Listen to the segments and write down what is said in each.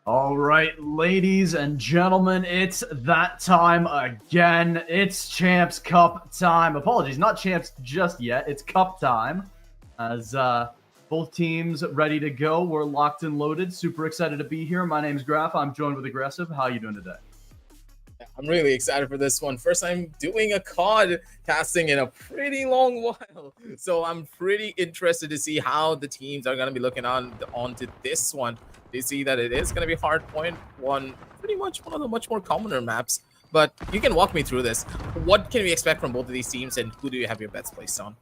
All right, ladies and gentlemen, it's that time again. It's Champs Cup time. Apologies, not Champs just yet. It's Cup time. As both teams ready to go. We're locked and loaded. Super excited to be here. My name's Graf. I'm joined with Aggressive. How are you doing today? I'm really excited for this one. First time doing a COD casting in a pretty long while. So I'm pretty interested to see how the teams are going to be looking onto this one. You see that it is going to be Hardpoint, pretty much one of the much more commoner maps. But you can walk me through this. What can we expect from both of these teams, and who do you have your bets placed on?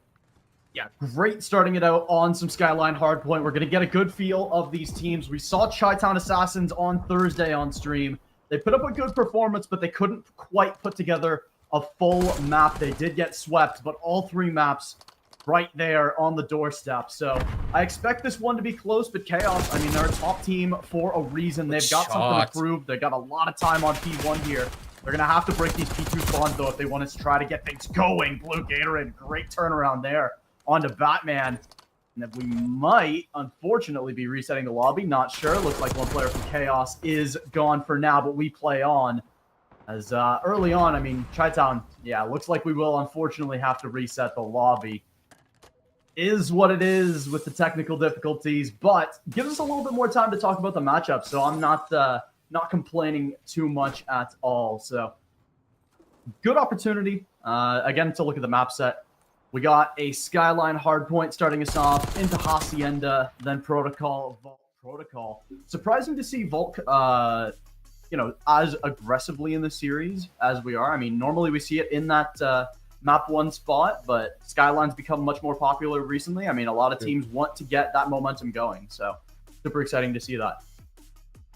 Yeah, great starting it out on some Skyline Hardpoint. We're going to get a good feel of these teams. We saw Chi-Town Assassins on Thursday on stream. They put up a good performance, but they couldn't quite put together a full map. They did get swept, but all three maps right there on the doorstep. So I expect this one to be close, but Chaos, I mean, they're a top team for a reason. They've got something to prove. They've got a lot of time on P1 here. They're going to have to break these P2 spawns, though, if they want to try to get things going. Blue Gatorade, great turnaround there onto Batman. And that we might, unfortunately, be resetting the lobby. Not sure. Looks like one player from Chaos is gone for now, but we play on. As early on, I mean, Chi-Town, yeah, looks like we will unfortunately have to reset the lobby. Is what it is with the technical difficulties, but gives us a little bit more time to talk about the matchup, so I'm not complaining too much at all. So, good opportunity, again, to look at the map set. We got a Skyline Hardpoint starting us off, into Hacienda, then Protocol, Vault, Protocol. Surprising to see Vault, as aggressively in the series as we are. I mean, normally we see it in that map one spot, but Skyline's become much more popular recently. I mean, a lot of teams want to get that momentum going, so super exciting to see that.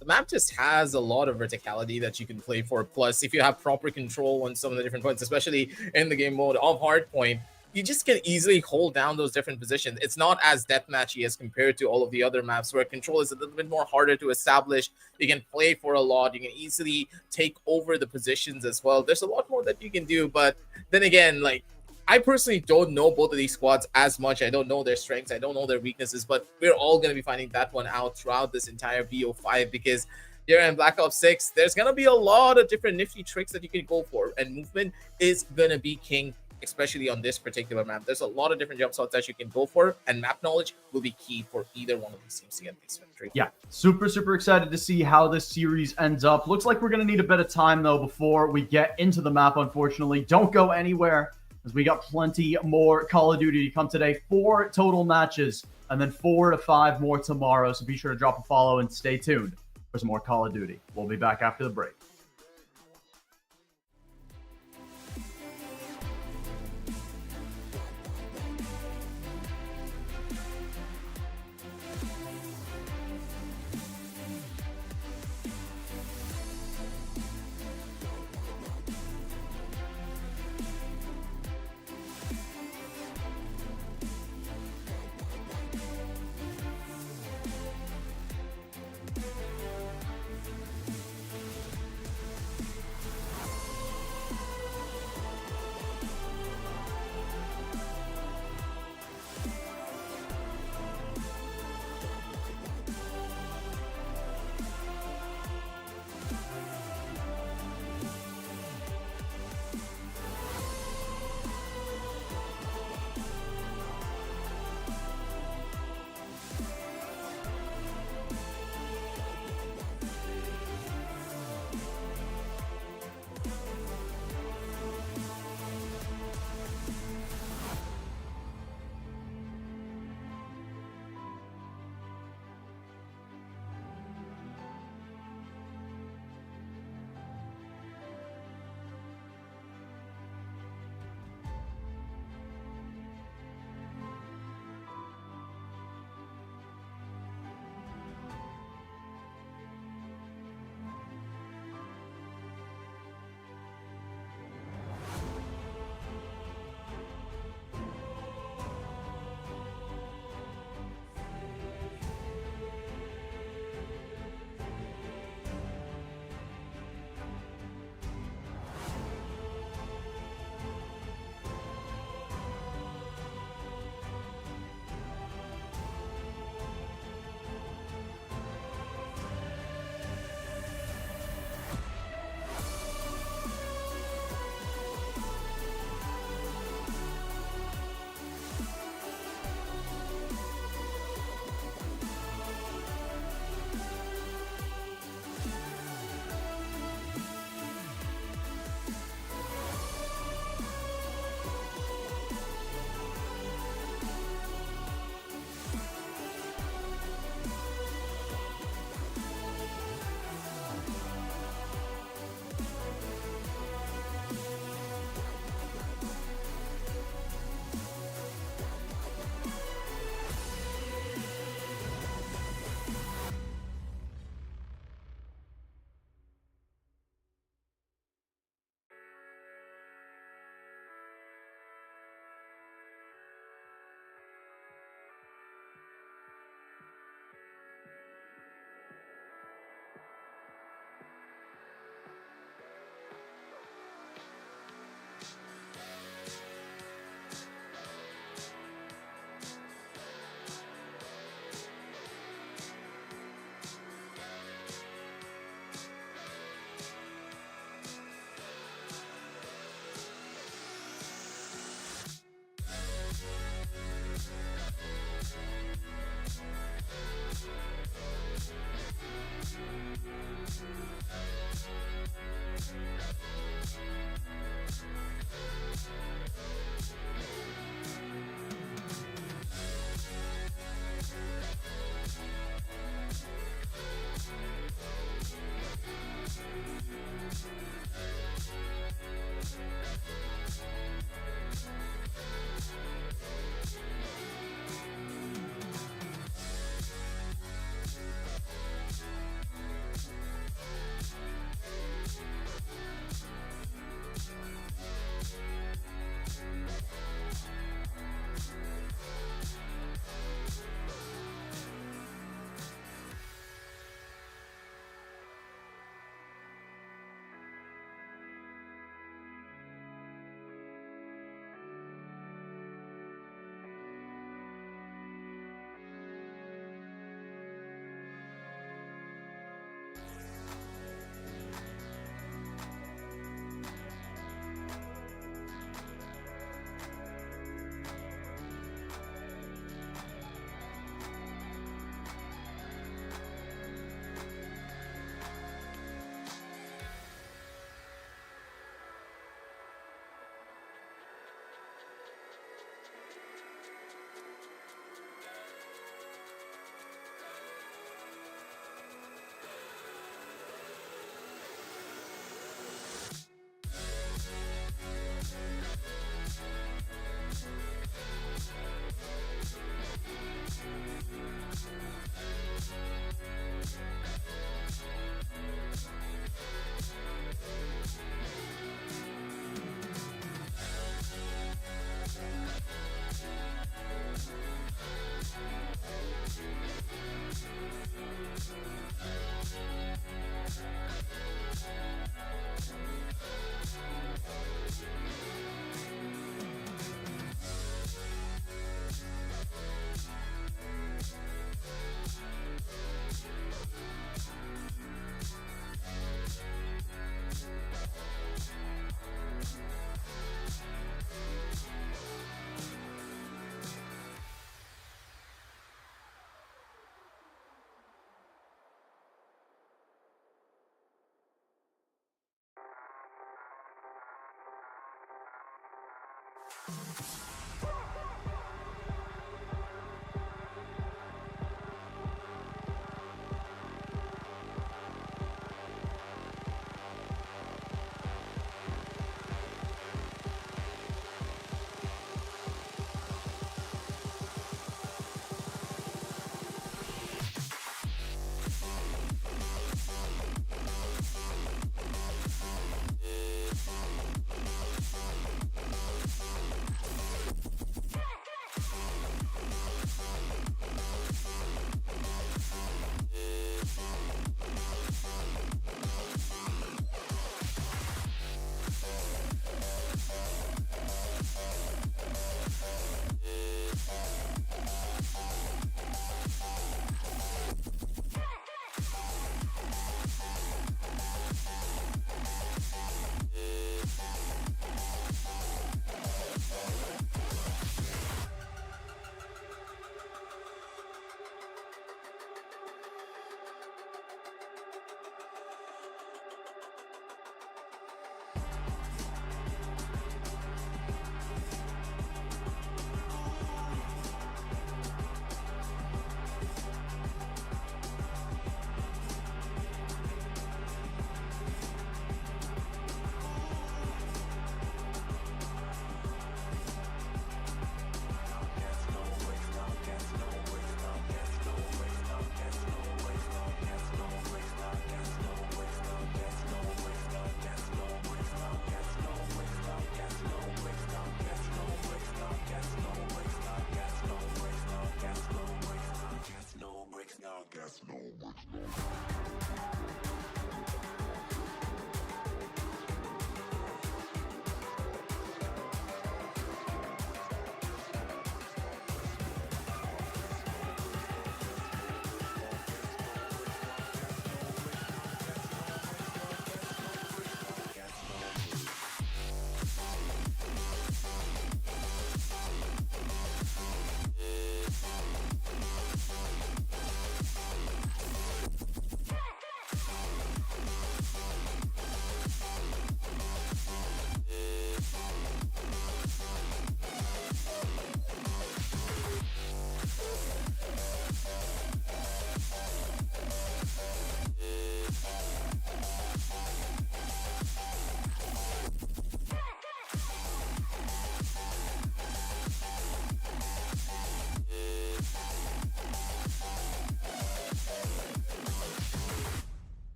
The map just has a lot of verticality that you can play for. Plus, if you have proper control on some of the different points, especially in the game mode of Hardpoint, you just can easily hold down those different positions. It's not as deathmatchy as compared to all of the other maps where control is a little bit more harder to establish. You can play for a lot. You can easily take over the positions as well. There's a lot more that you can do. But then again, like, I personally don't know both of these squads as much. I don't know their strengths. I don't know their weaknesses. But we're all going to be finding that one out throughout this entire BO5 because here in Black Ops 6, there's going to be a lot of different nifty tricks that you can go for. And movement is going to be king, especially on this particular map. There's a lot of different jump shots that you can go for, and map knowledge will be key for either one of these teams to get this victory. Yeah, super excited to see how this series ends up. Looks like we're going to need a bit of time, though, before we get into the map, unfortunately. Don't go anywhere, as we got plenty more Call of Duty to come today. 4 total matches, and then 4 to 5 more tomorrow, so be sure to drop a follow and stay tuned for some more Call of Duty. We'll be back after the break.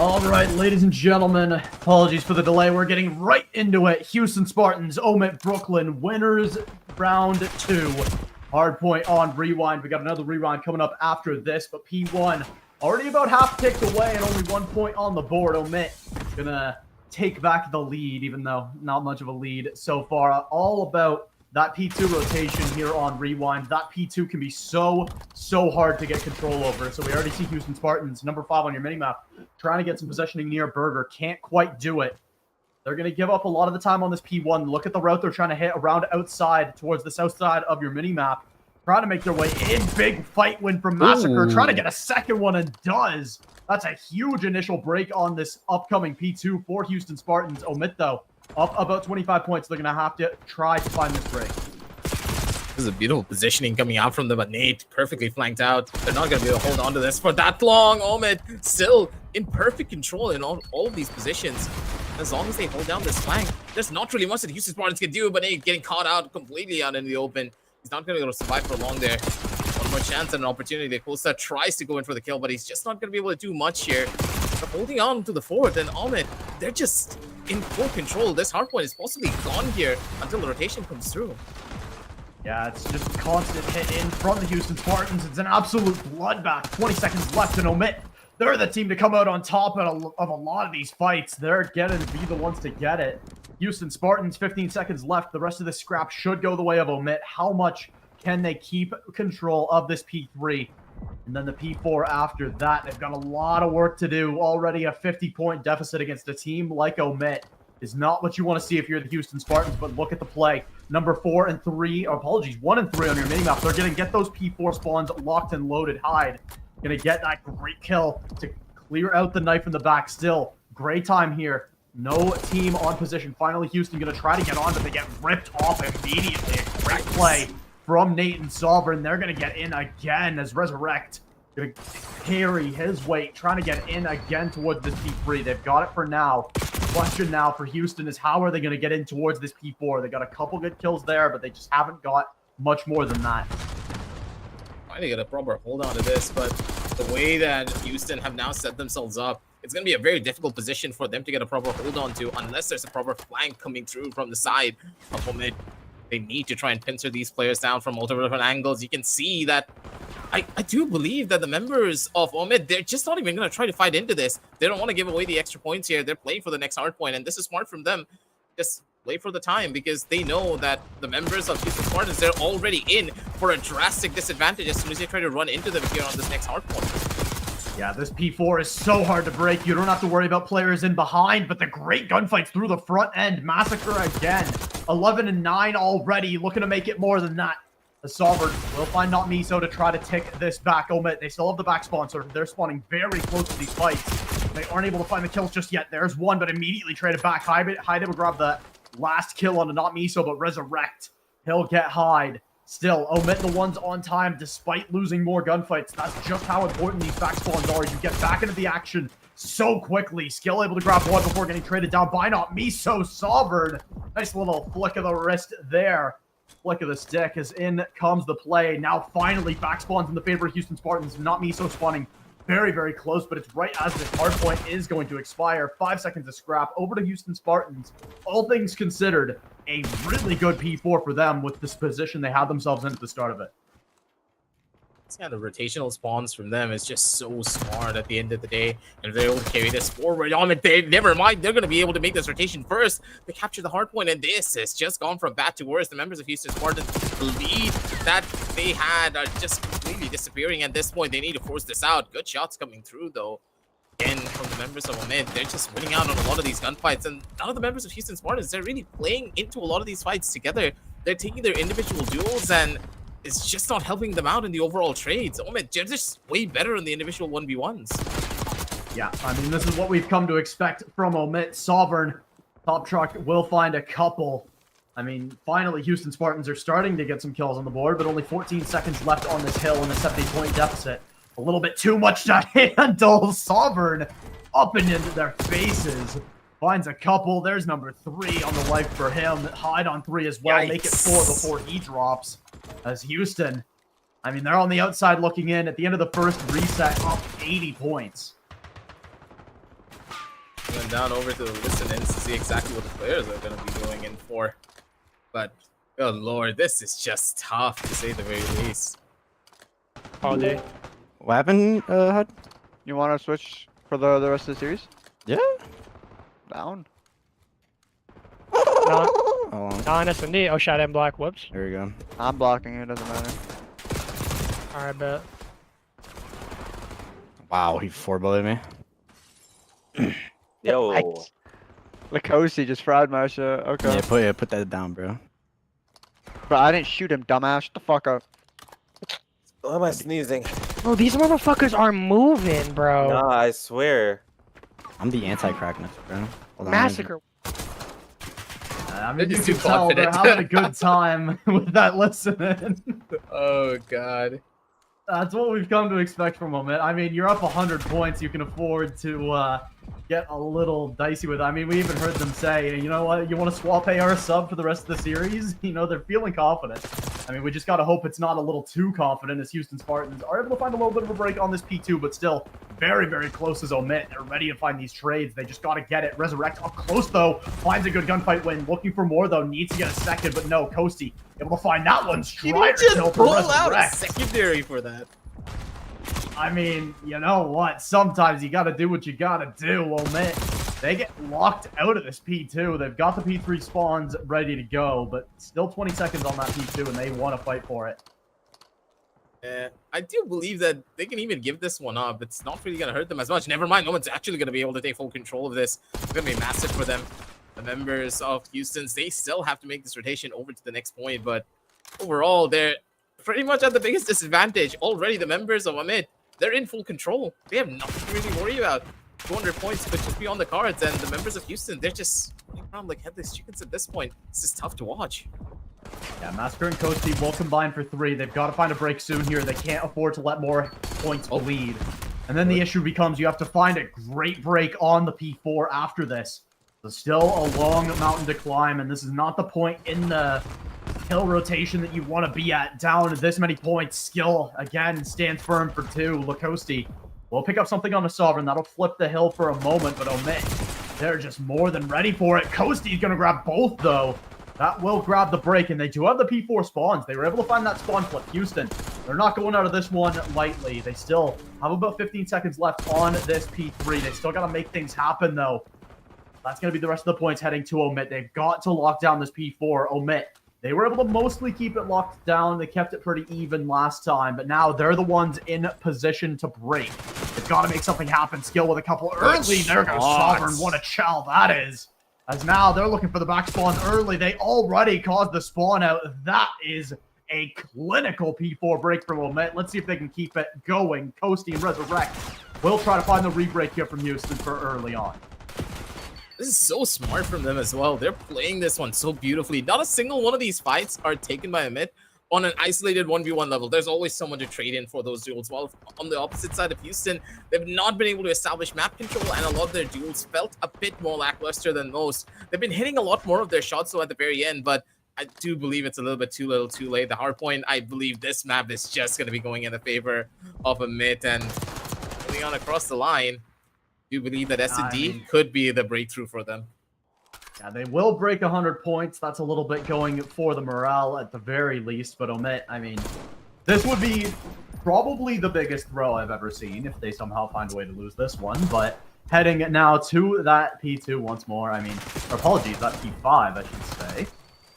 All right, ladies and gentlemen, apologies for the delay. We're getting right into it. Houston Spartans, Omit Brooklyn, winners round 2. Hardpoint on rewind. We got another rewind coming up after this, but P1 already about half ticked away and only 1 point on the board. Omit gonna take back the lead, even though not much of a lead so far. All about that P2 rotation here on rewind. That P2 can be so hard to get control over. So we already see Houston Spartans, number 5 on your minimap, trying to get some positioning near Burger. Can't quite do it. They're going to give up a lot of the time on this P1. Look at the route they're trying to hit around outside towards the south side of your minimap. Trying to make their way in. Big fight win from Massacre. Trying to get a second one and does. That's a huge initial break on this upcoming P2 for Houston Spartans. Omit, though, up about 25 points. They're going to have to try to find this break. This is a beautiful positioning coming out from them, but Nate perfectly flanked out. They're not going to be able to hold on to this for that long. Omid still in perfect control in all of these positions. As long as they hold down this flank, there's not really much that Houston Spartans can do, but Nate getting caught out completely out in the open. He's not going to be able to survive for long there. One more chance and an opportunity. Kosa tries to go in for the kill, but he's just not going to be able to do much here. They're holding on to the fort, and Omid, they're just in full control. This hardpoint is possibly gone here until the rotation comes through. Yeah, it's just a constant hit in from the Houston Spartans. It's an absolute bloodbath. 20 seconds left, and Omit, they're the team to come out on top of a lot of these fights. They're going to be the ones to get it. Houston Spartans, 15 seconds left. The rest of this scrap should go the way of Omit. How much can they keep control of this P3? And then the P4 after that. They've got a lot of work to do. Already a 50-point deficit against a team like Omit is not what you want to see if you're the Houston Spartans, but look at the play. Number 4 and 3, or apologies, 1 and 3 on your minimap. They're going to get those P4 spawns locked and loaded. Hyde going to get that great kill to clear out the knife in the back. Still, great time here. No team on position. Finally, Houston going to try to get on, but they get ripped off immediately. A great play from Nate and Sovereign. They're going to get in again as Resurrect going to carry his weight, trying to get in again towards this P3. They've got it for now. Question now for Houston is how are they going to get in towards this P4? They got a couple good kills there, but they just haven't got much more than that. Finally get a proper hold on to this, but the way that Houston have now set themselves up, it's going to be a very difficult position for them to get a proper hold on to unless there's a proper flank coming through from the side of Omid. They need to try and pincer these players down from multiple different angles. You can see that I do believe that the members of Omid, they're just not even going to try to fight into this. They don't want to give away the extra points here. They're playing for the next hard point, and this is smart from them. Just play for the time because they know that the members of Houston Spartans, they're already in for a drastic disadvantage as soon as they try to run into them here on this next hard point. Yeah, this P4 is so hard to break. You don't have to worry about players in behind, but the great gunfights through the front end. Massacre again. 11 and 9 already. Looking to make it more than that. The Sovereign will find Not Miso to try to tick this back. Omit, they still have the back sponsor. They're spawning very close to these fights. They aren't able to find the kills just yet. There's one, but immediately traded back. Hyde will grab the last kill on a Not Miso, but Resurrect. He'll get Hyde. Still, Omit the ones on time despite losing more gunfights. That's just how important these back spawns are. You get back into the action so quickly. Skill able to grab one before getting traded down by Not Miso. Sovereign. Nice little flick of the wrist there. Flick of the stick as in comes the play. Now finally back spawns in the favor of Houston Spartans. Not Miso spawning very close, but it's right as this hard point is going to expire. 5 seconds of scrap over to Houston Spartans. All things considered, a really good P4 for them with this position they had themselves in at the start of it. Yeah, the rotational spawns from them is just so smart at the end of the day. And if they're able to carry this forward on it, never mind, they're going to be able to make this rotation first to capture the hard point. And this has just gone from bad to worse. The members of Houston Spartans, the lead that they had are just completely disappearing at this point. They need to force this out. Good shots coming through, though. Again, from the members of Omid, they're just winning out on a lot of these gunfights. And none of the members of Houston Spartans, they're really playing into a lot of these fights together. They're taking their individual duels and it's just not helping them out in the overall trades. Oh man, they're just way better in the individual 1v1s. Yeah, I mean, this is what we've come to expect from Omit. Sovereign, Top Truck will find a couple. I mean, finally, Houston Spartans are starting to get some kills on the board, but only 14 seconds left on this hill in a 70-point deficit. A little bit too much to handle. Sovereign up and into their faces. Finds a couple. There's number 3 on the life for him. Hyde on 3 as well. Yikes. Make it 4 before he drops. As Houston, I mean, they're on the outside looking in at the end of the first reset, up 80 points. Went down over to the listen-ins to see exactly what the players are going to be going in for. But, good lord, this is just tough to say the very least. All day. What happened, HUD? You want to switch for the rest of the series? Yeah. Down. Non Oh, S&D. Oh, shot and block. Whoops. there we go. I'm blocking it, doesn't matter. Alright, bet. Wow, he 4-bullied me. Yo. Lacoste just fried my shit. Okay. Yeah, put that down, bro. Bro, I didn't shoot him, dumbass. Shut the fuck up. Why am I sneezing? Bro, these motherfuckers are moving, bro. Nah, I swear. I'm the anti-crackness, bro. Hold on, Massacre. I mean, They're you just can too tell they're confident. having a good time with that listening. Oh, God. That's what we've come to expect from them. I mean, you're up 100 points. You can afford to get a little dicey with it. I mean, we even heard them say, you know what, you want to swap AR sub for the rest of the series? You know, they're feeling confident. I mean, we just got to hope it's not a little too confident as Houston Spartans are able to find a little bit of a break on this P2, but still very, very close as Omit. They're ready to find these trades. They just got to get it. Resurrect up close, though. Finds a good gunfight win. Looking for more, though. Needs to get a second, but no. Kosti able to find that one. He Strider didn't kill just for pull out a Resurrect. secondary for that. I mean, you know what? Sometimes you got to do what you got to do, Omit. They get locked out of this P2. They've got the P3 spawns ready to go, but still 20 seconds on that P2, and they want to fight for it. I do believe that they can even give this one up. It's not really going to hurt them as much. Never mind, no one's actually going to be able to take full control of this. It's going to be massive for them. The members of Houston, they still have to make this rotation over to the next point, but overall, they're pretty much at the biggest disadvantage. Already, the members of Amit, they're in full control. They have nothing to really worry about. 200 points could just be on the cards, and the members of Houston, they're just running around like headless chickens at this point. This is tough to watch. Yeah, Massacre and Kosti will combine for 3. They've got to find a break soon here. They can't afford to let more points bleed. And then the issue becomes you have to find a great break on the P4 after this. There's still a long mountain to climb, and this is not the point in the hill rotation that you want to be at. Down this many points. Skill, again, stands firm for 2. Lacoste will pick up something on the Sovereign. That'll flip the hill for a moment, but Omit, they're just more than ready for it. Kosti's going to grab both, though. That will grab the break, and they do have the P4 spawns. They were able to find that spawn flip. Houston, they're not going out of this one lightly. They still have about 15 seconds left on this P3. They still got to make things happen, though. That's going to be the rest of the points heading to Omit. They've got to lock down this P4. Omit, they were able to mostly keep it locked down. They kept it pretty even last time, but now they're the ones in position to break. They've got to make something happen. Skill with a couple early. There goes Sovereign. What a chow that is. As now they're looking for the back spawn early. They already caused the spawn out. That is a clinical P4 break from Omit. Let's see if they can keep it going. Kosti and Resurrect will try to find the re-break here from Houston for early on. This is so smart from them as well. They're playing this one so beautifully. Not a single one of these fights are taken by Amit on an isolated 1v1 level. There's always someone to trade in for those duels. While on the opposite side of Houston, they've not been able to establish map control, and a lot of their duels felt a bit more lackluster than most. They've been hitting a lot more of their shots though at the very end, but I do believe it's a little bit too little too late. The hard point, I believe this map is just going to be going in the favor of Amit, and moving on across the line, I do believe that S&D could be the breakthrough for them. Yeah, they will break 100 points. That's a little bit going for the morale at the very least. But Omit, I mean, this would be probably the biggest throw I've ever seen if they somehow find a way to lose this one. But heading now to that P2 once more. I mean, apologies, that P5, I should say.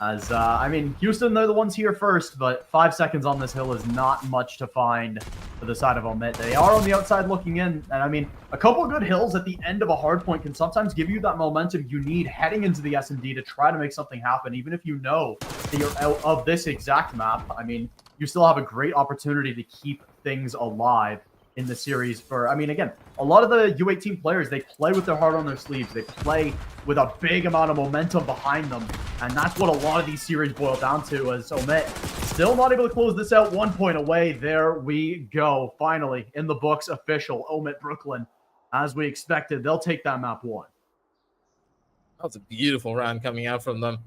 As, I mean, Houston, they're the ones here first, but 5 seconds on this hill is not much to find for the side of Omit. They are on the outside looking in, and I mean, a couple of good hills at the end of a hard point can sometimes give you that momentum you need heading into the S&D to try to make something happen, even if you know that you're out of this exact map. I mean, you still have a great opportunity to keep things alive in the series for, I mean, again, a lot of the U18 players, they play with their heart on their sleeves. They play with a big amount of momentum behind them, and that's what a lot of these series boil down to, as Omit still not able to close this out. 1 point away. There we go. Finally, in the books, official. Omit Brooklyn, as we expected, they'll take that map 1. That was a beautiful round coming out from them.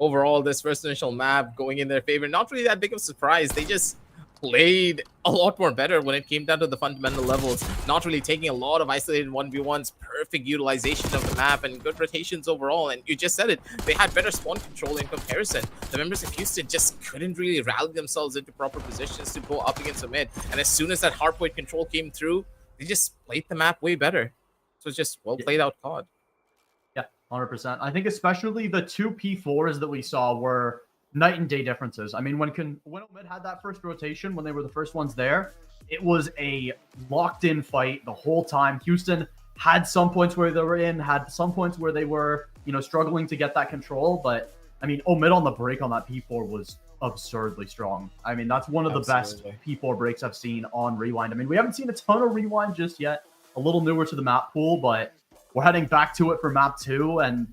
Overall, this first initial map going in their favor, not really that big of a surprise. They just played a lot more better when it came down to the fundamental levels, not really taking a lot of isolated 1v1s, perfect utilization of the map, and good rotations overall. And you just said it, they had better spawn control in comparison. The members of Houston just couldn't really rally themselves into proper positions to go up against the mid. And as soon as that hardpoint control came through, they just played the map way better. So it's just well played out COD. Yeah, 100%. I think especially the two P4s that we saw were night and day differences. I mean, when Omid had that first rotation, when they were the first ones there, it was a locked-in fight the whole time. Houston had some points where they were in, had some points where they were, struggling to get that control. But, I mean, Omid on the break on that P4 was absurdly strong. I mean, that's one of the best P4 breaks I've seen on Rewind. I mean, we haven't seen a ton of Rewind just yet. A little newer to the map pool, but we're heading back to it for map 2, and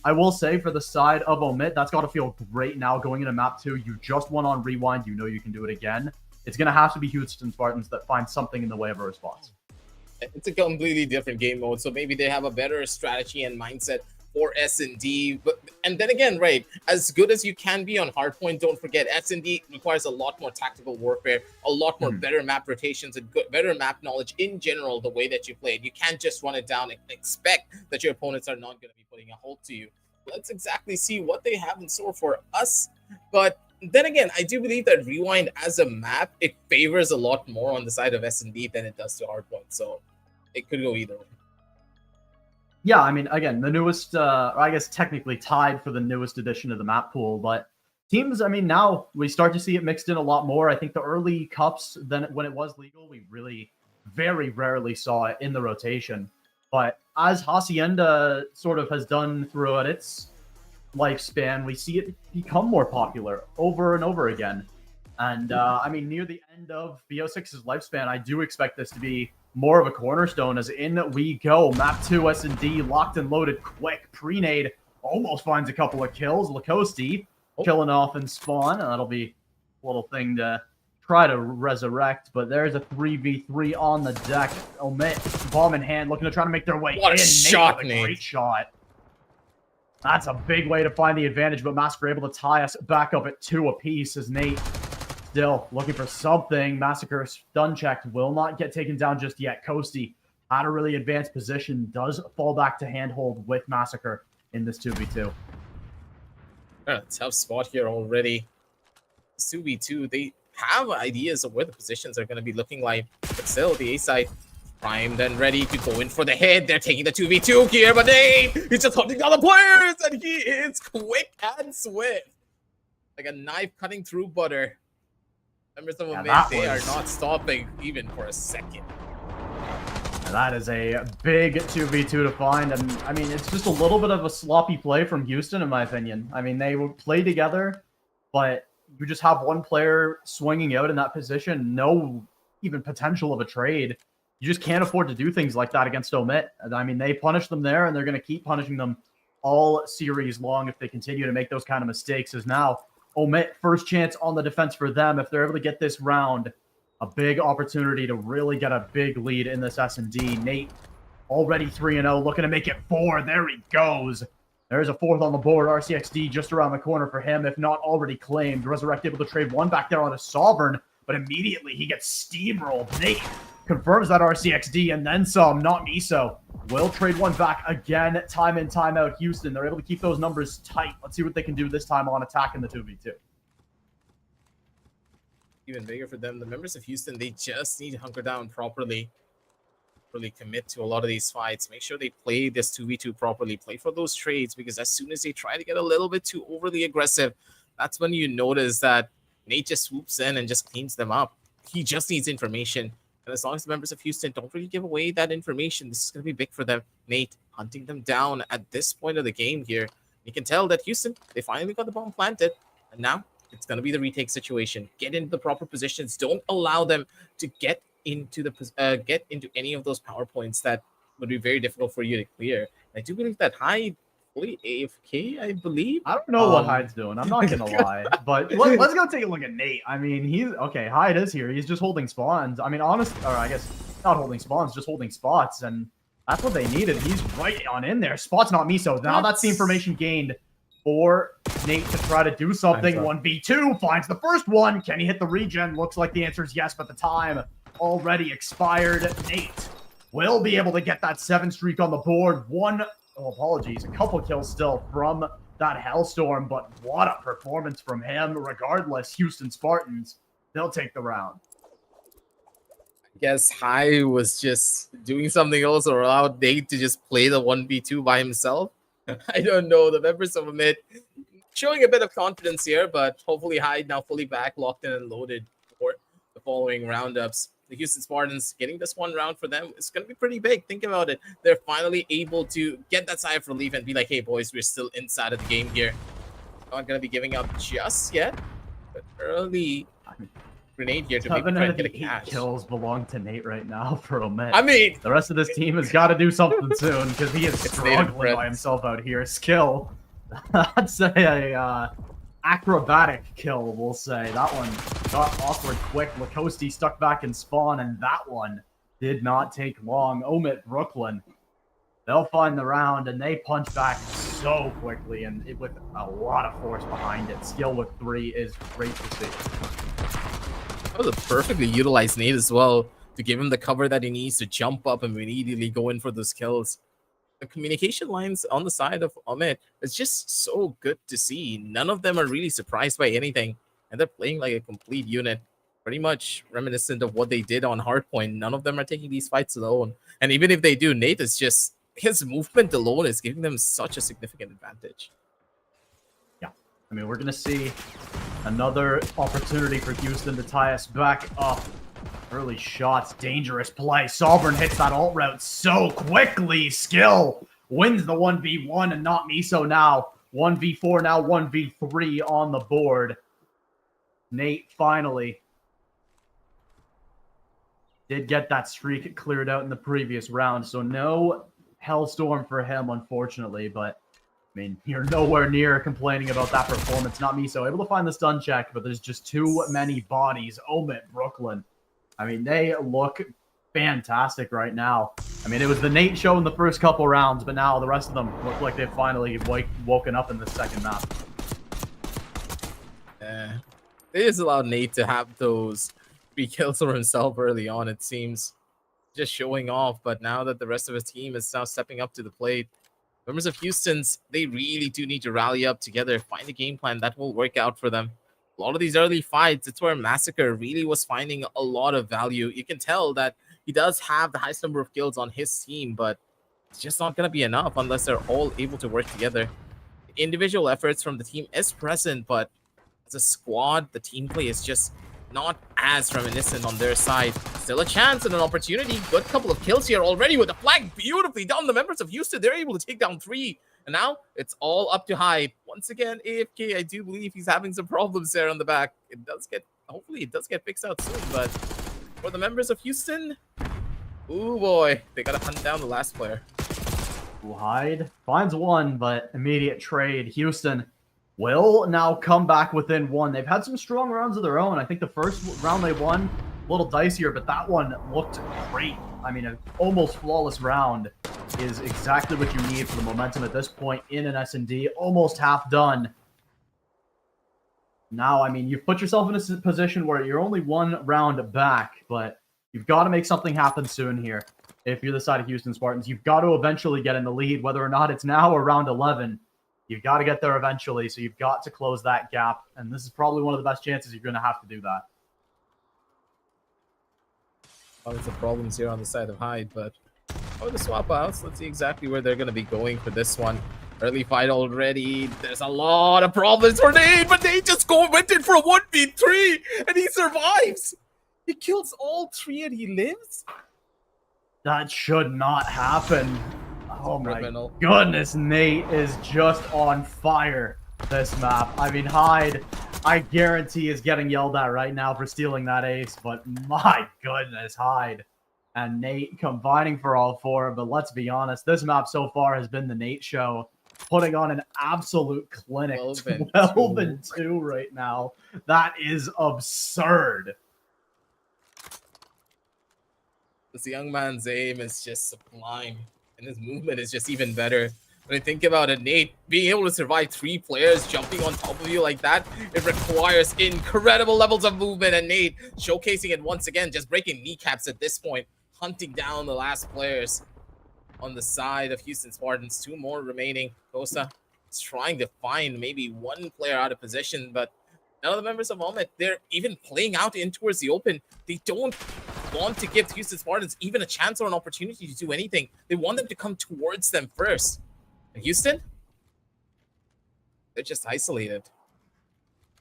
I will say for the side of Omid, that's got to feel great now going into map 2. You just won on Rewind. You know you can do it again. It's going to have to be Houston Spartans that find something in the way of a response. It's a completely different game mode, so maybe they have a better strategy and mindset for S&D. And then again, right, as good as you can be on hardpoint, don't forget S&D requires a lot more tactical warfare, a lot more better map rotations, and better map knowledge in general, the way that you play it. You can't just run it down and expect that your opponents are not going to be putting a hold to you. Let's exactly see what they have in store for us. But then again, I do believe that Rewind as a map, it favors a lot more on the side of S&D than it does to hardpoint. So it could go either way. Yeah, I mean, again, the newest, or I guess technically tied for the newest edition of the map pool, but teams, I mean, now we start to see it mixed in a lot more. I think the early cups, then when it was legal, we really very rarely saw it in the rotation. But as Hacienda sort of has done throughout its lifespan, we see it become more popular over and over again. And I mean, near the end of BO6's lifespan, I do expect this to be more of a cornerstone, as in we go. Map 2 S&D locked and loaded quick. Pre-nade almost finds a couple of kills. Lacoste killing off in spawn. And that'll be a little thing to try to resurrect, but there's a 3v3 on the deck. Omid, bomb in hand, looking to try to make their way what in. A shot, Nate. Great shot. That's a big way to find the advantage, but Massacre able to tie us back up at 2 apiece as Nate still looking for something. Massacre stun checked, will not get taken down just yet. Coasty had a really advanced position, does fall back to handhold with Massacre in this 2v2. Tough spot here already. 2v2, they have ideas of where the positions are going to be looking like, but still the A side primed and ready to go in for the hit. They're taking the 2v2 here, but he's just hunting down the players, and he is quick and swift, like a knife cutting through butter. Members of Omid, they are not stopping even for a second. That is a big 2v2 to find, and I mean, it's just a little bit of a sloppy play from Houston, in my opinion. I mean, they would play together, but you just have one player swinging out in that position, no even potential of a trade. You just can't afford to do things like that against Omid. I mean, they punish them there, and they're going to keep punishing them all series long if they continue to make those kind of mistakes. As now, Omid, first chance on the defense for them. If they're able to get this round, a big opportunity to really get a big lead in this S&D. Nate already 3-0, looking to make it 4. There he goes. There's a 4th on the board. RCXD just around the corner for him, if not already claimed. Resurrect able to trade 1 back there on a Sovereign, but immediately he gets steamrolled. Nate confirms that RCXD and then some, not Miso. Will trade 1 back again, time in, time out. Houston, they're able to keep those numbers tight. Let's see what they can do this time on attack in the 2v2. Even bigger for them. The members of Houston, they just need to hunker down properly. Really commit to a lot of these fights. Make sure they play this 2v2 properly. Play for those trades, because as soon as they try to get a little bit too overly aggressive, that's when you notice that Nate just swoops in and just cleans them up. He just needs information. And as long as the members of Houston don't really give away that information, this is going to be big for them. Nate hunting them down at this point of the game here. You can tell that Houston, they finally got the bomb planted. And now it's going to be the retake situation. Get into the proper positions. Don't allow them to get into any of those power points that would be very difficult for you to clear. I do believe that Hyde fully AFK, I believe. I don't know what Hyde's doing. I'm not going to lie. But let's go take a look at Nate. I mean, he's... Okay, Hyde is here. He's just holding spawns. I mean, honestly... Or I guess not holding spawns, just holding spots. And that's what they needed. He's right on in there. Spot's not Miso. Now that's the information gained for Nate to try to do something. Time's up. 1v2 finds the first one. Can he hit the regen? Looks like the answer is yes, but the time already expired. Nate will be able to get that 7 streak on the board. A couple kills still from that Hellstorm, but what a performance from him. Regardless, Houston Spartans, they'll take the round. I guess High was just doing something else or allowed Nate to just play the 1v2 by himself. I don't know. The members of Amit showing a bit of confidence here, but hopefully Hyde now fully back, locked in and loaded for the following roundups. The Houston Spartans getting this one round for them is going to be pretty big. Think about it. They're finally able to get that sigh of relief and be like, hey, boys, we're still inside of the game here. Not going to be giving up just yet, but early grenade here to maybe 7 try out and of get the a 8 catch. kills belong to Nate right now for Omit. I mean, The rest of this team has got to do something soon because he is It's struggling native friends. by himself out here. Skill, I'd say a acrobatic kill, we'll say. That one got awkward quick. Lacoste stuck back in spawn, and that one did not take long. Omit Brooklyn, they'll find the round, and they punch back so quickly and with a lot of force behind it. Skill with 3 is great to see. that was a perfectly utilized nade as well to give him the cover that he needs to jump up and immediately go in for those kills. The communication lines on the side of Amit is just so good to see. None of them are really surprised by anything, and they're playing like a complete unit, pretty much reminiscent of what they did on Hardpoint. None of them are taking these fights alone, and even if they do, Nate is just his movement alone is giving them such a significant advantage. I mean, we're going to see another opportunity for Houston to tie us back up. Early shots, dangerous play. Sovereign hits that ult route so quickly. Skill wins the 1v1 and not Miso now. 1v4 now, 1v3 on the board. Nate finally did get that streak cleared out in the previous round, so no Hellstorm for him, unfortunately, but I mean, you're nowhere near complaining about that performance. Not Miso able to find the stun check, but there's just too many bodies. Omit Brooklyn. I mean, they look fantastic right now. I mean, it was the Nate show in the first couple rounds, but now the rest of them look like they've finally woken up in the second map. They just allowed Nate to have those 3 kills for himself early on, it seems. Just showing off, but now that the rest of his team is now stepping up to the plate, members of Houston's, they really do need to rally up together, find a game plan that will work out for them. A lot of these early fights, it's where Massacre really was finding a lot of value. You can tell that he does have the highest number of kills on his team, but it's just not going to be enough unless they're all able to work together. Individual efforts from the team is present, but as a squad, the team play is just not as reminiscent on their side. Still a chance and an opportunity. Good couple of kills here already with the flag beautifully done. The members of Houston, they're able to take down 3. And now it's all up to Hyde. Once again, AFK, I do believe he's having some problems there on the back. Hopefully it does get fixed out soon, but for the members of Houston, ooh boy, they gotta hunt down the last player. Hyde finds 1, but immediate trade. Houston will now come back within 1. They've had some strong rounds of their own. I think the first round they won, a little dicier, but that one looked great. I mean, an almost flawless round is exactly what you need for the momentum at this point in an S&D. Almost half done. Now, I mean, you've put yourself in a position where you're only 1 round back, but you've got to make something happen soon here. If you're the side of Houston Spartans, you've got to eventually get in the lead, whether or not it's now or round 11. You've got to get there eventually, so you've got to close that gap, and this is probably one of the best chances you're going to have to do that. Lots of problems here on the side of Hyde, but the swap outs. Let's see exactly where they're going to be going for this one. Early fight already. There's a lot of problems for Nate, but Nate just went in for a 1v3, and he survives. He kills all 3 and he lives? That should not happen. Oh my Criminal. goodness, Nate is just on fire this map. I mean, Hyde, I guarantee is getting yelled at right now for stealing that ace, but my goodness, Hyde and Nate combining for all 4. But let's be honest, this map so far has been the Nate show, putting on an absolute clinic. 12 and 2 right now. That is absurd. This young man's aim is just sublime, and his movement is just even better. When I think about it, Nate, being able to survive 3 players jumping on top of you like that, it requires incredible levels of movement. And Nate showcasing it once again, just breaking kneecaps at this point, hunting down the last players on the side of Houston Spartans. 2 more remaining. Kosa is trying to find maybe 1 player out of position, but none of the members of Omet, they're even playing out in towards the open. They don't want to give Houston Spartans even a chance or an opportunity to do anything. They want them to come towards them first. And Houston, they're just isolated.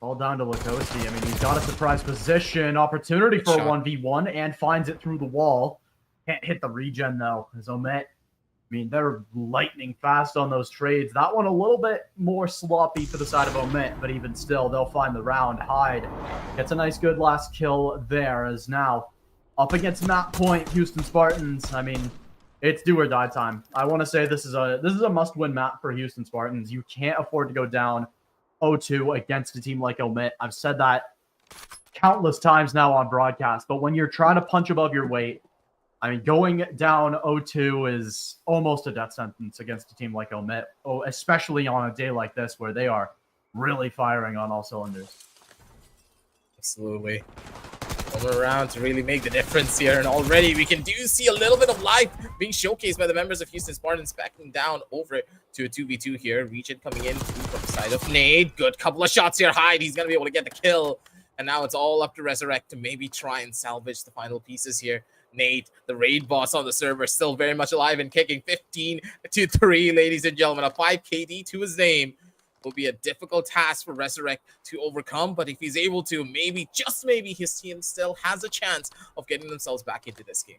All down to Lacoste. I mean, he's got a surprise position, opportunity Good for a shot. 1v1, and finds it through the wall. Can't hit the regen, though, as Omet. I mean, they're lightning fast on those trades. That one a little bit more sloppy for the side of Omet, but even still, they'll find the round. Hyde gets a nice, good last kill there, as now up against map point, Houston Spartans. I mean, it's do or die time. I want to say this is a must-win map for Houston Spartans. You can't afford to go down 0-2 against a team like Omit. I've said that countless times now on broadcast, but when you're trying to punch above your weight, I mean, going down 0-2 is almost a death sentence against a team like Omit, especially on a day like this where they are really firing on all cylinders. Absolutely. Coming around to really make the difference here, and already we can see a little bit of life being showcased by the members of Houston Spartans, backing down over to a 2v2 here. Region coming in from the side of Nate. Good couple of shots here. Hyde, he's going to be able to get the kill. And now it's all up to Resurrect to maybe try and salvage the final pieces here. Nate, the raid boss on the server, still very much alive and kicking. 15-3, ladies and gentlemen. A 5 KD to his name. Will be a difficult task for Resurrect to overcome, but if he's able to, maybe, just maybe, his team still has a chance of getting themselves back into this game.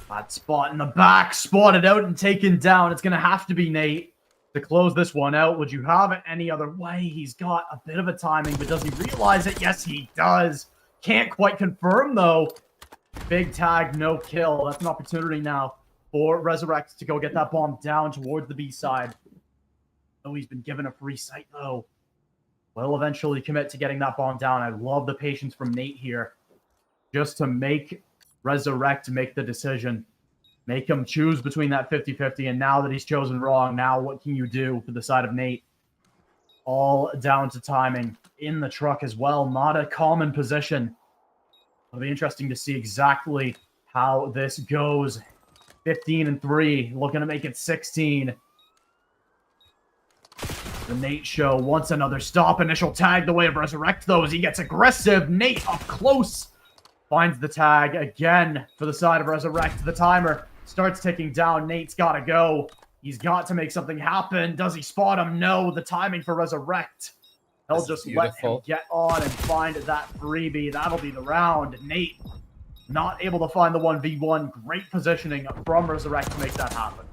That spot in the back, spotted out and taken down. It's going to have to be Nate to close this one out. Would you have it any other way? He's got a bit of a timing, but does he realize it? Yes, he does. Can't quite confirm, though. Big tag, no kill. That's an opportunity now for Resurrect to go get that bomb down towards the B side. Oh, he's been given a free sight, though. Will eventually commit to getting that bomb down. I love the patience from Nate here. Just to make Resurrect make the decision. Make him choose between that 50-50. And now that he's chosen wrong, now what can you do for the side of Nate? All down to timing. In the truck as well. Not a common position. It'll be interesting to see exactly how this goes. 15-3. Looking to make it 16. The Nate show wants another stop. Initial tag the way of Resurrect, though, as he gets aggressive. Nate up close. Finds the tag again for the side of Resurrect. The timer starts ticking down. Nate's got to go. He's got to make something happen. Does he spot him? No. The timing for Resurrect. They'll just let him get on and find that freebie. That'll be the round. Nate not able to find the 1v1. Great positioning from Resurrect to make that happen.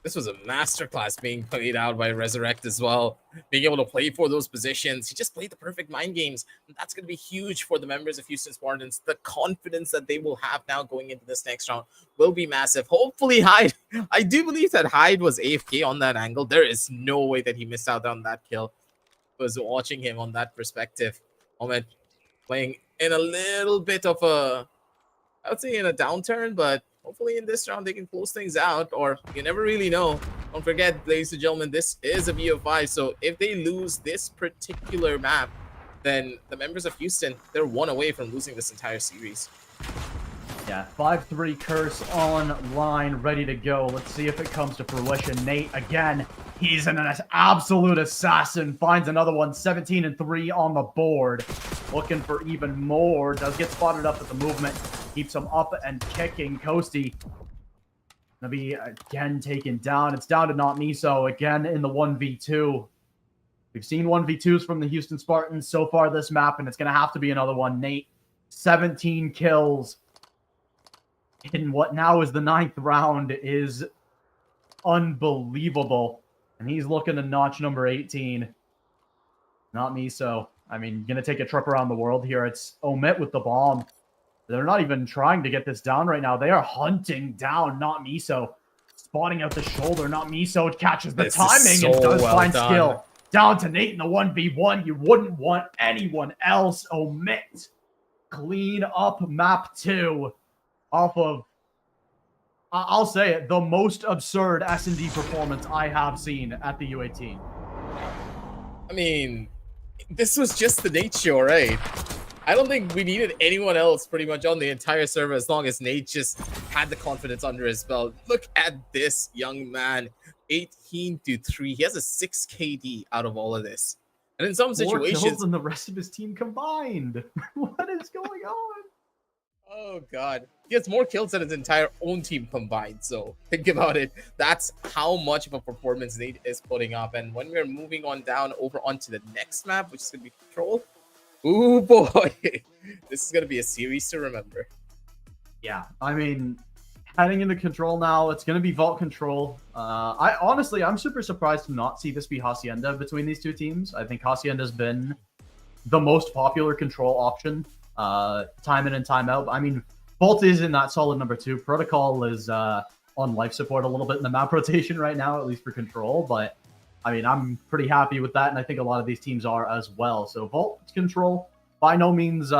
This was a masterclass being played out by Resurrect as well. Being able to play for those positions. He just played the perfect mind games. And that's going to be huge for the members of Houston Spartans. The confidence that they will have now going into this next round will be massive. Hopefully Hyde. I do believe that Hyde was AFK on that angle. There is no way that he missed out on that kill. I was watching him on that perspective. Omet playing in a little bit of a, I would say in a downturn, but hopefully in this round they can close things out, or you never really know. Don't forget, ladies and gentlemen, this is a BO5, so if they lose this particular map, then the members of Houston, they're 1 away from losing this entire series. Yeah, 5-3 curse online, ready to go. Let's see if it comes to fruition. Nate, again, he's an absolute assassin. Finds another one, 17-3 on the board. Looking for even more. Does get spotted up at the movement. Keeps him up and kicking. Coasty gonna be again taken down. It's down to Not Miso again in the 1v2. We've seen 1v2s from the Houston Spartans so far this map, and it's gonna have to be another one. Nate, 17 kills in what now is the 9th round is unbelievable. And he's looking to notch number 18. Not Miso. I mean, gonna take a trip around the world here. It's Omit with the bomb. They're not even trying to get this down right now. They are hunting down Not Miso. Spotting out the shoulder. Not Miso catches the timing and does find skill. Down to Nate in the 1v1. You wouldn't want anyone else. Omit. Clean up map 2 off of I'll say it, the most absurd S&D performance I have seen at the U18. I mean, this was just the Nate show, right? I don't think we needed anyone else pretty much on the entire server as long as Nate just had the confidence under his belt. Look at this young man, 18-3. He has a 6 KD out of all of this. And in some More situations... kills than the rest of his team combined. What is going on? Oh, God. He has more kills than his entire own team combined. So think about it. That's how much of a performance Nate is putting up. And when we're moving on down over onto the next map, which is going to be Control, ooh, boy. This is going to be a series to remember. Yeah, I mean, heading into Control now, it's going to be Vault Control. I'm super surprised to not see this be Hacienda between these two teams. I think Hacienda's been the most popular Control option time in and time out. I mean, Vault is in that solid number 2. Protocol is on life support a little bit in the map rotation right now, at least for Control, but I mean, I'm pretty happy with that, and I think a lot of these teams are as well. So Vault Control, by no means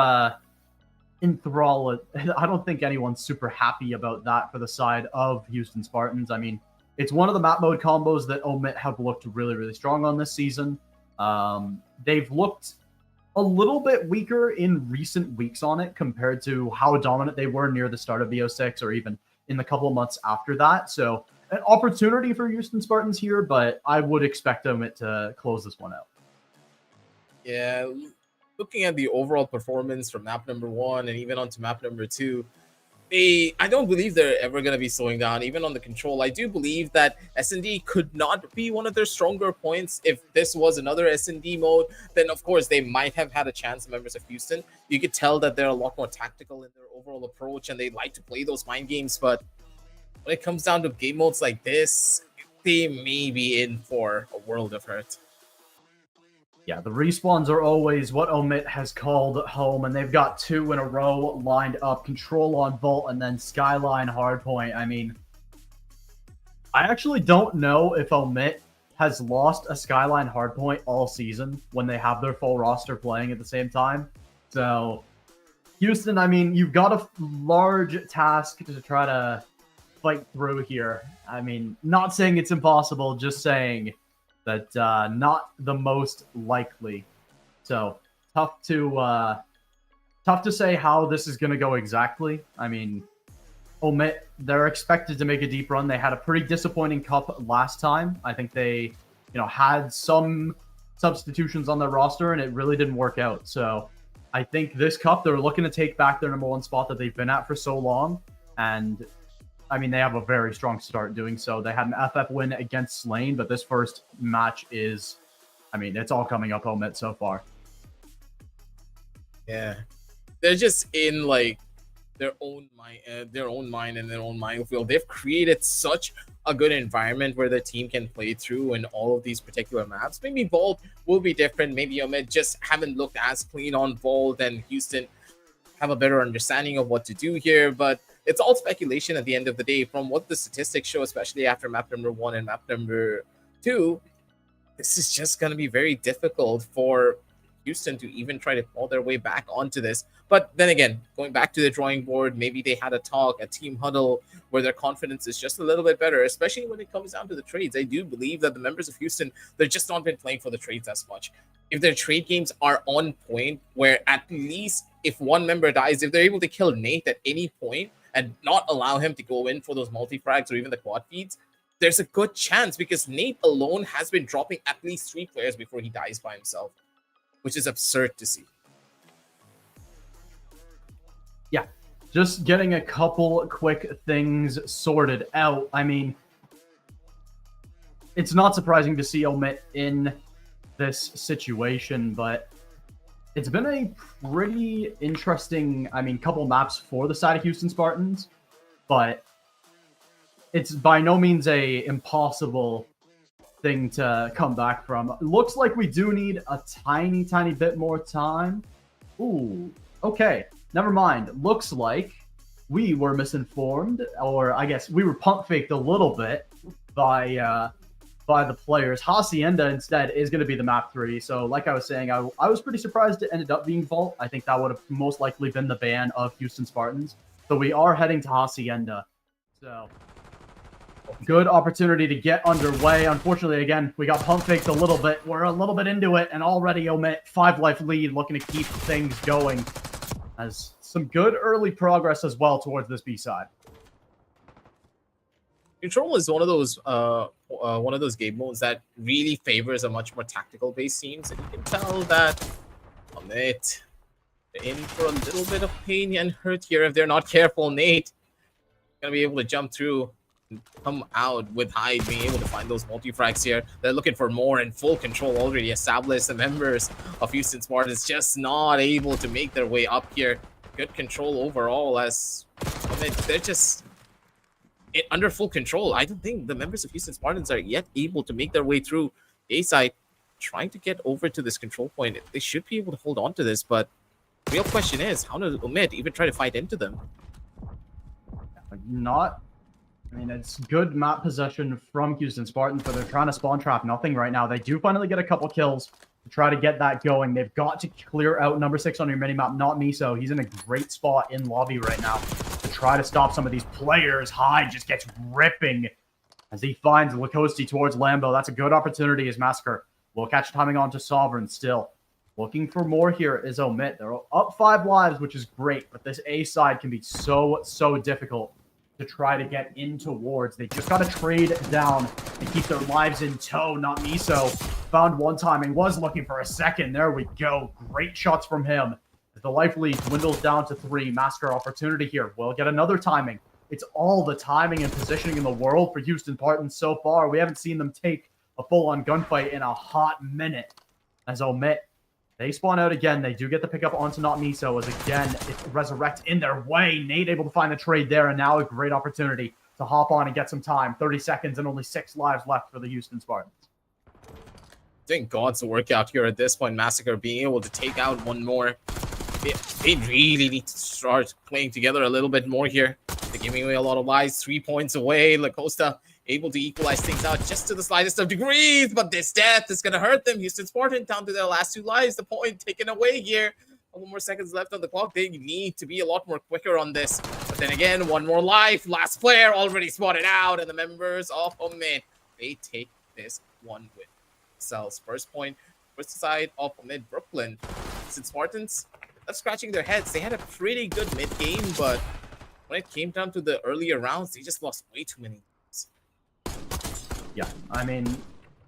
enthrall. I don't think anyone's super happy about that for the side of Houston Spartans. I mean, it's one of the map mode combos that Omit have looked really, really strong on this season. They've looked a little bit weaker in recent weeks on it compared to how dominant they were near the start of BO6 or even in the couple of months after that. So an opportunity for Houston Spartans here, but I would expect them to close this one out. Yeah, looking at the overall performance from map number 1 and even onto map number 2, I don't believe they're ever going to be slowing down, even on the Control. I do believe that S&D could not be one of their stronger points. If this was another S&D mode, then of course they might have had a chance, members of Houston. You could tell that they're a lot more tactical in their overall approach and they like to play those mind games, but when it comes down to game modes like this, they may be in for a world of hurt. Yeah, the respawns are always what Omit has called home, and they've got 2 in a row lined up. Control on Vault and then Skyline Hardpoint. I mean, I actually don't know if Omit has lost a Skyline Hardpoint all season when they have their full roster playing at the same time. So, Houston, I mean, you've got a large task to try to fight through here. I mean, not saying it's impossible, just saying that not the most likely. So tough to say how this is going to go exactly. I mean, Omit, they're expected to make a deep run. They had a pretty disappointing cup last time. I think they, had some substitutions on their roster and it really didn't work out. So I think this cup, they're looking to take back their number 1 spot that they've been at for so long. And I mean, they have a very strong start doing so. They had an FF win against Slain, but this first match is, I mean, it's all coming up Omit so far. Yeah, they're just in like their own mind and their own minefield. They've created such a good environment where the team can play through in all of these particular maps. Maybe Vault will be different. Maybe Omit just haven't looked as clean on Vault, and Houston have a better understanding of what to do here, but it's all speculation at the end of the day. From what the statistics show, especially after map number 1 and map number 2, this is just going to be very difficult for Houston to even try to pull their way back onto this. But then again, going back to the drawing board, maybe they had a talk, a team huddle, where their confidence is just a little bit better, especially when it comes down to the trades. I do believe that the members of Houston, they've just not been playing for the trades as much. If their trade games are on point, where at least if one member dies, if they're able to kill Nate at any point, and not allow him to go in for those multi-frags or even the quad feeds, there's a good chance, because Nate alone has been dropping at least 3 players before he dies by himself, which is absurd to see. Yeah, just getting a couple quick things sorted out. I mean, it's not surprising to see Omit in this situation, but it's been a pretty interesting, couple maps for the side of Houston Spartans, but it's by no means a impossible thing to come back from. Looks like we do need a tiny bit more time. Ooh, okay, never mind. Looks like we were misinformed, or I guess we were pump faked a little bit by the players. Hacienda instead is going to be the map 3. So like I was saying, I was pretty surprised it ended up being Vault. I think that would have most likely been the ban of Houston Spartans. So we are heading to Hacienda. So, good opportunity to get underway. Unfortunately, again, we got pump faked a little bit. We're a little bit into it, and already Omit 5-life lead, looking to keep things going. As some good early progress as well towards this B side. Control is one of those game modes that really favors a much more tactical based teams, and you can tell that Omit in for a little bit of pain and hurt here if they're not careful. Nate gonna be able to jump through and come out with Hyde being able to find those multi-frags here. They're looking for more, and full control already established. The members of Houston Spartans just not able to make their way up here. Good control overall, as they're just under full control. I don't think the members of Houston Spartans are yet able to make their way through A side, trying to get over to this control point. They should be able to hold on to this, but the real question is, how does Omid even try to fight into them? It's good map possession from Houston Spartans, but they're trying to spawn trap nothing right now. They do finally get a couple kills to try to get that going. They've got to clear out number 6 on your minimap, not Miso. He's in a great spot in lobby right now to try to stop some of these players. Hyde just gets ripping as he finds Lacoste towards Lambo. That's a good opportunity as Massacre will catch timing on to Sovereign still. Looking for more here is Omit. They're up 5 lives, which is great, but this A side can be so difficult to try to get in towards. They just got to trade down and keep their lives in tow. Not Miso. Found one timing, was looking for a second. There we go. Great shots from him. As the life lead dwindles down to 3. Massacre opportunity here. We'll get another timing. It's all the timing and positioning in the world for Houston Spartans so far. We haven't seen them take a full-on gunfight in a hot minute. As Omit, they spawn out again. They do get the pickup onto Not Miso, as again, it's Resurrect in their way. Nate able to find the trade there, and now a great opportunity to hop on and get some time. 30 seconds and only 6 lives left for the Houston Spartans. Thank God's workout here at this point. Massacre being able to take out one more. They really need to start playing together a little bit more here. They're giving away a lot of lives. 3 points away. Lacosta able to equalize things out just to the slightest of degrees, but this death is going to hurt them. Houston Spartan down to their last 2 lives. The point taken away here. A couple more seconds left on the clock. They need to be a lot more quicker on this. But then again, 1 more life. Last player already spotted out, and the members of Omid, they take this one with themselves. First point, first side of Omid Brooklyn. Houston Spartans, they're scratching their heads. They had a pretty good mid game, but when it came down to the earlier rounds, they just lost way too many. Yeah,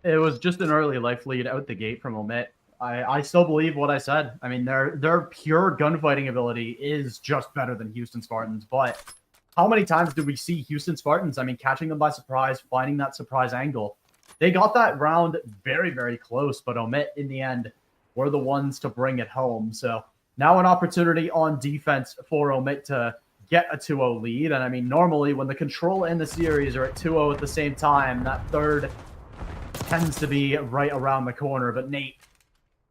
it was just an early life lead out the gate from Omit. I still believe what I said. Their pure gunfighting ability is just better than Houston Spartans, but how many times did we see Houston Spartans, catching them by surprise, finding that surprise angle? They got that round very close, but Omit, in the end, were the ones to bring it home. So now an opportunity on defense for Omit to get a 2-0 lead. And normally when the control and the series are at 2-0 at the same time, that third tends to be right around the corner. But Nate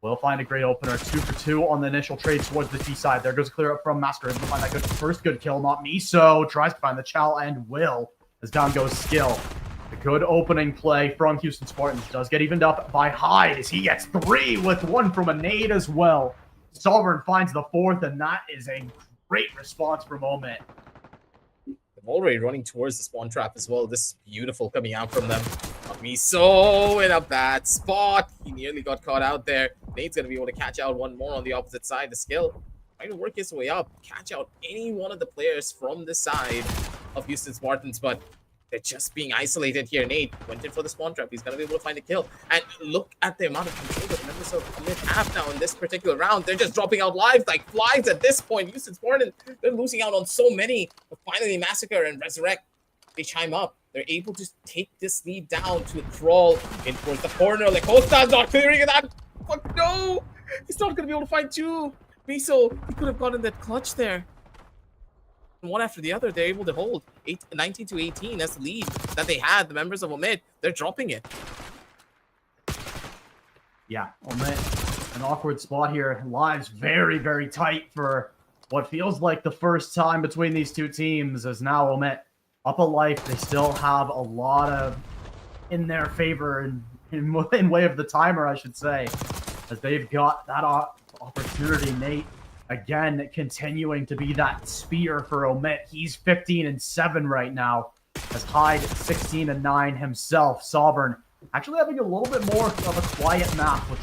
will find a great opener. 2 for 2 on the initial trade towards the T side. There goes clear up from Massacre. Able to find that first good kill. Not Miso. Tries to find the Chow and will. As down goes Skill. A good opening play from Houston Spartans. Does get evened up by Hyde as he gets 3 with 1 from a nade as well. Sovereign finds the 4th, and that is a great response from Omit. Already running towards the spawn trap as well. This is beautiful coming out from them. Miso in a bad spot. He nearly got caught out there. Nate's going to be able to catch out one more on the opposite side. The Skill trying to work his way up, catch out any one of the players from the side of Houston Spartans, but they're just being isolated here. Nate went in for the spawn trap. He's going to be able to find a kill. And look at the amount of control that members of Omid have now in this particular round. They're just dropping out lives like flies at this point. Houston Spartans, they're losing out on so many. But finally, Massacre and Resurrect, they chime up. They're able to take this lead down to crawl in towards the corner. Lacosta's not clearing it out. Fuck no! He's not going to be able to find 2. Miso, he could have gotten that clutch there. One after the other, they're able to hold 19 to 18. That's the lead that they had. The members of Omid, they're dropping it. Yeah, Omid, an awkward spot here. Lives very tight for what feels like the first time between these two teams, as now Omid up a life. They still have a lot of in their favor in way of the timer, I should say, as they've got that opportunity. Nate Again, continuing to be that spear for Omit. He's 15-7 right now. As Hyde 16-9 himself. Sovereign actually having a little bit more of a quiet map, which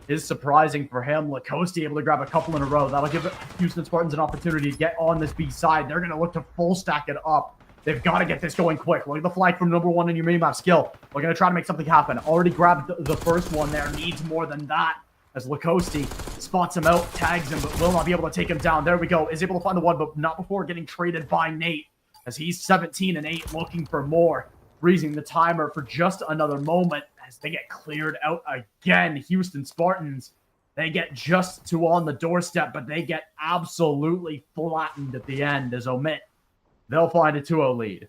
is surprising for him. Lacoste able to grab a couple in a row. That'll give Houston Spartans an opportunity to get on this B side. They're going to look to full stack it up. They've got to get this going quick. Look at the flag from number 1 in your minimap skill. We're going to try to make something happen. Already grabbed the first one there. Needs more than that. As Lacoste spots him out, tags him, but will not be able to take him down. There we go. Is able to find the one, but not before getting traded by Nate. As he's 17-8, looking for more. Freezing the timer for just another moment as they get cleared out again. Houston Spartans, they get just to on the doorstep, but they get absolutely flattened at the end as Omit. They'll find a 2-0 lead.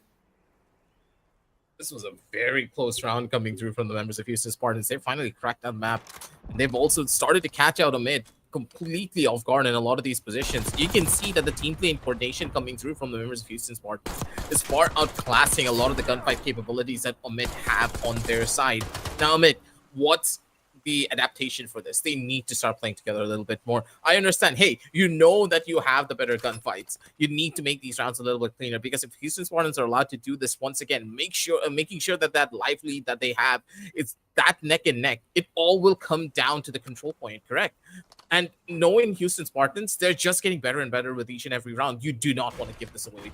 This was a very close round coming through from the members of Houston Spartans. They finally cracked that map. And they've also started to catch out Omid completely off guard in a lot of these positions. You can see that the team play and coordination coming through from the members of Houston Spartans is far outclassing a lot of the gunfight capabilities that Omid have on their side. Now, Omid, what's the adaptation for this? They need to start playing together a little bit more. I understand, hey, you know that you have the better gunfights. You need to make these rounds a little bit cleaner, because if Houston Spartans are allowed to do this once again, making sure that that life lead that they have is that neck and neck, it all will come down to the control point, correct? And knowing Houston Spartans, they're just getting better and better with each and every round. You do not want to give this away.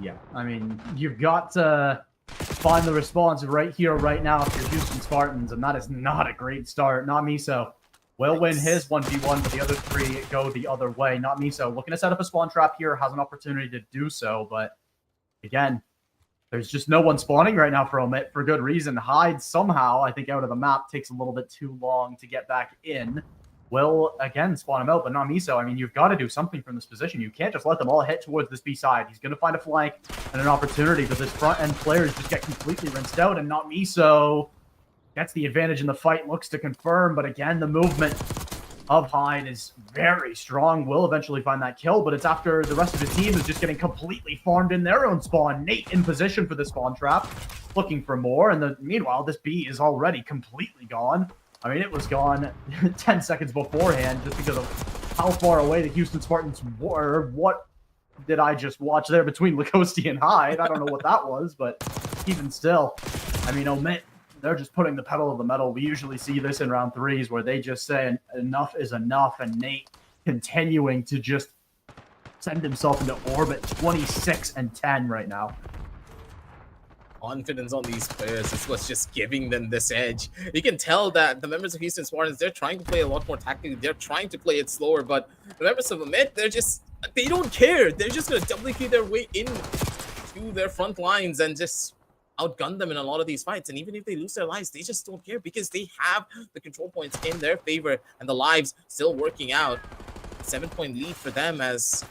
Yeah, I mean, you've got to find the response right here, right now if you're Houston Spartans, and that is not a great start. Not Miso will win his 1v1, but the other 3 go the other way. Not Miso looking to set up a spawn trap here, has an opportunity to do so, but again, there's just no one spawning right now for Omit for good reason. Hyde somehow, I think, out of the map, takes a little bit too long to get back in. Will, again, spawn him out, but not Miso. I mean, you've got to do something from this position. You can't just let them all hit towards this B side. He's going to find a flank and an opportunity, but this front-end players just get completely rinsed out, and not Miso gets the advantage in the fight, looks to confirm, but again, the movement of Hyde is very strong. Will eventually find that kill, but it's after the rest of his team is just getting completely farmed in their own spawn. Nate in position for the spawn trap, looking for more, and meanwhile, this B is already completely gone. I mean, it was gone 10 seconds beforehand just because of how far away the Houston Spartans were. What did I just watch there between Lacoste and Hyde? I don't know what that was, but even still, I mean, Omit, they're just putting the pedal to the metal. We usually see this in round 3s where they just say enough is enough, and Nate continuing to just send himself into orbit. 26-10 right now. Confidence on these players is what's just giving them this edge. You can tell that the members of Houston Spartans, they're trying to play a lot more tactically. They're trying to play it slower, but the members of Omit, they don't care. They're just going to doubly key their way in to their front lines and just outgun them in a lot of these fights. And even if they lose their lives, they just don't care because they have the control points in their favor and the lives still working out. 7-point lead for them as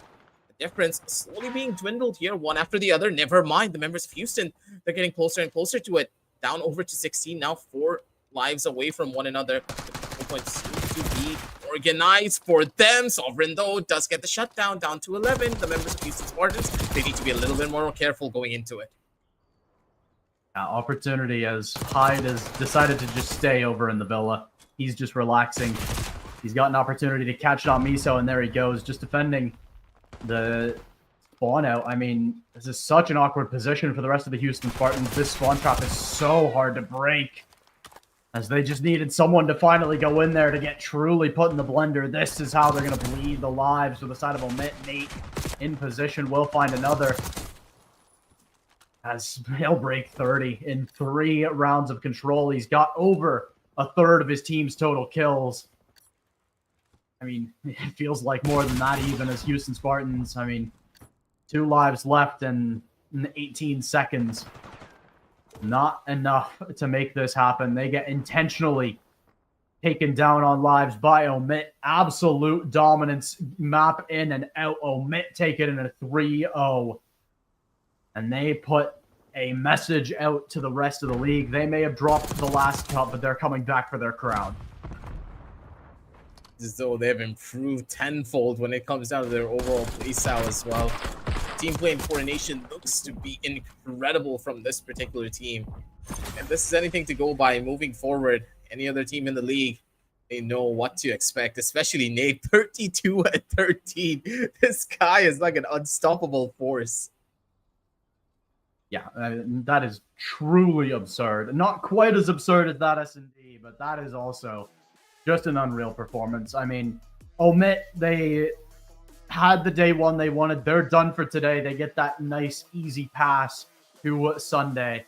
difference slowly being dwindled here, one after the other. Never mind the members of Houston, they're getting closer and closer to it. Down over to 16 now, 4 lives away from one another. The points to be organized for them. Sovereign though does get the shutdown, down to 11. The members of Houston Spartans, they need to be a little bit more careful going into it. Opportunity as Hyde has decided to just stay over in the villa. He's just relaxing. He's got an opportunity to catch it on Miso, and there he goes, just defending the spawn out. I mean, this is such an awkward position for the rest of the Houston Spartans. This spawn trap is so hard to break, as they just needed someone to finally go in there to get truly put in the blender. This is how they're going to bleed the lives to the side of Omit. Nate in position will find another, as he'll break 30 in 3 rounds of control. He's got over a third of his team's total kills. I mean, it feels like more than that even as Houston Spartans. I mean, 2 lives left in 18 seconds. Not enough to make this happen. They get intentionally taken down on lives by Omit. Absolute dominance, map in and out. Omit take it in a 3-0. And they put a message out to the rest of the league. They may have dropped the last cup, but they're coming back for their crown. As though they've improved tenfold when it comes down to their overall playstyle as well. Team play and coordination looks to be incredible from this particular team. And this is anything to go by moving forward. Any other team in the league they know what to expect, especially Nate, 32 and 13. This guy is like an unstoppable force. Yeah, that is truly absurd. Not quite as absurd as that S&D, but that is also just an unreal performance. I mean, omit, they had the day one they wanted. They're done for today. They get that nice, easy pass to Sunday.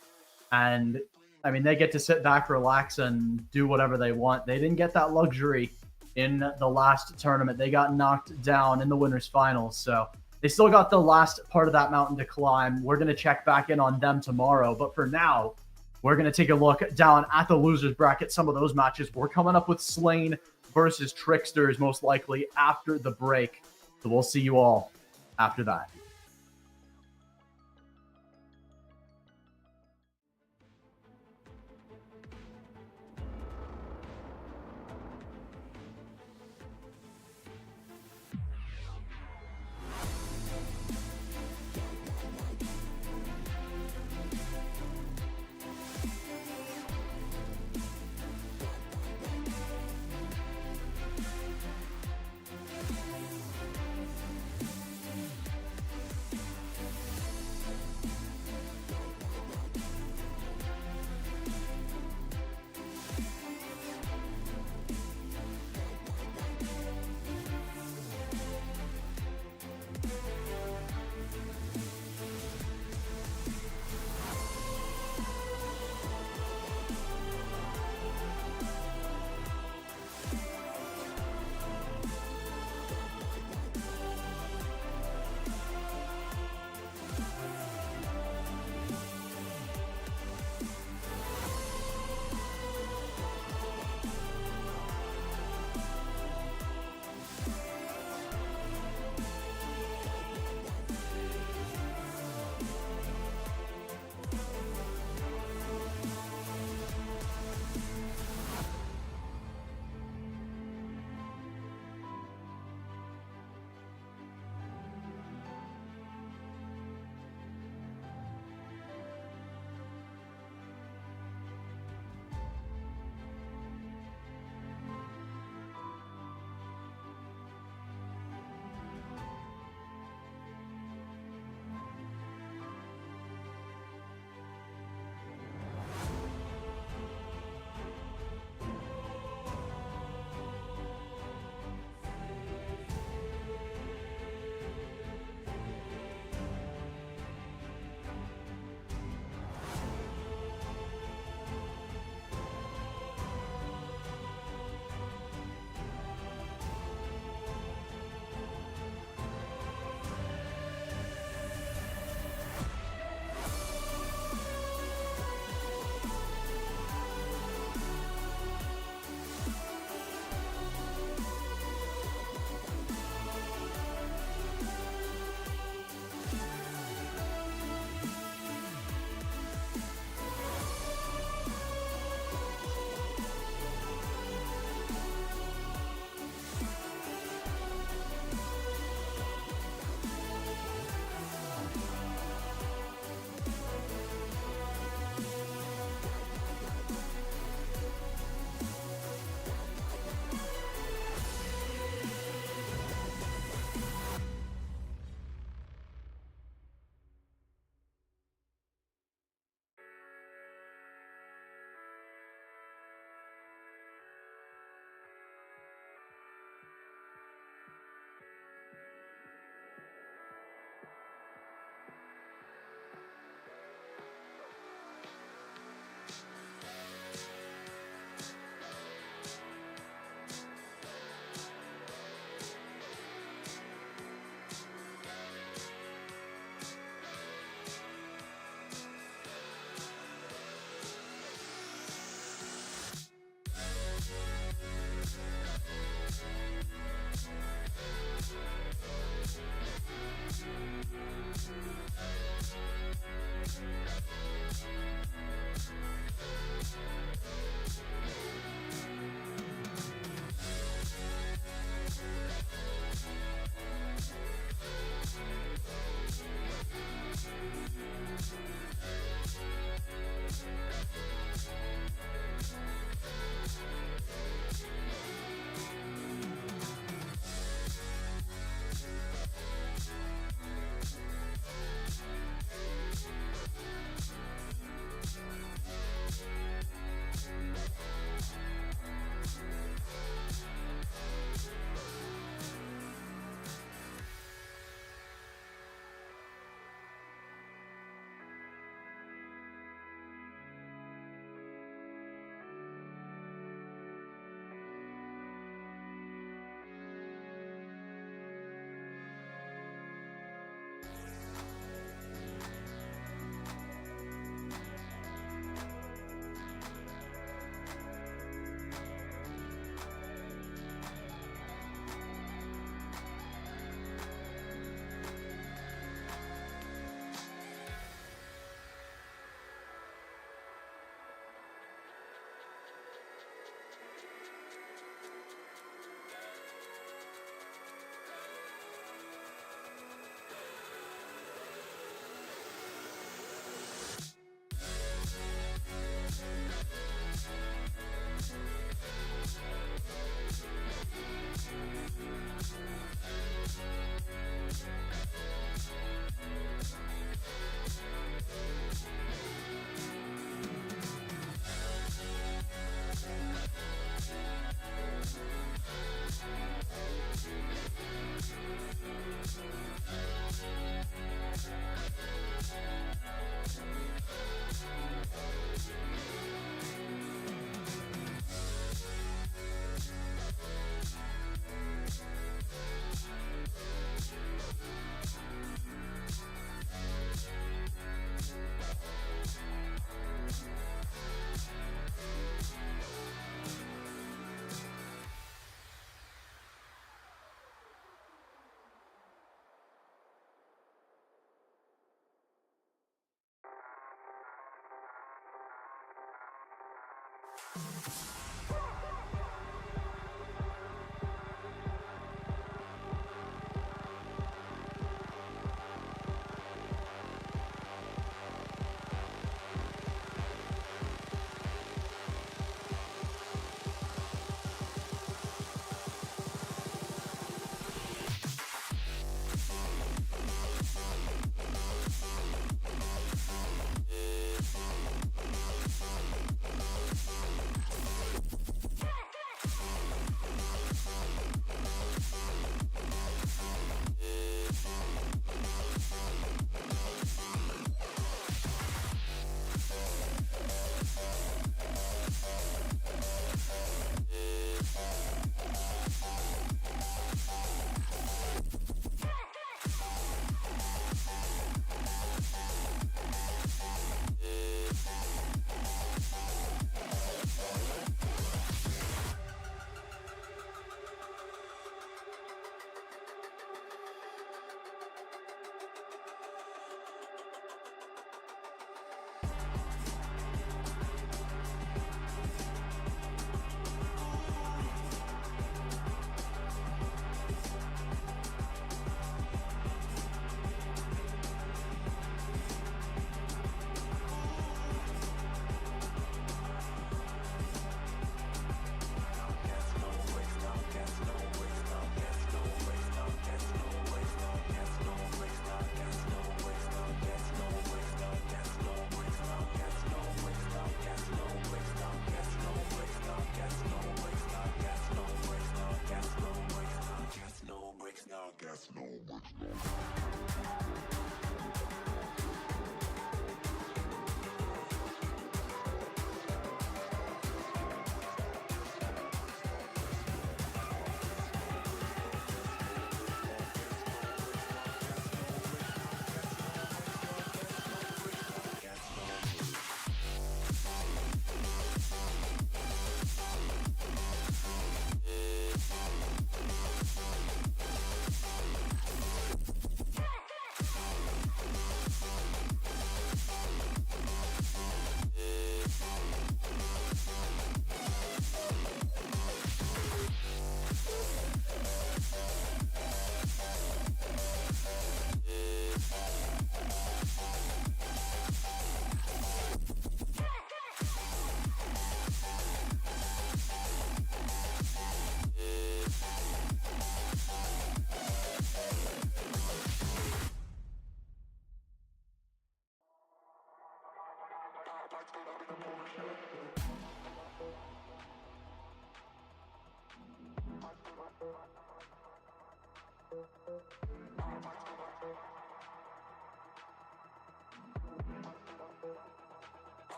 And, I mean, they get to sit back, relax, and do whatever they want. They didn't get that luxury in the last tournament. They got knocked down in the winners' finals. So they still got the last part of that mountain to climb. We're going to check back in on them tomorrow. But for now, we're going to take a look down at the losers bracket, some of those matches. We're coming up with Slain versus Tricksters, most likely after the break. So we'll see you all after that.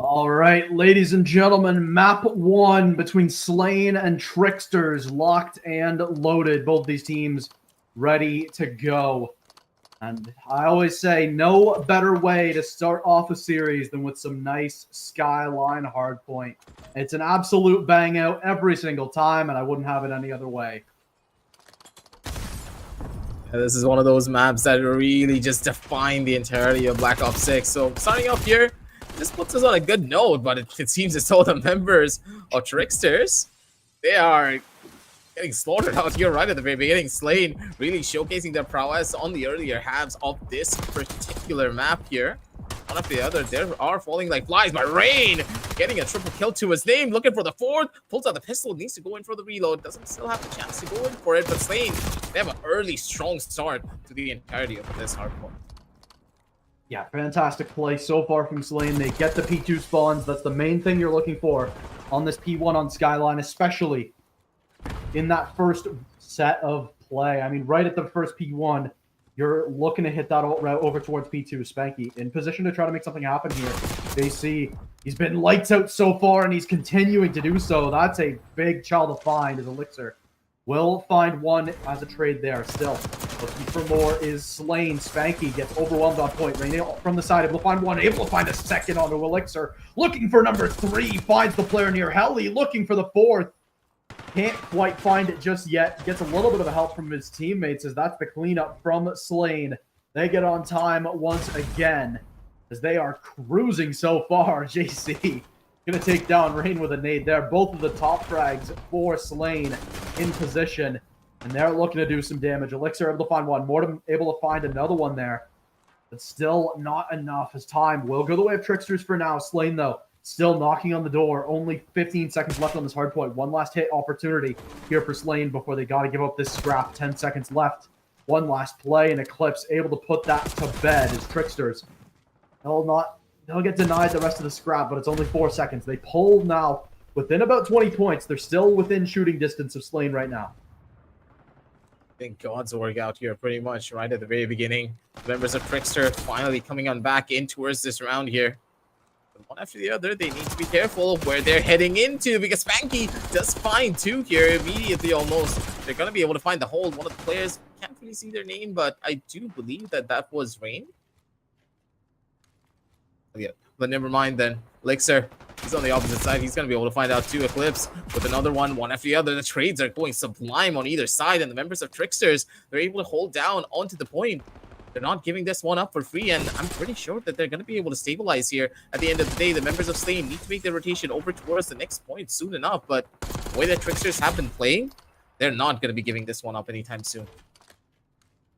All right, ladies and gentlemen, map 1 between Slain and Tricksters, locked and loaded. Both these teams ready to go. And I always say no better way to start off a series than with some nice Skyline hardpoint. It's an absolute bang out every single time, and I wouldn't have it any other way. Yeah, this is one of those maps that really just define the entirety of Black Ops 6. So starting off here, this puts us on a good note, but it seems as though the members of Tricksters, they are getting slaughtered out here right at the very beginning. Slain really showcasing their prowess on the earlier halves of this particular map here. One after the other, they are falling like flies, but Rain getting a triple kill to his name, looking for the fourth, pulls out the pistol, needs to go in for the reload, doesn't still have the chance to go in for it, but Slain, they have an early, strong start to the entirety of this hardpoint. Yeah, fantastic play so far from Slain. They get the P2 spawns. That's the main thing you're looking for on this P1 on Skyline, especially in that first set of play. I mean, right at the first P1, you're looking to hit that route over towards P2. Spanky in position to try to make something happen here. They see he's been lights out so far, and he's continuing to do so. That's a big child to find as Elixir. Will find one as a trade there still. Looking for more is Slain. Spanky gets overwhelmed on point. Rain from the side, able to find one, able to find a second onto Elixir. Looking for number 3, finds the player near Helly, looking for the 4th. Can't quite find it just yet. Gets a little bit of help from his teammates as that's the cleanup from Slain. They get on time once again as they are cruising so far. JC gonna take down Rain with a nade there. Both of the top frags for Slain in position, and they're looking to do some damage. Elixir able to find one. Mortem able to find another one there, but still not enough as time will go the way of Tricksters for now. Slain, though, still knocking on the door. Only 15 seconds left on this hard point. One last hit opportunity here for Slain before they got to give up this scrap. 10 seconds left. One last play, and Eclipse able to put that to bed as Tricksters. They'll get denied the rest of the scrap, but it's only 4 seconds. They pull now within about 20 points. They're still within shooting distance of Slain right now. I think God's work out here pretty much right at the very beginning. Members of Trickster finally coming on back in towards this round here. But one after the other, they need to be careful of where they're heading into because Spanky does find 2 here immediately almost. They're going to be able to find the hold. One of the players, can't really see their name, but I do believe that was Rain. Yeah, but never mind then. Elixir, he's on the opposite side. He's going to be able to find out 2. Eclipse with another one after the other. The trades are going sublime on either side, and the members of Tricksters, they're able to hold down onto the point. They're not giving this one up for free, and I'm pretty sure that they're going to be able to stabilize here. At the end of the day, the members of Slain need to make their rotation over towards the next point soon enough, but the way that Tricksters have been playing, they're not going to be giving this one up anytime soon.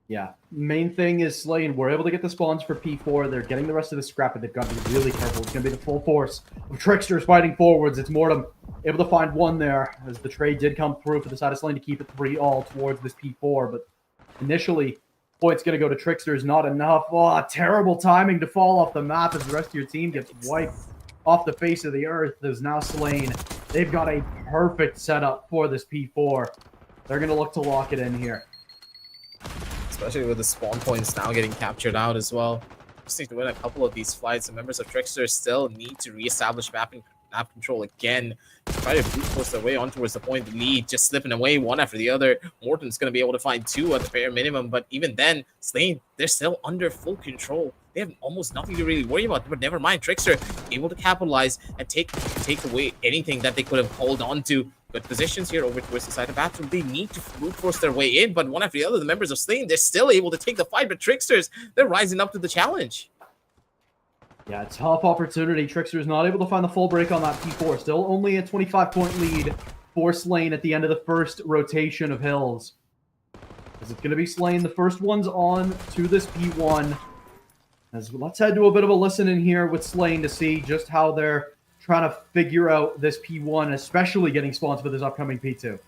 Yeah, main thing is Slain. We're able to get the spawns for P4. They're getting the rest of the scrap, but they've got to be really careful. It's going to be the full force of Tricksters fighting forwards. It's Mortem able to find one there as the trade did come through for the side of Slain to keep it 3-all towards this P4. But initially, points going to go to Tricksters. Not enough. Oh, terrible timing to fall off the map as the rest of your team gets wiped off the face of the earth. There's now Slain. They've got a perfect setup for this P4. They're going to look to lock it in here. Especially with the spawn points now getting captured out as well. Just need to win a couple of these fights. The members of Trickster still need to reestablish map control again. Try to brute force their way on towards the point. The lead just slipping away one after the other. Morton's going to be able to find 2 at the bare minimum, but even then, Slain, they're still under full control. They have almost nothing to really worry about, but never mind. Trickster able to capitalize and take away anything that they could have hold on to. Good positions here over towards the side of bathroom. They need to brute force their way in, but one after the other, the members of Slain, they're still able to take the fight, but Tricksters, they're rising up to the challenge. Yeah, tough opportunity. Trickster's not able to find the full break on that P4. Still only a 25-point lead for Slain at the end of the first rotation of Hills. As it's going to be Slain. The first one's on to this P1. As let's head to a bit of a listen in here with Slain to see just how they're trying to figure out this P1, especially getting spawns for this upcoming P2.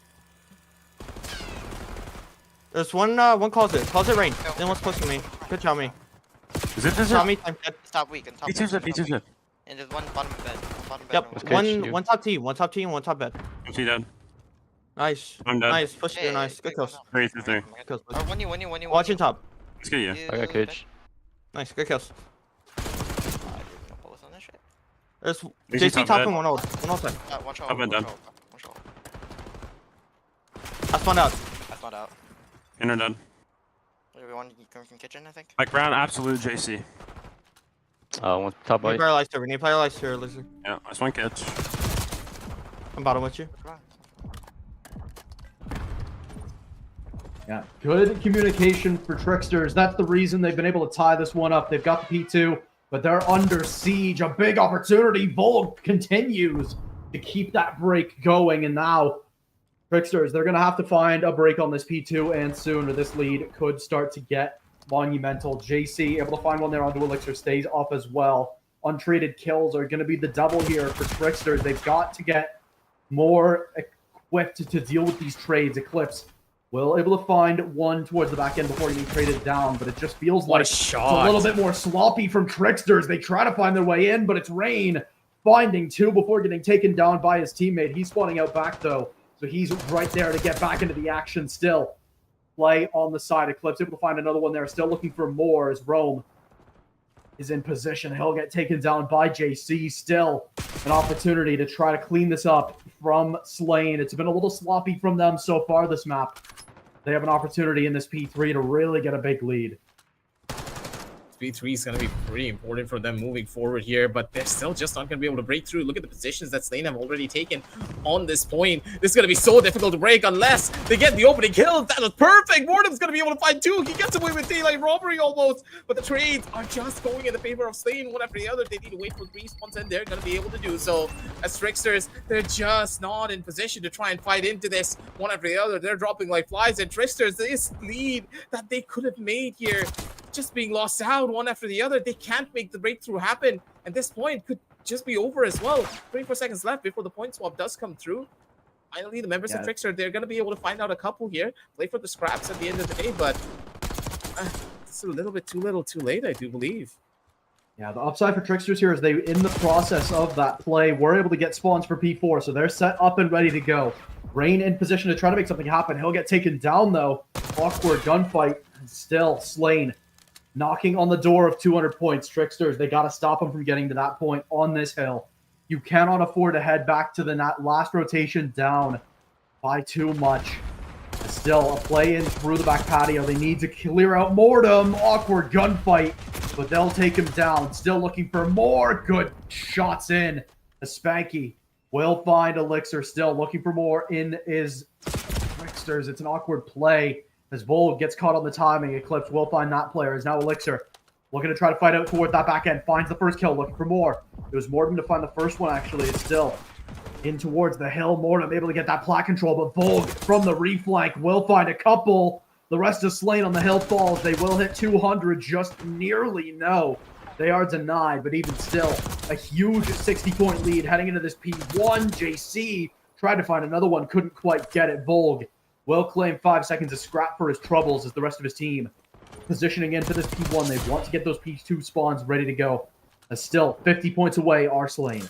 There's one closet. Closet rain. Then one's close to me. Good job, me. Is it? Top me. I'm dead. Top weak and top P2's weak, P2's top weak. And there's one bottom bed. Bottom bed. Yep. One. One top T, and one top bed. I'm dead. Nice. I'm dead. Nice. Push through. Hey, Nice. Good hey, kills. 3-3. Good kills. One you. Watching top. Let's get you. I got cage. Nice. Good kills. Don't pull us on this shit. There's JC JC top and one ult. One ult side. Watch out. I've been done. Watch out. I spawned out. I spawned out. Inner dead. Everyone coming from kitchen, I think. Mike Brown, absolute JC. One top We need right. paralyzed here. We need paralyzed here, Lizard. Yeah, I just want catch. I'm bottom with you. Come on. Yeah, good communication for Tricksters. That's the reason they've been able to tie this one up. They've got the P2. but they're under siege. A big opportunity. Volk continues to keep that break going, and now Tricksters, they're going to have to find a break on this P2 and soon, or this lead could start to get monumental. JC able to find one there onto Elixir, stays up as well. Untreated kills are going to be the double here for Tricksters. They've got to get more equipped to deal with these trades. Eclipse will able to find one towards the back end before getting traded down, but it just feels What a like shot. it's a little bit more sloppy from Tricksters. They try to find their way in, but it's Rain finding two before getting taken down by his teammate. He's spawning out back, though, so he's right there to get back into the action still. Play on the side. Eclipse able to find another one there. Still looking for more as Rome is in position. He'll get taken down by JC. Still an opportunity to try to clean this up from Slain. It's been a little sloppy from them so far this map. They have an opportunity in this P3 to really get a big lead. P3 is going to be pretty important for them moving forward here, but they're still just not going to be able to break through. Look at the positions that Slain have already taken on this point. This is going to be so difficult to break unless they get the opening kills. That was perfect. Mortem's going to be able to find two. He gets away with daylight robbery almost, but the trades are just going in the favor of Slain one after the other. They need to wait for respawns, and they're going to be able to do so. As Tricksters, they're just not in position to try and fight into this one after the other. They're dropping like flies, and Tricksters, this lead that they could have made here, just being lost out one after the other. They can't make the breakthrough happen, and this point could just be over as well. 24 seconds left before the point swap does come through. Finally, the members of Trickster, they're going to be able to find out a couple here, play for the scraps at the end of the day, but it's a little bit too little too late, I do believe. Yeah, the upside for Tricksters here is they, in the process of that play, were able to get spawns for P4, so they're set up and ready to go. Rain in position to try to make something happen. He'll get taken down, though. Awkward gunfight, and still Slain knocking on the door of 200 points. Tricksters, they got to stop him from getting to that point on this hill. You cannot afford to head back to the last rotation down by too much. Still, a play in through the back patio. They need to clear out Mortem. Awkward gunfight, but they'll take him down. Still looking for more good shots in. A Spanky will find Elixir. Still looking for more in is Tricksters. It's an awkward play as Vold gets caught on the timing. Eclipse will find that player. Is now Elixir looking to try to fight out toward that back end. Finds the first kill, looking for more. It was Mortem to find the first one, actually. It's still in towards the hill. Mortem able to get that plat control, but Vold from the reflank will find a couple. The rest is Slain on the hill falls. They will hit 200, just nearly no. They are denied, but even still, a huge 60-point lead heading into this P1. JC tried to find another one, couldn't quite get it. Volg will claim 5 seconds of scrap for his troubles as the rest of his team positioning into this P1. They want to get those P2 spawns ready to go. As still 50 points away are Slain.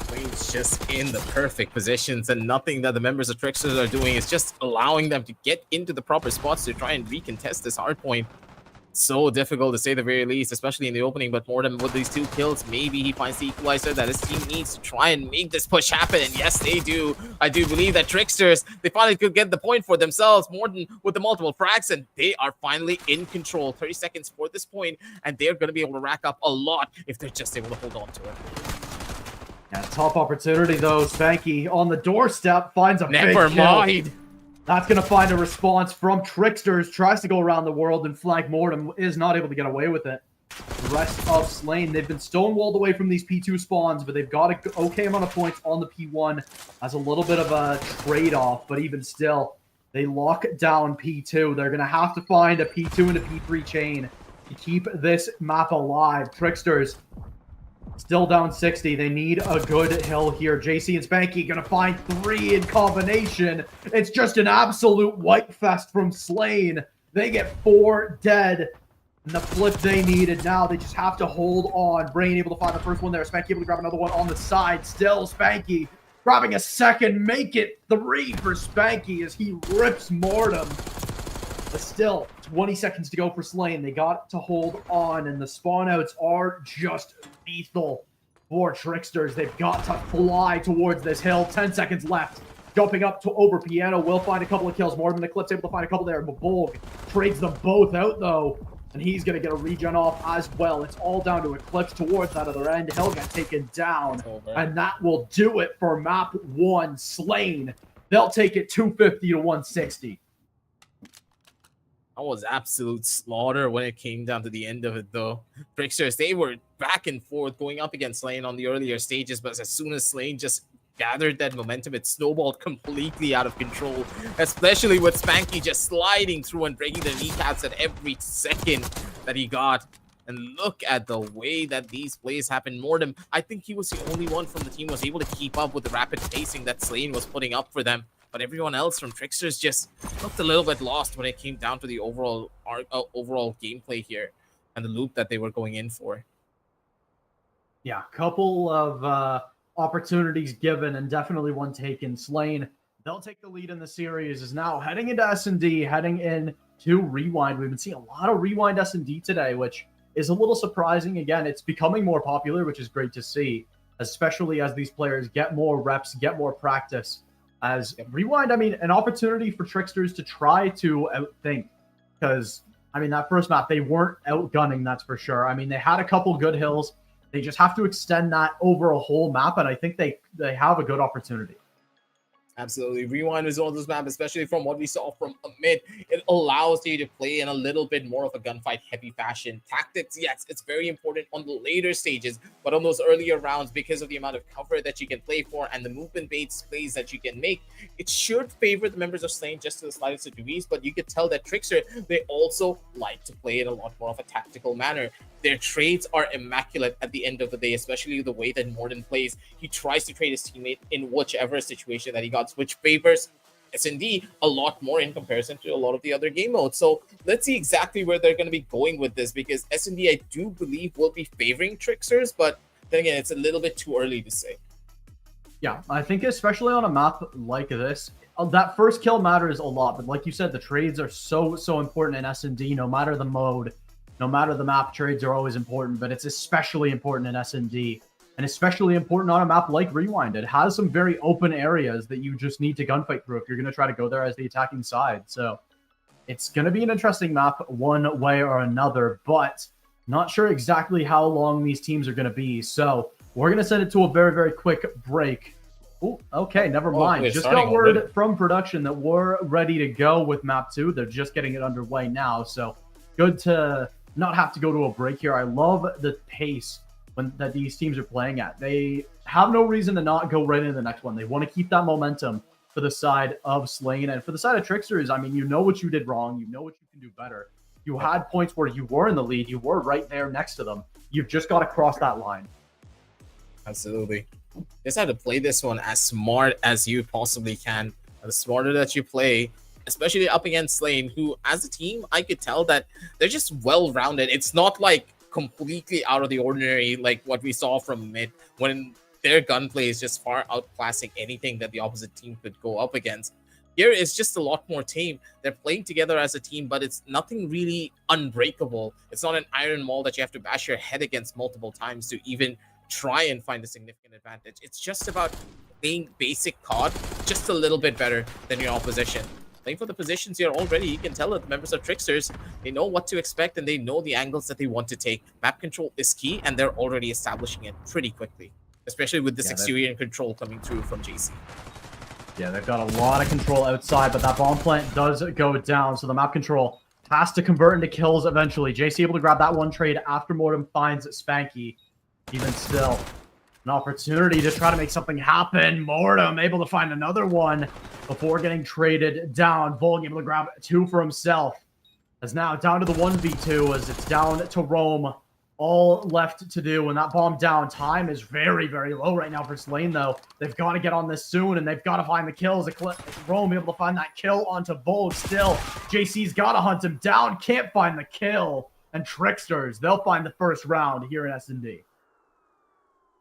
Slain's just in the perfect positions, and nothing that the members of Tricksters are doing is just allowing them to get into the proper spots to try and recontest this hard point. So difficult to say the very least, especially in the opening, but Mortem with these 2 kills, maybe he finds the equalizer that his team needs to try and make this push happen, and yes, they do. I do believe that Tricksters, they finally could get the point for themselves. Morton with the multiple frags, and they are finally in control. 30 seconds for this point, and they're going to be able to rack up a lot if they're just able to hold on to it. Yeah, tough opportunity, though. Spanky on the doorstep finds a Never big kill. mind. That's going to find a response from Tricksters. Tries to go around the world and flank Mortem. Is not able to get away with it. The rest of Slain, they've been stonewalled away from these P2 spawns, but they've got an okay amount of points on the P1 as a little bit of a trade-off. But even still, they lock down P2. They're going to have to find a P2 and a P3 chain to keep this map alive. Tricksters still down 60. They need a good hill here. JC and Spanky gonna find 3 in combination. It's just an absolute white fest from Slain. They get 4 dead. And the flip they needed. Now they just have to hold on. Brain able to find the first one there. Spanky able to grab another one on the side. Still Spanky grabbing a second. Make it 3 for Spanky as he rips Mortem. But still, 20 seconds to go for Slain. They got to hold on, and the spawn-outs are just lethal for Tricksters. They've got to fly towards this hill. 10 seconds left. Jumping up to over Piano. Will find a couple of kills. Mortem and Eclipse able to find a couple there. But Volg trades them both out, though. And he's going to get a regen off as well. It's all down to Eclipse towards that other end. He'll get taken down. And that will do it for map 1. Slain. They'll take it 250 to 160. That was absolute slaughter when it came down to the end of it, though. Tricksters, they were back and forth going up against Slain on the earlier stages, but as soon as Slain just gathered that momentum, it snowballed completely out of control, especially with Spanky just sliding through and breaking their kneecaps at every second that he got. And look at the way that these plays happened. Mordem, I think he was the only one from the team who was able to keep up with the rapid pacing that Slain was putting up for them. But everyone else from Tricksters just looked a little bit lost when it came down to the overall gameplay here and the loop that they were going in for. Yeah, couple of opportunities given and definitely one taken. Slain, they'll take the lead in the series, is now heading into S&D, heading into Rewind. We've been seeing a lot of Rewind S&D today, which is a little surprising. Again, it's becoming more popular, which is great to see, especially as these players get more reps, get more practice. As Rewind, I mean, an opportunity for Tricksters to try to outthink, because, I mean, that first map, they weren't outgunning, that's for sure. I mean, they had a couple good hills. They just have to extend that over a whole map, and I think they have a good opportunity. Absolutely. Rewind is one of those maps, especially from what we saw from mid. It allows you to play in a little bit more of a gunfight heavy fashion. Tactics, yes, it's very important on the later stages, but on those earlier rounds, because of the amount of cover that you can play for and the movement-based plays that you can make, it should favor the members of Slain just to the slightest degrees, but you could tell that Trickster, they also like to play in a lot more of a tactical manner. Their trades are immaculate at the end of the day, especially the way that Morden plays. He tries to trade his teammate in whichever situation that he got, which favors S&D a lot more in comparison to a lot of the other game modes. So let's see exactly where they're going to be going with this, because S&D, I do believe, will be favoring Tricksters, but then again, it's a little bit too early to say. Yeah, I think especially on a map like this, that first kill matters a lot, but like you said, the trades are so important in S&D, no matter the mode. No matter the map, trades are always important, but it's especially important in S&D, and especially important on a map like Rewind. It has some very open areas that you just need to gunfight through if you're going to try to go there as the attacking side. So it's going to be an interesting map one way or another, but not sure exactly how long these teams are going to be. So we're going to send it to a very quick break. Oh, okay, never mind. Just got word from production that we're ready to go with map 2. They're just getting it underway now, so good to not have to go to a break here. I love the pace that these teams are playing at. They have no reason to not go right into the next one. They want to keep that momentum for the side of Slain, and for the side of Tricksters, I mean, you know what you did wrong. You know what you can do better. You had points where you were in the lead. You were right there next to them. You've just got to cross that line. Absolutely. Just have to play this one as smart as you possibly can. The smarter that you play, especially up against Slain, who, as a team, I could tell that they're just well-rounded. It's not like completely out of the ordinary like what we saw from mid, when their gunplay is just far outclassing anything that the opposite team could go up against. Here is just a lot more tame. They're playing together as a team, but it's nothing really unbreakable. It's not an iron wall that you have to bash your head against multiple times to even try and find a significant advantage. It's just about playing basic COD just a little bit better than your opposition. Playing for the positions here already, you can tell that the members of Tricksters, they know what to expect and they know the angles that they want to take. Map control is key, and they're already establishing it pretty quickly, especially with this exterior control coming through from JC. Yeah, they've got a lot of control outside, but that bomb plant does go down, so the map control has to convert into kills eventually. JC able to grab that one trade after Mordem finds Spanky. Even still, an opportunity to try to make something happen. Mordem able to find another one before getting traded down. Volg able to grab 2 for himself. As now down to the 1v2 as it's down to Rome. All left to do, and that bomb down. Time is very low right now for Slain, though. They've got to get on this soon, and they've got to find the kills. Rome able to find that kill onto Volg still. JC's got to hunt him down. Can't find the kill. And Tricksters, they'll find the first round here in S&D.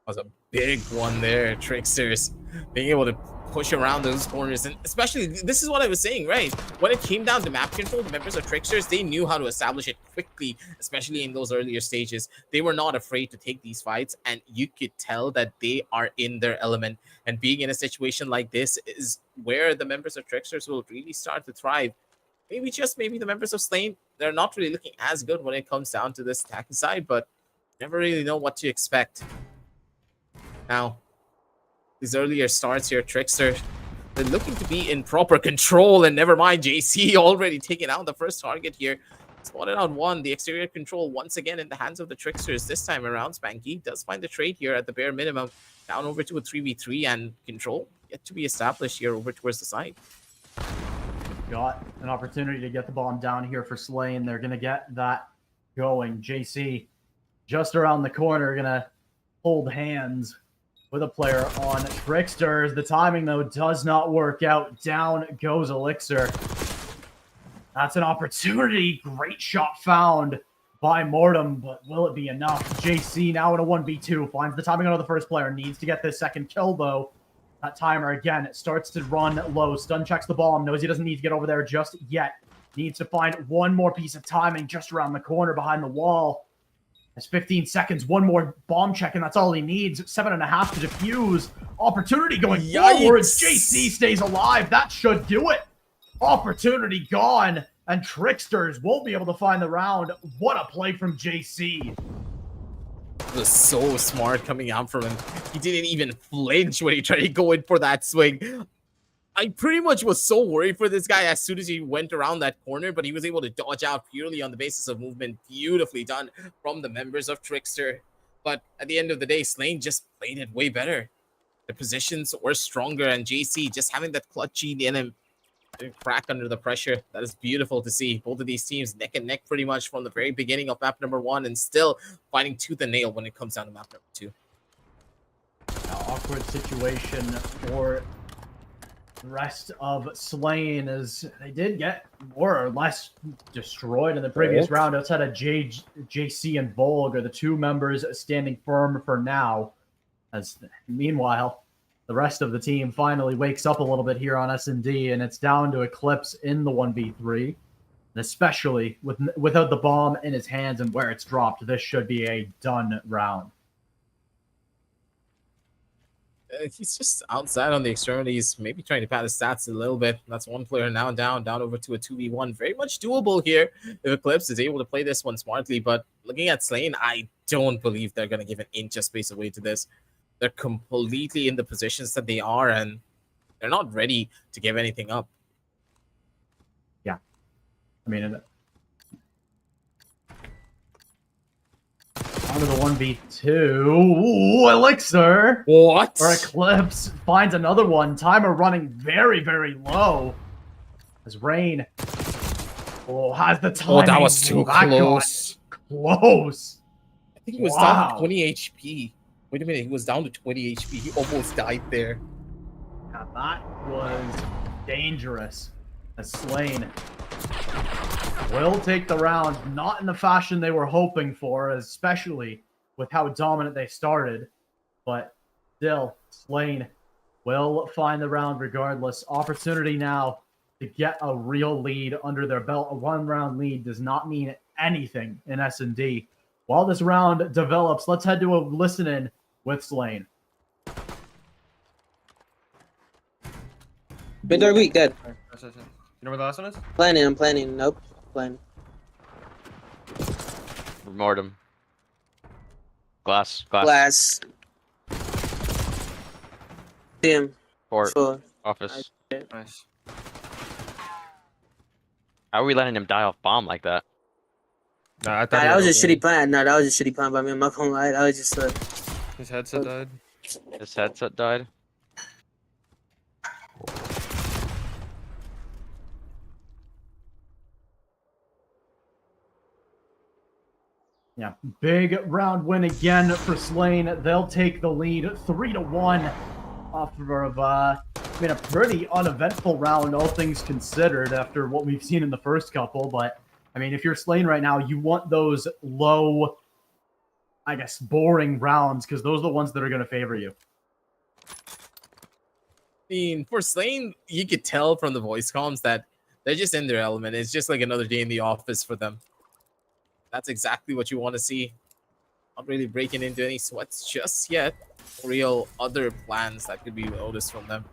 Was a big one there, Tricksters being able to push around those corners, and especially this is what I was saying, right? When it came down to map control, the members of Tricksters, they knew how to establish it quickly, especially in those earlier stages. They were not afraid to take these fights, and you could tell that they are in their element. And being in a situation like this is where the members of Tricksters will really start to thrive. Maybe the members of Slain, they're not really looking as good when it comes down to this attacking side, but never really know what to expect. Now, these earlier starts here, Trickster, They're looking to be in proper control, and never mind, JC already taking out the first target here. Spotted out one. The exterior control once again in the hands of the Tricksters. This time around, Spanky does find the trade here at the bare minimum. Down over to a 3v3, and control yet to be established here over towards the side. Got an opportunity to get the bomb down here for Slain. They're going to get that going. JC just around the corner, going to hold hands with a player on Tricksters. The timing, though, does not work out. Down goes Elixir. That's an opportunity. Great shot found by Mortem, but will it be enough? JC now in a 1v2. Finds the timing on the first player. Needs to get this second kill, though. That timer, again, it starts to run low. Stun checks the bomb. Knows he doesn't need to get over there just yet. Needs to find one more piece of timing just around the corner behind the wall. Has 15 seconds. One more bomb check, and that's all he needs. 7.5 to defuse. Opportunity going forward. JC stays alive. That should do it. Opportunity gone. And Tricksters won't be able to find the round. What a play from JC. It was so smart coming out from him. He didn't even flinch when he tried to go in for that swing. I pretty much was so worried for this guy as soon as he went around that corner, but he was able to dodge out purely on the basis of movement. Beautifully done from the members of Trickster. But at the end of the day, Slain just played it way better. The positions were stronger, and JC just having that clutch gene in him. Didn't crack under the pressure. That is beautiful to see. Both of these teams neck and neck pretty much from the very beginning of map number 1, and still fighting tooth and nail when it comes down to map number 2. Now, awkward situation for the rest of Slain as they did get more or less destroyed in the previous round. Outside of JC and Volg are the two members standing firm for now. As meanwhile, the rest of the team finally wakes up a little bit here on S&D, and it's down to Eclipse in the 1v3. And especially without the bomb in his hands and where it's dropped, this should be a done round. He's just outside on the extremities, maybe trying to pad his stats a little bit. That's one player now down over to a 2v1. Very much doable here if Eclipse is able to play this one smartly. But looking at Slain, I don't believe they're going to give an inch of space away to this. They're completely in the positions that they are, and they're not ready to give anything up. Yeah. I mean, onto the 1v2. Ooh, Elixir. What? Or Eclipse finds another one. Timer running very, very low. As Rain has the timing. Oh, that was too close. Close. I think he was down to 20 HP. Wait a minute, he was down to 20 HP. He almost died there. Now that was dangerous. As Slain will take the round, not in the fashion they were hoping for, especially with how dominant they started. But still, Slain will find the round regardless. Opportunity now to get a real lead under their belt. A one-round lead does not mean anything in S&D. While this round develops, let's head to a listen-in with Slain. Mid door weak, dead. You know where the last one is? Planning, I'm planning. Nope. Planning. Mortem. Glass. Glass. See him. Port. Four. Office. Nice. How are we letting him die off bomb like that? Nah, I thought That was a shitty plan. No, that was a shitty plan by me. I'm not gonna lie. That was just his headset died. His headset died. Yeah, big round win again for Slain. They'll take the lead 3-1 off of a pretty uneventful round, all things considered, after what we've seen in the first couple. But I mean, if you're Slain right now, you want those low, I guess, boring rounds, because those are the ones that are going to favor you. I mean, for Slain, you could tell from the voice comms that they're just in their element. It's just like another day in the office for them. That's exactly what you want to see. Not really breaking into any sweats just yet. Real other plans that could be noticed from them.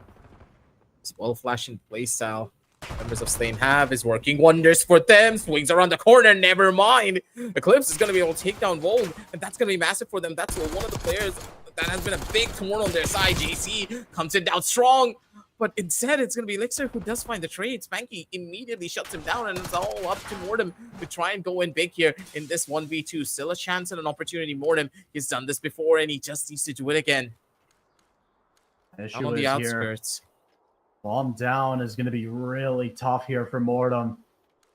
This well-flashing playstyle members of Slain have is working wonders for them. Swings around the corner, never mind. Eclipse is going to be able to take down Vogue, and that's going to be massive for them. That's one of the players that has been a big thorn on their side. JC comes in down strong. But instead, it's going to be Elixir who does find the trade. Spanky immediately shuts him down, and it's all up to Mortem to try and go in big here in this 1v2. Still a chance and an opportunity. Mortem, he's done this before, and he just needs to do it again. Issue On the is outskirts. here. Bomb down is going to be really tough here for Mortem.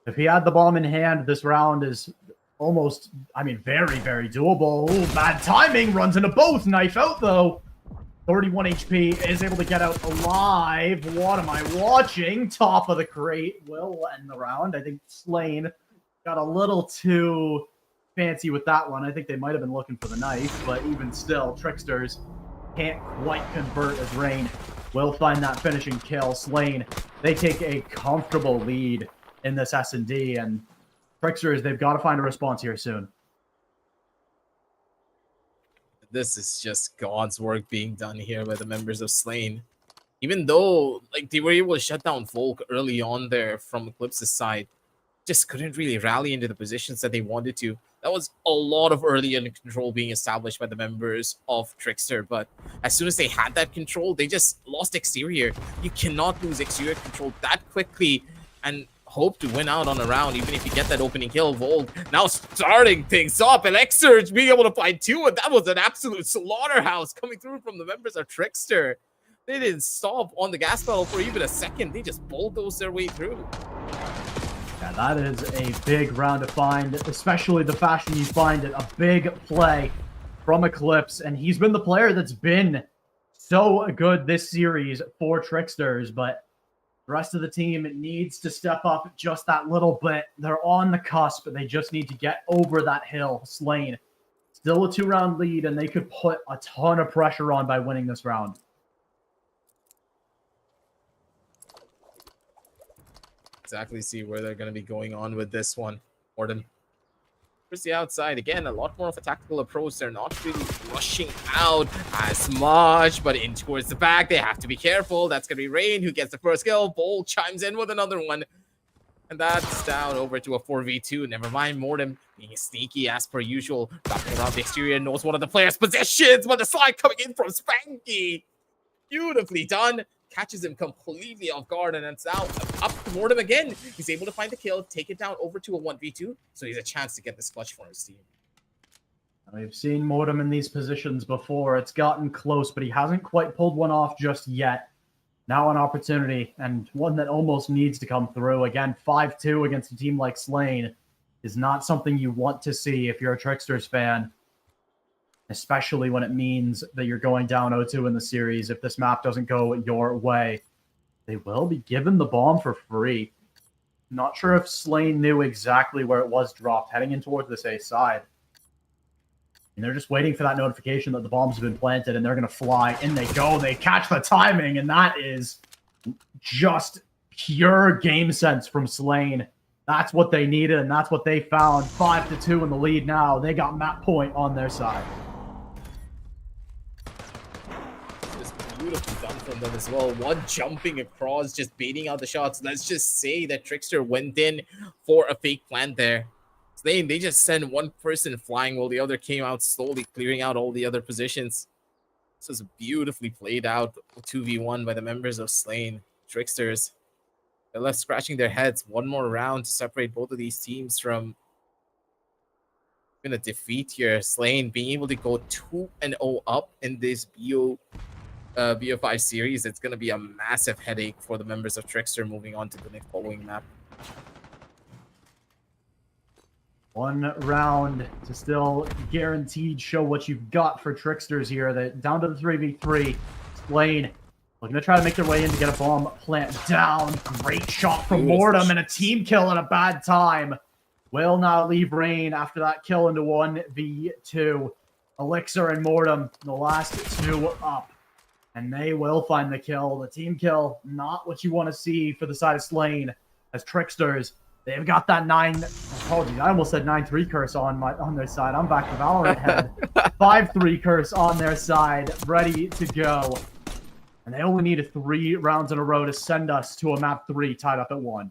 If he had the bomb in hand, this round is almost, I mean, very, very doable. Ooh, bad timing. Runs into both. Knife out, though. 31 HP, is able to get out alive. What am I watching? Top of the crate will end the round. I think Slain got a little too fancy with that one. I think they might have been looking for the knife, but even still, Tricksters can't quite convert as Rain will find that finishing kill. Slain, they take a comfortable lead in this S&D, and Tricksters, they've got to find a response here soon. This is just God's work being done here by the members of Slain. Even though like they were able to shut down Volk early on there from Eclipse's side, just couldn't really rally into the positions that they wanted to. That was a lot of early control being established by the members of Trickster, but as soon as they had that control, they just lost exterior. You cannot lose exterior control that quickly and hope to win out on a round, even if you get that opening kill. Volk now starting things up. Elixir being able to find two, and that was an absolute slaughterhouse coming through from the members of Trickster. They didn't stop on the gas pedal for even a second. They just bulldozed their way through. Yeah, that is a big round to find, especially the fashion you find it. A big play from Eclipse, and he's been the player that's been so good this series for Tricksters, but the rest of the team needs to step up just that little bit. They're on the cusp, but they just need to get over that hill. Slain, still a 2-round lead, and they could put a ton of pressure on by winning this round. Exactly see where they're going to be going on with this one. Mortem. Towards the outside, again, a lot more of a tactical approach. They're not really rushing out as much, but in towards the back, they have to be careful. That's going to be Rain who gets the first kill. Bolt chimes in with another one. And that's down over to a 4v2. Never mind, Mortem being sneaky as per usual. Wrapping around the exterior, knows one of the players' positions, but the slide coming in from Spanky. Beautifully done. Catches him completely off guard, and it's now up to Mortem again. He's able to find the kill, take it down over to a 1v2, so he's a chance to get this clutch for his team. We've seen Mortem in these positions before. It's gotten close, but he hasn't quite pulled one off just yet. Now an opportunity, and one that almost needs to come through. Again, 5-2 against a team like Slain is not something you want to see if you're a Tricksters fan, especially when it means that you're going down 0-2 in the series. If this map doesn't go your way, they will be given the bomb for free. Not sure if Slain knew exactly where it was dropped, heading in towards this A side. And they're just waiting for that notification that the bombs have been planted, and they're going to fly. In they go. They catch the timing, and that is just pure game sense from Slain. That's what they needed, and that's what they found. 5-2 in the lead now. They got map point on their side. Beautifully done from them as well. One jumping across, just baiting out the shots. Let's just say that Trickster went in for a fake plant there. Slain, they just sent one person flying while the other came out slowly, clearing out all the other positions. This was beautifully played out 2v1 by the members of Slain. Tricksters, they're left scratching their heads. One more round to separate both of these teams from a defeat here. Slain being able to go 2-0 up in this BO5 series. It's going to be a massive headache for the members of Trickster moving on to the next following map. One round to still guaranteed show what you've got for Tricksters here. Down to the 3v3. Slain looking to try to make their way in to get a bomb plant down. Great shot from Mortem, and a team kill at a bad time. Will now leave Rain after that kill into 1v2. Elixir and Mortem, the last two up. And they will find the kill. The team kill, not what you want to see for the side of Slain. As Tricksters, they've got that 9... Apologies, I almost said 9-3 curse on their side. I'm back to Valorant head. 5-3 curse on their side, ready to go. And they only need 3 rounds in a row to send us to a map 3 tied up at 1.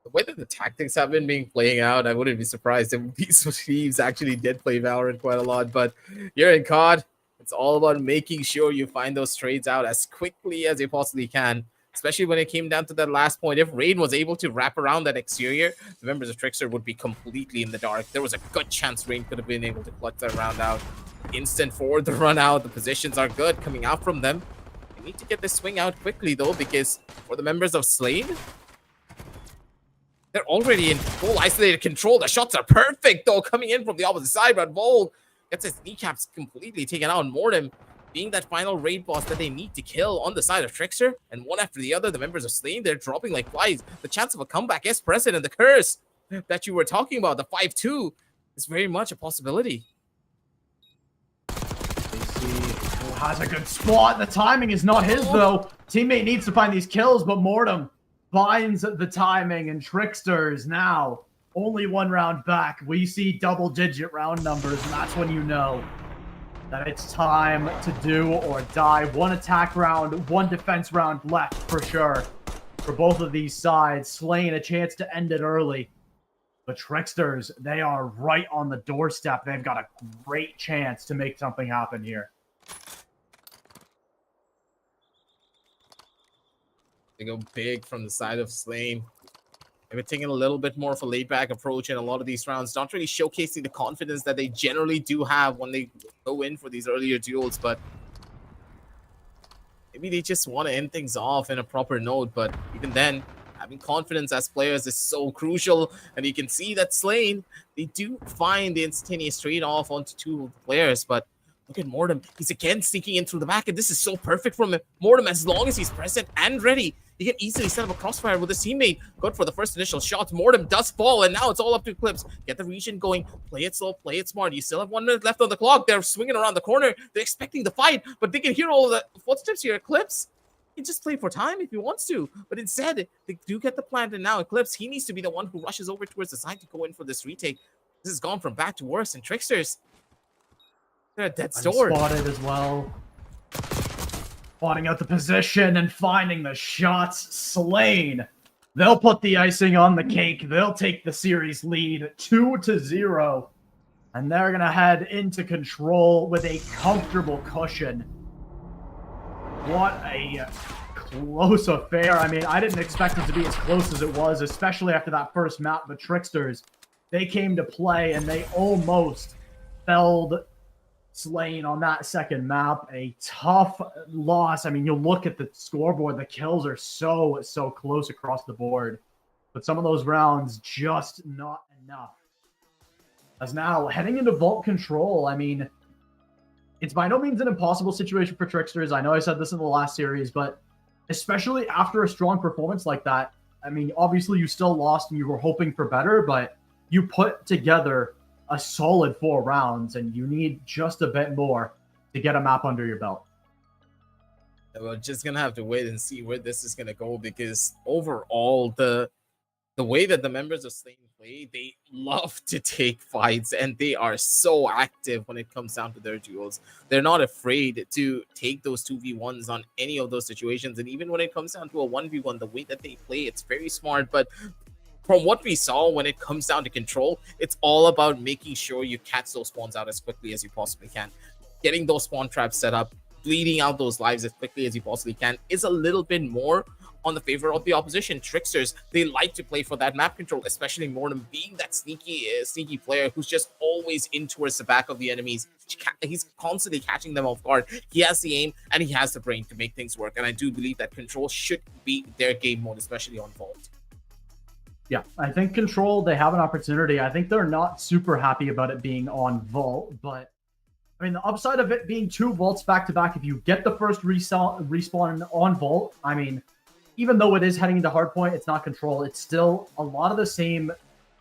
The way that the tactics have been playing out, I wouldn't be surprised if these teams actually did play Valorant quite a lot. But you're in COD. It's all about making sure you find those trades out as quickly as you possibly can, especially when it came down to that last point. If Rain was able to wrap around that exterior, the members of Trickster would be completely in the dark. There was a good chance Rain could have been able to clutch that round out. Instant forward the run out. The positions are good coming out from them. They need to get this swing out quickly, though, because for the members of Slain, they're already in full isolated control. The shots are perfect, though, coming in from the opposite side. But Vol gets his kneecaps completely taken out. Mortem being that final raid boss that they need to kill on the side of Trickster. And one after the other, the members of Slain, they're dropping like flies. The chance of a comeback is present, and the curse that you were talking about, the 5-2, is very much a possibility. Has a good spot. The timing is not his, though. Teammate needs to find these kills, but Mortem finds the timing, and Tricksters now only one round back. We see double-digit round numbers, and that's when you know that it's time to do or die. One attack round, one defense round left for sure for both of these sides. Slain a chance to end it early. But Tricksters, they are right on the doorstep. They've got a great chance to make something happen here. They go big from the side of Slain. They've taking a little bit more of a laid-back approach in a lot of these rounds, not really showcasing the confidence that they generally do have when they go in for these earlier duels, but maybe they just want to end things off in a proper note. But even then, having confidence as players is so crucial, and you can see that Slain, they do find the instantaneous trade-off onto two of the players, but look at Mortem. He's again sneaking in through the back, and this is so perfect from him. Mortem, as long as he's present and ready, he can easily set up a crossfire with his teammate. Good for the first initial shot. Mortem does fall, and now it's all up to Eclipse. Get the region going. Play it slow, play it smart. You still have 1 minute left on the clock. They're swinging around the corner. They're expecting the fight, but they can hear all the footsteps here. Eclipse, he can just play for time if he wants to, but instead, they do get the plant, and now Eclipse, he needs to be the one who rushes over towards the side to go in for this retake. This has gone from bad to worse, and Tricksters, they're a dead sword. Spotted as well. Spotting out the position and finding the shots. Slain. They'll put the icing on the cake. They'll take the series lead 2-0. And they're going to head into control with a comfortable cushion. What a close affair. I mean, I didn't expect it to be as close as it was, especially after that first map. The Tricksters, they came to play and they almost felled Slain on that second map. A tough loss. I mean, you look at the scoreboard, the kills are so close across the board, but some of those rounds just not enough. As now heading into vault control, I mean, it's by no means an impossible situation for Tricksters. I know I said this in the last series, but especially after a strong performance like that, I mean, obviously you still lost and you were hoping for better, but you put together a solid 4 rounds, and you need just a bit more to get a map under your belt. We're just gonna have to wait and see where this is gonna go, because overall, the way that the members of Slain play, they love to take fights, and they are so active when it comes down to their duels. They're not afraid to take those 2v1s on any of those situations, and even when it comes down to a 1v1, the way that they play, it's very smart. But from what we saw, when it comes down to control, it's all about making sure you catch those spawns out as quickly as you possibly can. Getting those spawn traps set up, bleeding out those lives as quickly as you possibly can is a little bit more on the favor of the opposition. Tricksters, they like to play for that map control, especially Mortem being that sneaky player who's just always in towards the back of the enemies. He's constantly catching them off guard. He has the aim and he has the brain to make things work, and I do believe that control should be their game mode, especially on vault. Yeah, I think control, they have an opportunity. I think they're not super happy about it being on vault, but I mean, the upside of it being 2 vaults back-to-back, if you get the first respawn on vault, I mean, even though it is heading into hardpoint, it's not control. It's still a lot of the same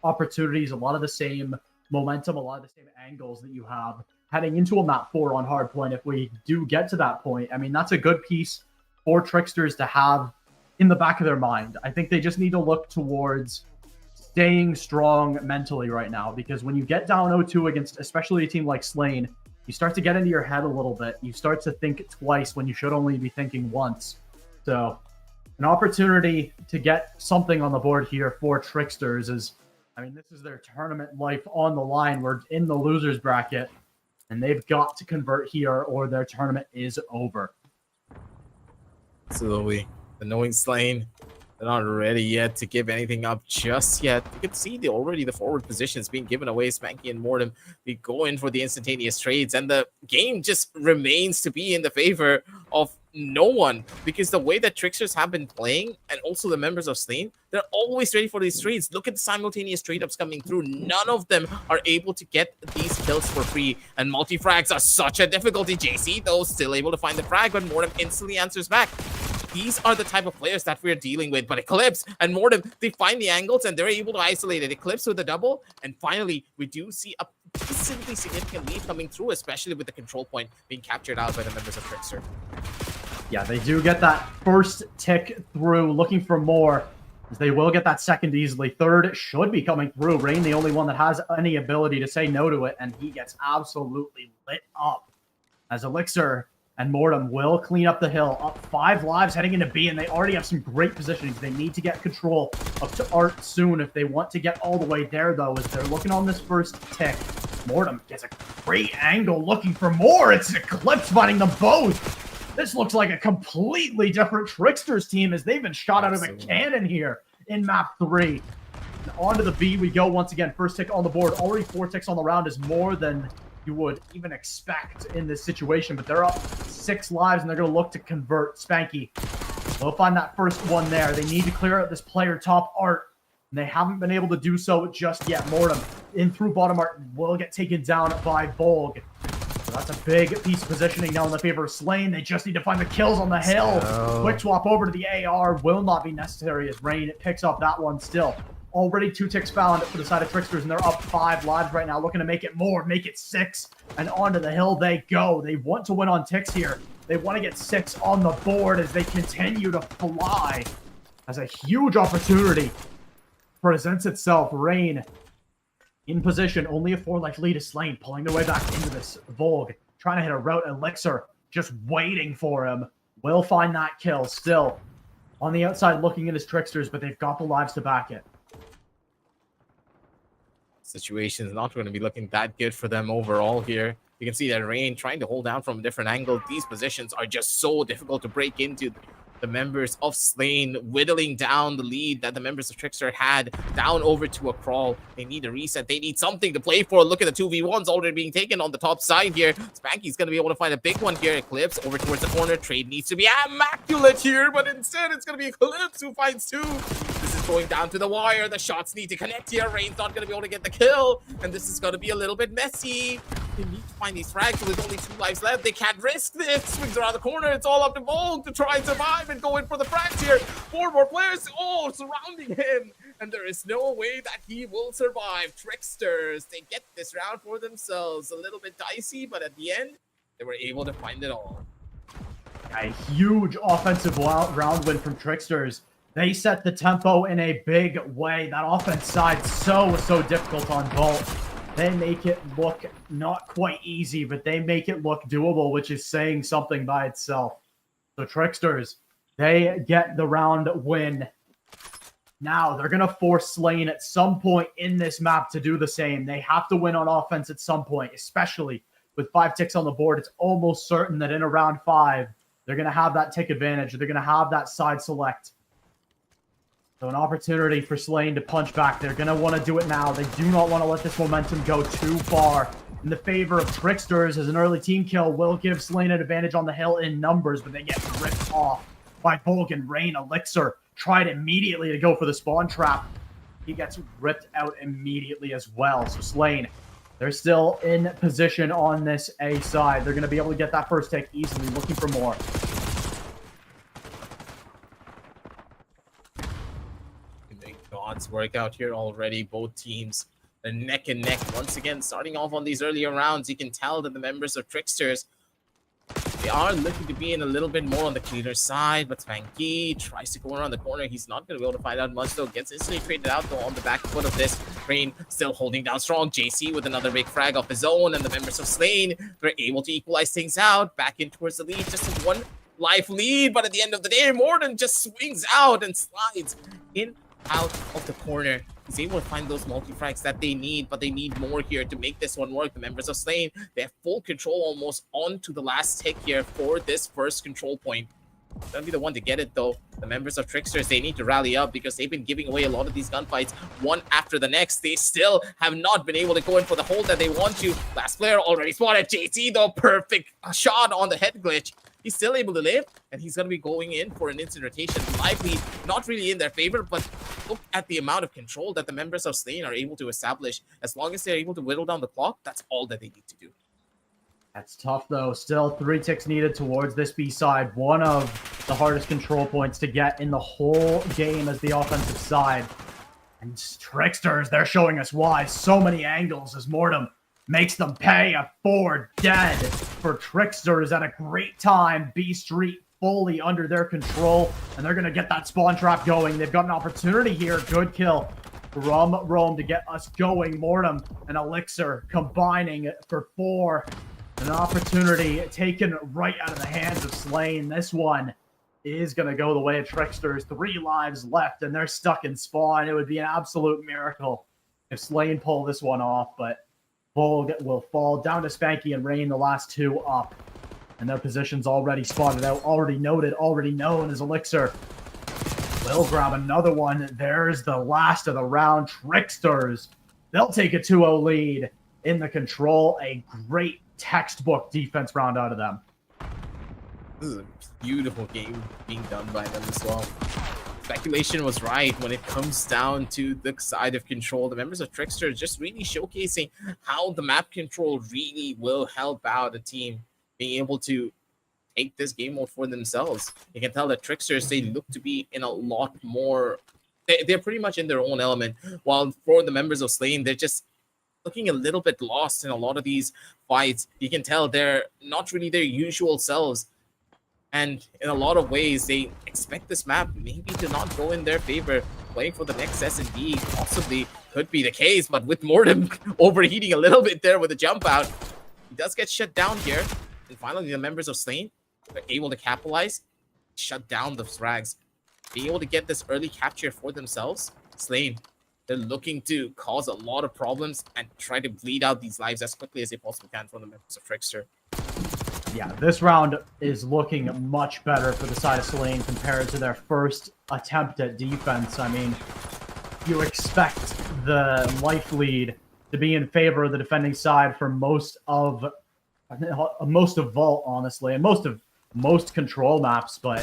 opportunities, a lot of the same momentum, a lot of the same angles that you have heading into a map 4 on hardpoint. If we do get to that point, I mean, that's a good piece for Tricksters to have in the back of their mind. I think they just need to look towards staying strong mentally right now, because when you get down 0-2 against especially a team like Slain, you start to get into your head a little bit. You start to think twice when you should only be thinking once. So an opportunity to get something on the board here for Tricksters is, I mean, this is their tournament life on the line. We're in the losers bracket. And they've got to convert here or their tournament is over. Absolutely. The knowing Slain, they're not ready yet to give anything up just yet. You can see the forward positions being given away. Spanky and Mortem, they go in for the instantaneous trades, and the game just remains to be in the favor of no one, because the way that Tricksters have been playing, and also the members of Slain, they're always ready for these trades. Look at the simultaneous trade-ups coming through. None of them are able to get these kills for free, and multi-frags are such a difficulty. JC, though, still able to find the frag, but Mortem instantly answers back. These are the type of players that we're dealing with. But Eclipse and Mortem, they find the angles and they're able to isolate it. Eclipse with a double. And finally, we do see a decently significant lead coming through, especially with the control point being captured out by the members of Trickster. Yeah, they do get that first tick through, looking for more, as they will get that second easily. Third should be coming through. Rain, the only one that has any ability to say no to it, and he gets absolutely lit up as Elixir and Mortem will clean up the hill. Up 5 lives heading into B, and they already have some great positionings. They need to get control up to Art soon if they want to get all the way there, though, as they're looking on this first tick. Mortem gets a great angle looking for more. It's Eclipse finding them both. This looks like a completely different Tricksters team as they've been shot out of a cannon here in map 3. And on to the B we go once again. First tick on the board. Already 4 ticks on the round is more than you would even expect in this situation, but they're up 6 lives and they're going to look to convert. Spanky will find that first one there. They need to clear out this player top Art, and they haven't been able to do so just yet. Mortem in through bottom Art will get taken down by Bolg. So that's a big piece of positioning now in the favor of Slain. They just need to find the kills on the hill. Quick swap over to the AR will not be necessary as Rain picks up that one still. Already 2 ticks found for the side of Tricksters, and they're up 5 lives right now, looking to make it more, make it 6, and onto the hill they go. They want to win on ticks here. They want to get 6 on the board as they continue to fly. As a huge opportunity presents itself. Rain in position, only a 4-life lead is Slain, pulling their way back into this. Volg trying to hit a route. Elixir just waiting for him. Will find that kill still on the outside looking at his Tricksters, but they've got the lives to back it. Situation is not going to be looking that good for them overall here. You can see that Rain trying to hold down from a different angle. These positions are just so difficult to break into. The members of Slain whittling down the lead that the members of Trickster had down over to a crawl. They need a reset. They need something to play for. Look at the 2v1s already being taken on the top side here. Spanky's going to be able to find a big one here. Eclipse over towards the corner. Trade needs to be immaculate here, but instead it's going to be Eclipse who finds 2. This is going down to the wire. The shots need to connect here. Rain's not going to be able to get the kill, and this is going to be a little bit messy. They need to find these frags with only 2 lives left. They can't risk this. Swings around the corner. It's all up to Volg to try and survive and go in for the frags here. 4 more players all surrounding him, and there is no way that he will survive. Tricksters, they get this round for themselves. A little bit dicey, but at the end, they were able to find it all. A huge offensive round win from Tricksters. They set the tempo in a big way. That offense side so difficult on Bolt. They make it look not quite easy, but they make it look doable, which is saying something by itself. So Tricksters, they get the round win. Now, they're going to force Slain at some point in this map to do the same. They have to win on offense at some point, especially with 5 ticks on the board. It's almost certain that in around 5, they're going to have that tick advantage. They're going to have that side select. So an opportunity for Slain to punch back. They're going to want to do it now. They do not want to let this momentum go too far in the favor of Tricksters, as an early team kill will give Slain an advantage on the hill in numbers, but they get ripped off by Volg and Rain. Elixir tried immediately to go for the spawn trap. He gets ripped out immediately as well. So Slain, they're still in position on this A side. They're going to be able to get that first take easily, looking for more. God's work out here already. Both teams are neck and neck once again. Starting off on these earlier rounds, you can tell that the members of Tricksters, they are looking to be in a little bit more on the cleaner side, but Spanky tries to go around the corner. He's not going to be able to find out much, though. Gets instantly traded out, though, on the back foot of this. Rain still holding down strong. JC with another big frag off his own, and the members of Slain, they're able to equalize things out. Back in towards the lead, just a 1 life lead, but at the end of the day, Morton just swings out and slides in out of the corner. He's able to find those multi-frags that they need, but they need more here to make this one work. The members of Slain, they have full control almost onto the last tick here for this first control point. Gonna be the one to get it though. The members of Tricksters, they need to rally up because they've been giving away a lot of these gunfights one after the next. They still have not been able to go in for the hold that they want to. Last player already spotted. JC though, perfect shot on the head glitch. He's still able to live, and he's going to be going in for an instant rotation. Live lead, not really in their favor, but look at the amount of control that the members of Slain are able to establish. As long as they're able to whittle down the clock, that's all that they need to do. That's tough, though. Still 3 ticks needed towards this B side. One of the hardest control points to get in the whole game as the offensive side. And Tricksters, they're showing us why. So many angles as Mortem makes them pay a 4 dead for Tricksters at a great time. B Street fully under their control, and they're going to get that spawn trap going. They've got an opportunity here. Good kill from Rome to get us going. Mortem and Elixir combining for 4. An opportunity taken right out of the hands of Slain. This one is going to go the way of Tricksters. 3 lives left, and they're stuck in spawn. It would be an absolute miracle if Slain pull this one off, but Bull will fall down to Spanky and Rain, the last 2 up. And their positions already spotted out, already noted, already known as Elixir. Will grab another one. There's the last of the round. Tricksters, they'll take a 2-0 lead in the control. A great textbook defense round out of them. This is a beautiful game being done by them as well. Speculation was right when it comes down to the side of control. The members of Trickster just really showcasing how the map control really will help out a team being able to take this game mode for themselves. You can tell that Tricksters, they look to be in a lot more... They're pretty much in their own element, while for the members of Slain, they're just looking a little bit lost in a lot of these fights. You can tell they're not really their usual selves. And in a lot of ways, they expect this map maybe to not go in their favor. Playing for the next S&D possibly could be the case, but with Mortem overheating a little bit there with a jump out, he does get shut down here. And finally, the members of Slain are able to capitalize, shut down the frags, being able to get this early capture for themselves. Slain, they're looking to cause a lot of problems and try to bleed out these lives as quickly as they possibly can from the members of Trickster. Yeah, this round is looking much better for the side of Slain compared to their first attempt at defense. I mean, you expect the life lead to be in favor of the defending side for most of Vault, honestly, and most control maps, but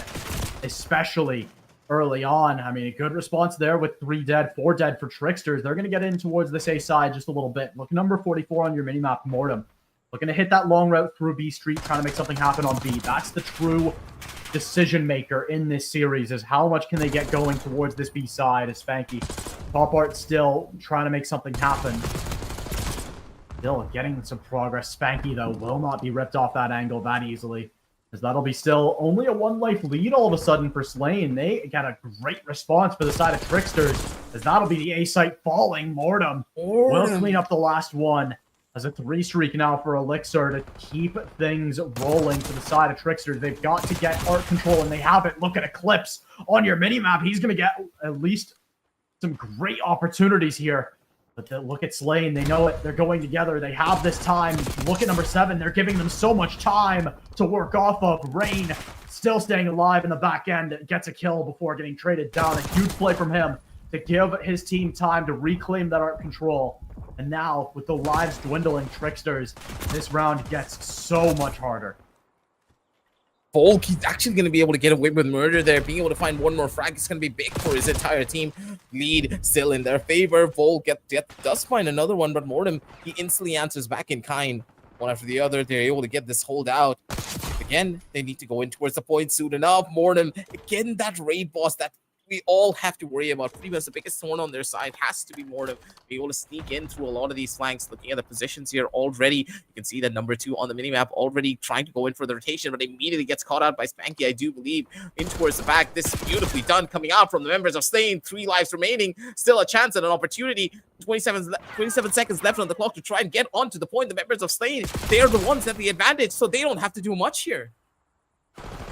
especially early on. I mean, a good response there with 3 dead, 4 dead for Tricksters. They're going to get in towards this A side just a little bit. Look, number 44 on your minimap, Mortem. Looking to hit that long route through B Street, trying to make something happen on B. That's the true decision maker in this series, is how much can they get going towards this B side as Spanky. Top Art still trying to make something happen. Still getting some progress. Spanky, though, will not be ripped off that angle that easily, as that'll be still only a 1 life lead all of a sudden for Slain. They got a great response for the side of Tricksters, as that'll be the A site falling. Mortem will clean up the last one. As a 3 streak now for Elixir to keep things rolling for the side of Tricksters. They've got to get art control, and they have it. Look at Eclipse on your minimap. He's going to get at least some great opportunities here. But look at Slain. They know it. They're going together. They have this time. Look at number 7. They're giving them so much time to work off of. Rain still staying alive in the back end. Gets a kill before getting traded down. A huge play from him to give his team time to reclaim that art control. And now, with the lives dwindling, Tricksters, this round gets so much harder. Volk, he's actually going to be able to get away with murder there. Being able to find 1 more frag is going to be big for his entire team. Lead still in their favor. Volk does find another one, but Mortem, he instantly answers back in kind. One after the other, they're able to get this hold out. Again, they need to go in towards the point soon enough. Mortem, again, that raid boss that we all have to worry about. Pretty much the biggest thorn on their side has to be Mortem, be able to sneak in through a lot of these flanks. Looking at the positions here already, you can see that number 2 on the minimap already trying to go in for the rotation, but immediately gets caught out by Spanky, I do believe, in towards the back. This is beautifully done, coming out from the members of Slain. 3 lives remaining, still a chance and an opportunity. 27 seconds left on the clock to try and get onto the point. The members of Slain, they are the ones that have the advantage, so they don't have to do much here.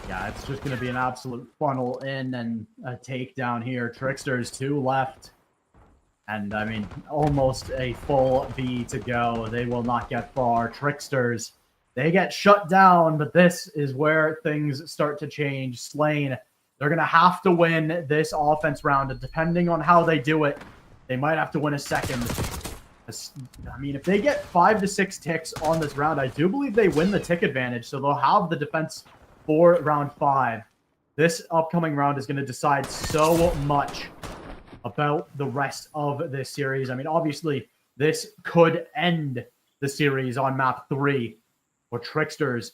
Yeah, it's just going to be an absolute funnel in and a takedown here. Tricksters 2 left. And, I mean, almost a full B to go. They will not get far. Tricksters, they get shut down, but this is where things start to change. Slain, they're going to have to win this offense round. And depending on how they do it, they might have to win a second. I mean, if they get 5 to 6 ticks on this round, I do believe they win the tick advantage. So they'll have the defense for round 5. This upcoming round is going to decide so much about the rest of this series. I mean, obviously, this could end the series on map 3 for Tricksters,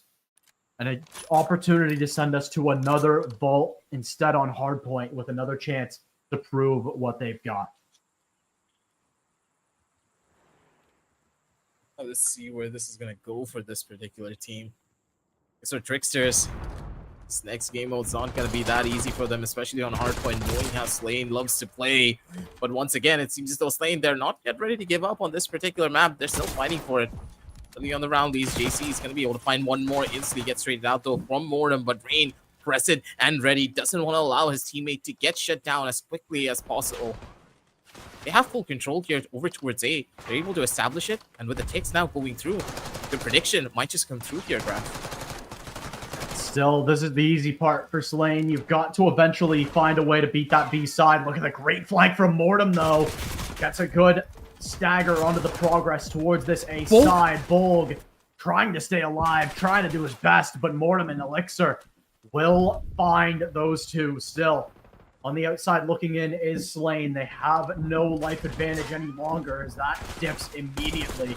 and an opportunity to send us to another vault instead on hardpoint with another chance to prove what they've got. Let's see where this is going to go for this particular team. So Tricksters, this next game mode's not going to be that easy for them, especially on hardpoint, knowing how Slain loves to play. But once again, it seems as though Slain, they're not yet ready to give up on this particular map. They're still fighting for it. Early on the round, these JC is going to be able to find one more, instantly get traded out though from Mortem, but Rain, present and ready, doesn't want to allow his teammate to get shut down as quickly as possible. They have full control here over towards A. They're able to establish it, and with the ticks now going through, the prediction might just come through here, Graf. Still, this is the easy part for Slain. You've got to eventually find a way to beat that B side. Look at the great flank from Mortem, though. Gets a good stagger onto the progress towards this A side. Bolg trying to stay alive, trying to do his best, but Mortem and Elixir will find those two still. On the outside looking in is Slain. They have no life advantage any longer as that dips immediately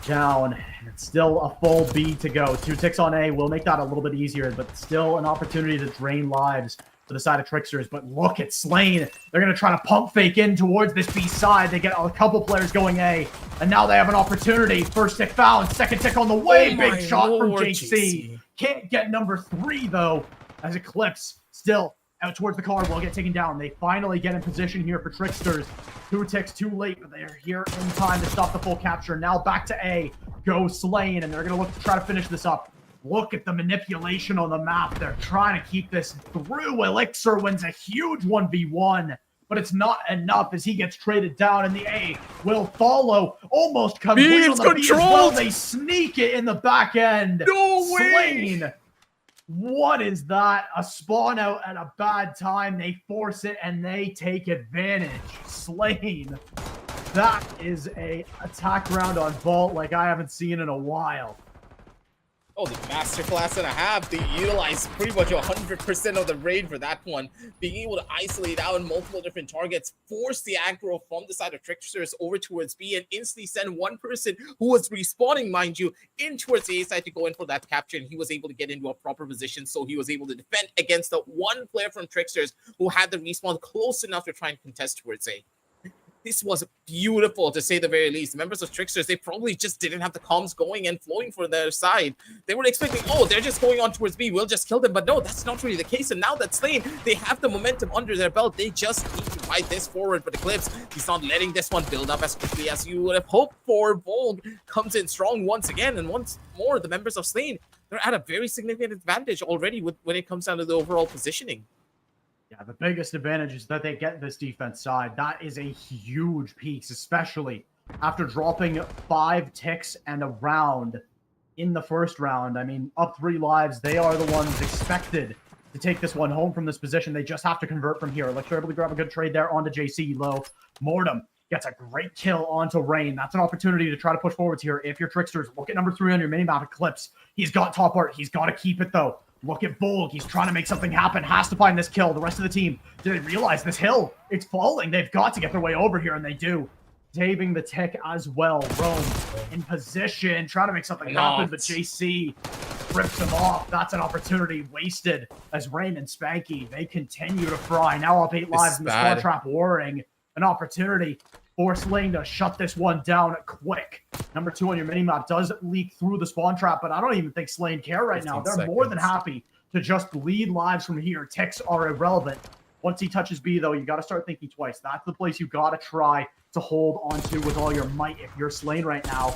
down. And it's still a full B to go. 2 ticks on A will make that a little bit easier, but still an opportunity to drain lives for the side of Tricksters. But look at Slain. They're going to try to pump fake in towards this B side. They get a couple players going A, and now they have an opportunity. First tick found, second tick on the way. Oh Big shot from Lord, JC. Can't get number 3, though, as Eclipse still out towards the car will get taken down. They finally get in position here for Tricksters. 2 ticks too late, but they're here in time to stop the full capture. Now back to A. Go Slain, and they're going to look to try to finish this up. Look at the manipulation on the map. They're trying to keep this through. Elixir wins a huge 1v1, but it's not enough as he gets traded down, and the A will follow. Almost complete on the B as well. They sneak it in the back end. No way! Slain. What is that? A spawn out at a bad time. They force it and they take advantage. Slain. That is a attack round on Vault like I haven't seen in a while. Oh, the masterclass and a half. They utilized pretty much 100% of the raid for that one. Being able to isolate out multiple different targets, force the aggro from the side of Tricksters over towards B, and instantly send one person who was respawning, mind you, in towards the A side to go in for that capture, and he was able to get into a proper position, so he was able to defend against the one player from Tricksters who had the respawn close enough to try and contest towards A. This was beautiful, to say the very least. Members of Tricksters, they probably just didn't have the comms going and flowing for their side. They were expecting, oh, they're just going on towards B, we'll just kill them. But no, that's not really the case. And now that Slain, they have the momentum under their belt. They just need to fight this forward. But Eclipse, he's not letting this one build up as quickly as you would have hoped for. Volg comes in strong once again. And once more, the members of Slain, they're at a very significant advantage already when it comes down to the overall positioning. Yeah, the biggest advantage is that they get this defense side. That is a huge piece, especially after dropping 5 ticks and a round in the first round. I mean, up 3 lives, they are the ones expected to take this one home from this position. They just have to convert from here. Like, they're able to grab a good trade there onto JC low. Mortem gets a great kill onto Rain. That's an opportunity to try to push forwards here. If you're Tricksters, look at number 3 on your minimap, Eclipse. He's got top art. He's got to keep it, though. Look at Volg. He's trying to make something happen. Has to find this kill. The rest of the team, do they realize this hill? It's falling. They've got to get their way over here, and they do. Saving the tick as well. Rome in position, trying to make something happen, but JC rips him off. That's an opportunity wasted as Rain and Spanky, they continue to fry. Now up 8 lives in the spawn trap warring. An opportunity for Slain to shut this one down quick. Number 2 on your minimap does leak through the spawn trap, but I don't even think Slain care right now. They're more than happy to just bleed lives from here. Ticks are irrelevant. Once he touches B, though, you got to start thinking twice. That's the place you got to try to hold on to with all your might if you're Slain right now.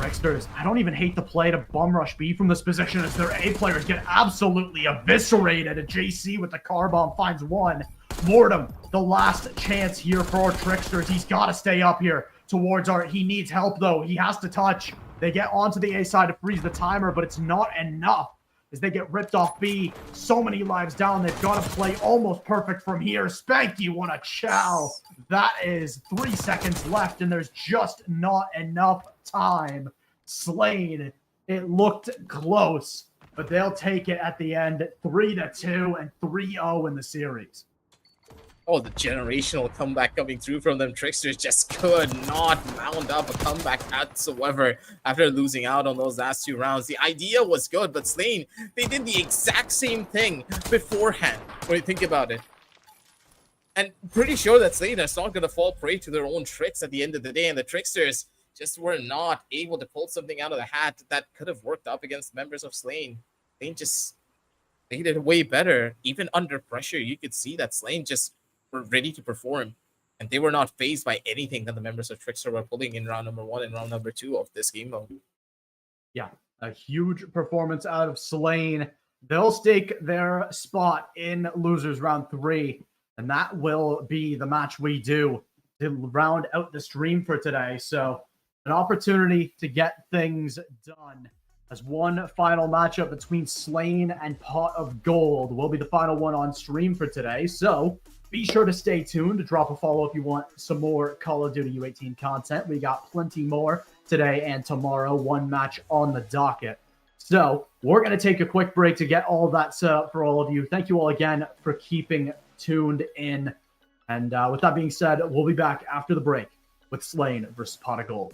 Tricksters, I don't even hate the play to bum rush B from this position as their A players get absolutely eviscerated. And JC with the car bomb finds one. Mortem, the last chance here for our Tricksters. He's got to stay up here towards our... He needs help, though. He has to touch. They get onto the A side to freeze the timer, but it's not enough as they get ripped off B. So many lives down. They've got to play almost perfect from here. Spanky, what a chow. That is 3 seconds left, and there's just not enough time. Slain, it looked close, but they'll take it at the end. 3-2 and 3-0 in the series. Oh, the generational comeback coming through from them. Tricksters just could not mount up a comeback whatsoever after losing out on those last 2 rounds. The idea was good, but Slain, they did the exact same thing beforehand when you think about it. And pretty sure that Slain is not going to fall prey to their own tricks at the end of the day, and the Tricksters just were not able to pull something out of the hat that could have worked up against members of Slain. They did way better. Even under pressure, you could see that Slain just were ready to perform, and they were not fazed by anything that the members of Trickster were pulling in round number 1 and round number 2 of this game mode. Yeah, a huge performance out of Slain. They'll stake their spot in losers round 3, and that will be the match we do to round out the stream for today. So an opportunity to get things done as one final matchup between Slain and Pot of Gold will be the final one on stream for today. So be sure to stay tuned, to drop a follow if you want some more Call of Duty U18 content. We got plenty more today and tomorrow, one match on the docket. So we're going to take a quick break to get all of that set up for all of you. Thank you all again for keeping tuned in. And with that being said, we'll be back after the break with Slain versus Pot of Gold.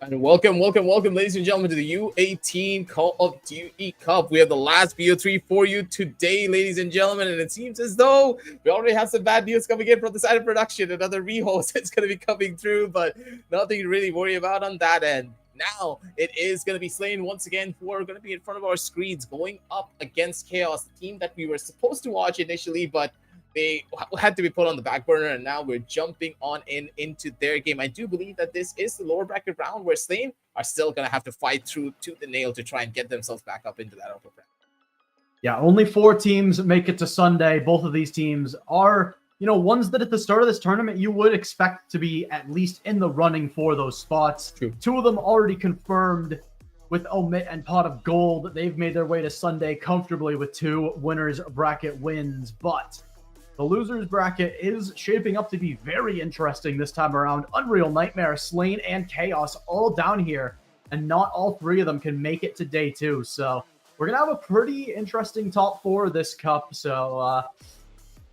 And welcome, ladies and gentlemen, to the U18 Call of Duty Cup. We have the last BO3 for you today, ladies and gentlemen, and it seems as though we already have some bad news coming in from the side of production. Another rehost is going to be coming through, but nothing to really worry about on that end. Now, it is going to be Slain once again, who are going to be in front of our screens, going up against Chaos, the team that we were supposed to watch initially, but they had to be put on the back burner, and now we're jumping on into their game. I do believe that this is the lower bracket round where Slain are still going to have to fight through to the nail to try and get themselves back up into that upper bracket. Yeah, only 4 teams make it to Sunday. Both of these teams are, ones that at the start of this tournament you would expect to be at least in the running for those spots. True. 2 of them already confirmed with Omit and Pot of Gold. They've made their way to Sunday comfortably with 2 winners bracket wins, but the losers bracket is shaping up to be very interesting this time around. Unreal Nightmare, Slain, and Chaos all down here, and not all 3 of them can make it to day 2. So we're going to have a pretty interesting top 4 this cup. So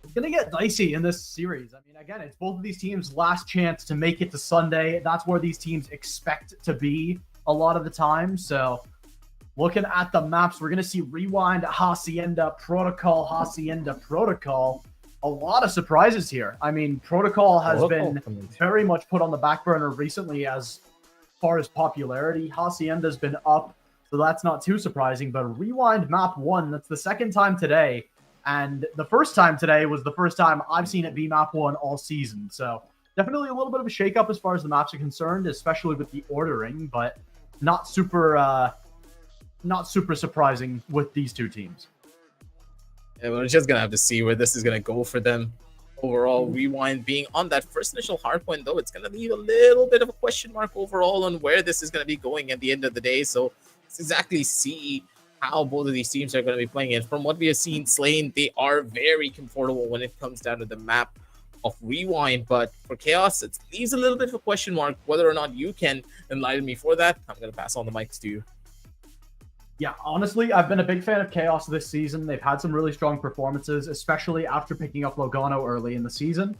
it's going to get dicey in this series. I mean, again, it's both of these teams' last chance to make it to Sunday. That's where these teams expect to be a lot of the time. So looking at the maps, we're going to see Rewind, Hacienda, Protocol, Hacienda, Protocol. A lot of surprises here. I mean, Protocol has been very much put on the back burner recently as far as popularity. Hacienda's been up, so that's not too surprising. But Rewind map 1, that's the second time today. And the first time today was the first time I've seen it be map 1 all season. So definitely a little bit of a shakeup as far as the maps are concerned, especially with the ordering, but not super surprising with these 2 teams. Yeah, we're just going to have to see where this is going to go for them. Overall, Rewind being on that first initial hard point, though, it's going to leave a little bit of a question mark overall on where this is going to be going at the end of the day. So let's exactly see how both of these teams are going to be playing it. From what we have seen, Slain, they are very comfortable when it comes down to the map of Rewind. But for Chaos, it leaves a little bit of a question mark whether or not you can enlighten me for that. I'm going to pass on the mic to you. Yeah, honestly, I've been a big fan of Chaos this season. They've had some really strong performances, especially after picking up Logano early in the season.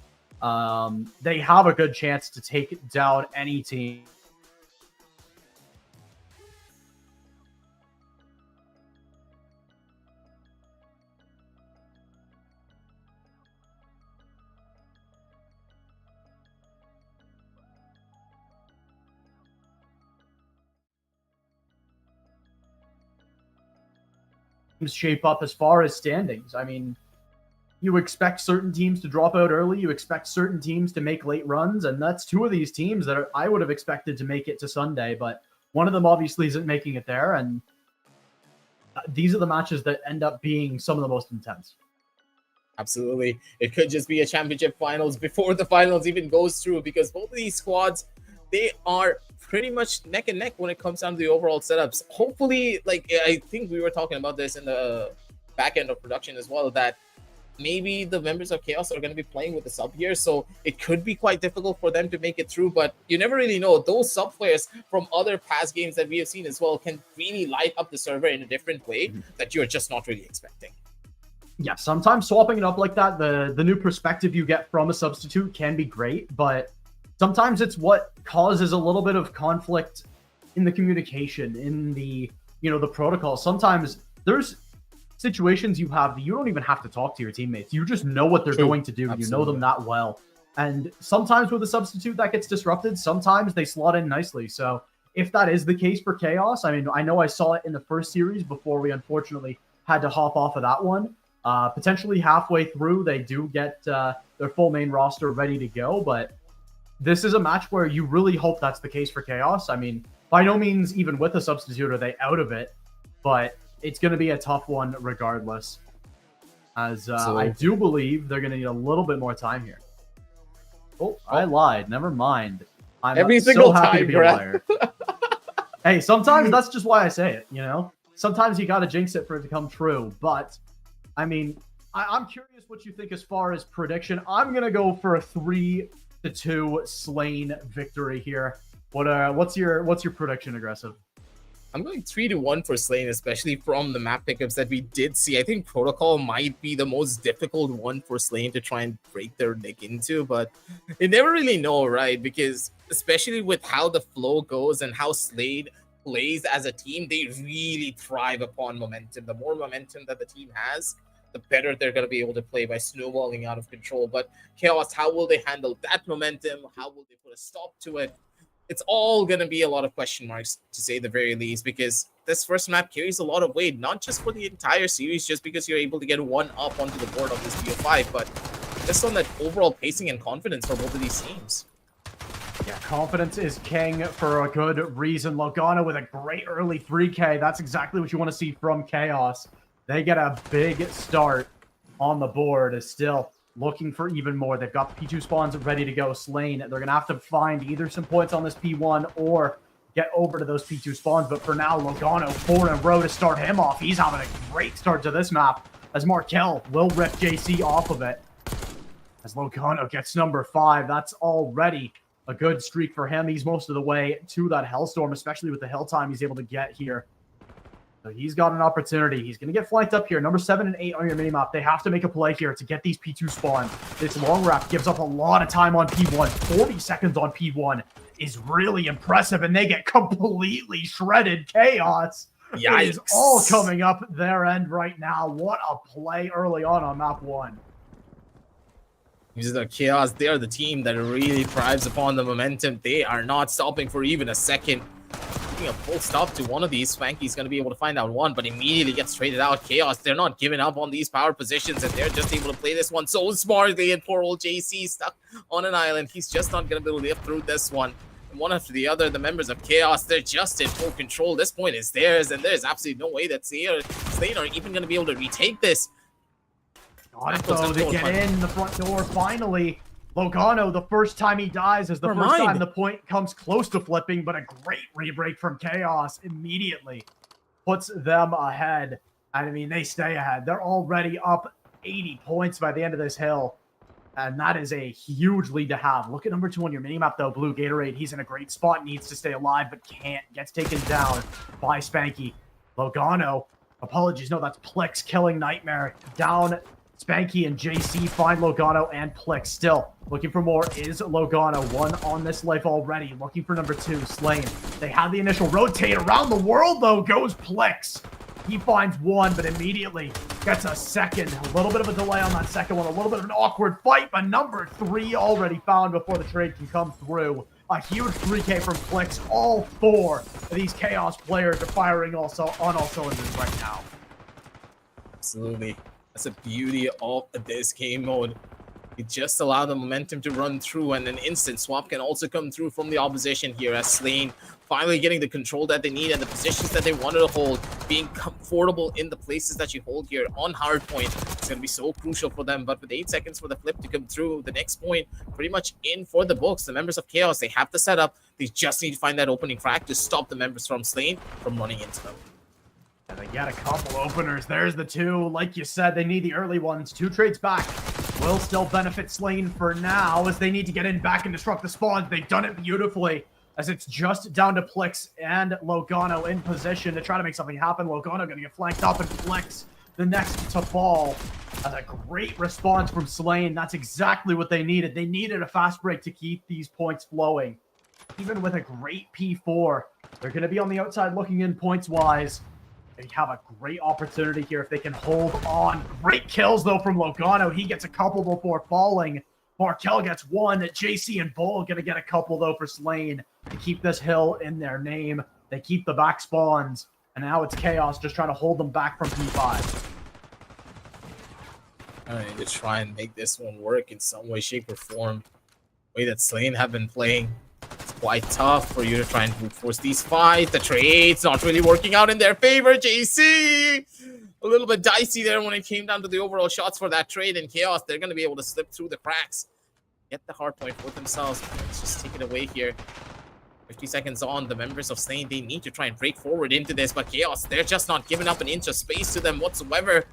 They have a good chance to take down any team. Shape up as far as standings. I mean, you expect certain teams to drop out early. You expect certain teams to make late runs, and that's 2 of these teams that I would have expected to make it to Sunday, but one of them obviously isn't making it there, and these are the matches that end up being some of the most intense. Absolutely. It could just be a championship finals before the finals even goes through, because both of these squads, they are pretty much neck and neck when it comes down to the overall setups. Hopefully, like I think we were talking about this in the back end of production as well, that maybe the members of Chaos are going to be playing with the sub here, so it could be quite difficult for them to make it through, but you never really know. Those sub players from other past games that we have seen as well can really light up the server in a different way that you're just not really expecting. Yeah, sometimes swapping it up like that, the new perspective you get from a substitute can be great, but sometimes it's what causes a little bit of conflict in the communication, in the, the protocol. Sometimes there's situations you have that you don't even have to talk to your teammates. You just know what they're going to do. Absolutely. You know them that well. And sometimes with a substitute that gets disrupted, sometimes they slot in nicely. So if that is the case for Chaos, I mean, I know I saw it in the first series before we unfortunately had to hop off of that one. Potentially halfway through, they do get their full main roster ready to go, but this is a match where you really hope that's the case for Chaos. I mean, by no means, even with a substitute, are they out of it, but it's going to be a tough one regardless, as I do believe they're going to need a little bit more time here. Oh, I lied. Never mind. I'm every so single happy time, to be a liar. Hey, sometimes that's just why I say it, Sometimes you got to jinx it for it to come true, but I mean, I'm curious what you think as far as prediction. I'm going to go for a 3-2 Slain victory here. What's your prediction, Aggressive? I'm going 3-1 for Slain, especially from the map pickups that we did see. I think Protocol might be the most difficult one for Slain to try and break their neck into, but you never really know, right? Because especially with how the flow goes and how Slade plays as a team, they really thrive upon momentum. The more momentum that the team has, the better they're going to be able to play by snowballing out of control. But Chaos, how will they handle that momentum? How will they put a stop to it? It's all going to be a lot of question marks, to say the very least, because this first map carries a lot of weight, not just for the entire series, just because you're able to get one up onto the board on this BO5, but just on that overall pacing and confidence for both of these teams. Yeah, confidence is king for a good reason. Logano with a great early 3K. That's exactly what you want to see from Chaos. They get a big start on the board. Is still looking for even more. They've got the P2 spawns ready to go. Slain, they're going to have to find either some points on this P1 or get over to those P2 spawns. But for now, Logano 4 in a row to start him off. He's having a great start to this map as Markel will rip JC off of it. As Logano gets number 5, that's already a good streak for him. He's most of the way to that Hellstorm, especially with the hill time he's able to get here. So he's got an opportunity. He's going to get flanked up here. Number 7 and 8 on your minimap. They have to make a play here to get these P2 spawns. This long wrap gives up a lot of time on P1. 40 seconds on P1 is really impressive, and they get completely shredded. Chaos. Yikes. It is all coming up their end right now. What a play early on map 1. These are the Chaos. They are the team that really thrives upon the momentum. They are not stopping for even a second. Giving a full stop to one of these, Swanky's going to be able to find out one, but immediately gets traded out. Chaos, they're not giving up on these power positions, and they're just able to play this one so smartly, and poor old JC stuck on an island. He's just not going to be able to live through this one. And one after the other, the members of Chaos, they're just in full control. This point is theirs, and there's absolutely no way that Slain are even going to be able to retake this. Got it, though. They get in the front door finally. Logano, the first time he dies is the first time the point comes close to flipping, but a great rebreak from Chaos immediately puts them ahead. I mean, they stay ahead. They're already up 80 points by the end of this hill, and that is a huge lead to have. Look at number 2 on your minimap, though. Blue Gatorade, he's in a great spot, needs to stay alive, but can't. Gets taken down by Spanky. Logano, apologies, no, that's Plix killing Nightmare. Down Spanky and JC find Logano and Plix. Still looking for more is Logano. 1 on this life already. Looking for number 2, Slain. They have the initial rotate around the world, though. Goes Plix. He finds 1, but immediately gets a second. A little bit of a delay on that second one. A little bit of an awkward fight, but number 3 already found before the trade can come through. A huge 3K from Plix. All 4 of these Chaos players are firing also on all cylinders right now. Absolutely. That's the beauty of this game mode. You just allow the momentum to run through, and an instant swap can also come through from the opposition here as Slain finally getting the control that they need and the positions that they wanted to hold, being comfortable in the places that you hold here on hardpoint. It's going to be so crucial for them, but with 8 seconds for the flip to come through, the next point pretty much in for the books. The members of Chaos, they have the setup. They just need to find that opening crack to stop the members from Slain from running into them. And they get a couple openers. There's the 2. Like you said, they need the early ones. 2 trades back will still benefit Slain for now, as they need to get in back and disrupt the spawns. They've done it beautifully, as it's just down to Plix and Logano in position to try to make something happen. Logano going to get flanked up, and Plix the next to fall. That's a great response from Slain. That's exactly what they needed. They needed a fast break to keep these points flowing. Even with a great P4, they're going to be on the outside looking in points-wise. They have a great opportunity here if they can hold on. Great kills, though, from Logano. He gets a couple before falling. Markel gets 1. JC and Bull going to get a couple, though, for Slain to keep this hill in their name. They keep the back spawns, and now it's Chaos just trying to hold them back from P5. I need to try and make this one work in some way, shape, or form. The way that Slain have been playing, it's quite tough for you to try and force these fights. The trade's not really working out in their favor. JC, a little bit dicey there when it came down to the overall shots for that trade. And Chaos, they're going to be able to slip through the cracks, get the hard point for themselves. Let's just take it away here. 50 seconds on, the members of Slain, they need to try and break forward into this, but Chaos, they're just not giving up an inch of space to them whatsoever.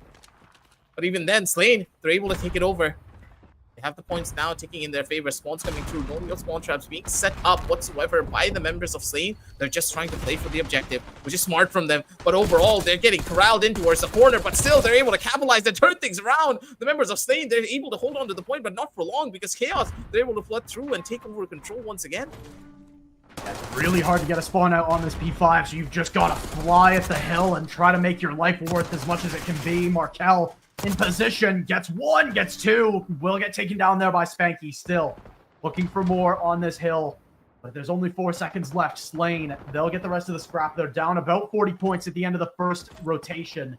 But even then, Slain, they're able to take it over. They have the points now taking in their favor. Spawns coming through. No real spawn traps being set up whatsoever by the members of Slain. They're just trying to play for the objective, which is smart from them. But overall, they're getting corralled in towards the corner. But still, they're able to capitalize and turn things around. The members of Slain, they're able to hold on to the point, but not for long because Chaos, they're able to flood through and take over control once again. It's really hard to get a spawn out on this P5, so you've just got to fly at the hill and try to make your life worth as much as it can be. Markel in position, gets one, gets two, will get taken down there by Spanky still. Looking for more on this hill, but there's only 4 seconds left. Slain, they'll get the rest of the scrap. They're down about 40 points at the end of the first rotation.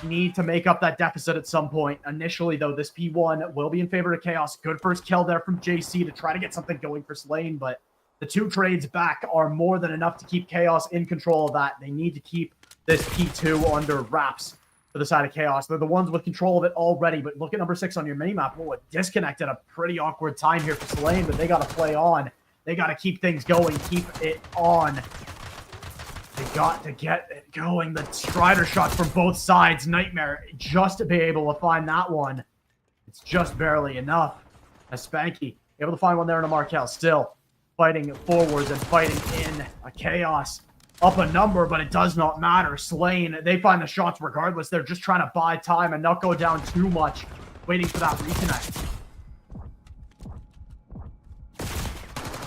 Need to make up that deficit at some point. Initially, though, this P1 will be in favor of Chaos. Good first kill there from JC to try to get something going for Slain, but the 2 trades back are more than enough to keep Chaos in control of that. They need to keep this P2 under wraps for the side of Chaos. They're the ones with control of it already, but look at number 6 on your minimap. Oh, a disconnect at a pretty awkward time here for Slain, but they got to play on. They got to keep things going, keep it on. They got to get it going. The Strider shots from both sides. Nightmare just to be able to find that one. It's just barely enough. A Spanky able to find one there in a Markel. Still fighting forwards and fighting in a Chaos. Up a number, but it does not matter. Slain, they find the shots regardless. They're just trying to buy time and not go down too much, waiting for that reconnect.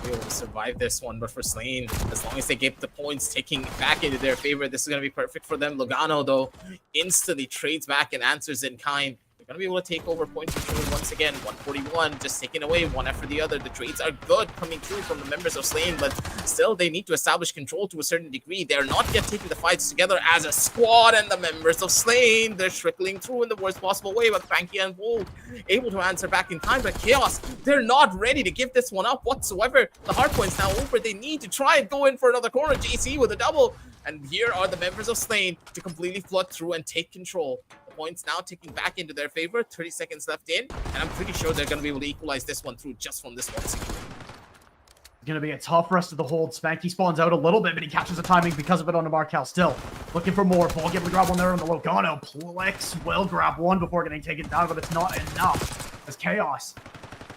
Be able to survive this one, but for Slain, as long as they get the points taking back into their favor, this is going to be perfect for them. Logano, though, instantly trades back and answers in kind. They're going to be able to take over point control once again. 141, just taking away one after the other. The trades are good coming through from the members of Slain, but still they need to establish control to a certain degree. They're not yet taking the fights together as a squad, and the members of Slain, they're trickling through in the worst possible way, but Panky and Wolf able to answer back in time. But Chaos, they're not ready to give this one up whatsoever. The hard point's now over. They need to try and go in for another corner. JC with a double. And here are the members of Slain to completely flood through and take control. The points now ticking back into their favor. 30 seconds left in. And I'm pretty sure they're going to be able to equalize this one through just from this one secret. It's going to be a tough rest of the hold. Spanky spawns out a little bit, but he catches the timing because of it on the Markel. Still looking for more. Ball able to grab one there on the Logano. Plex will grab one before getting taken down, but it's not enough. As Chaos,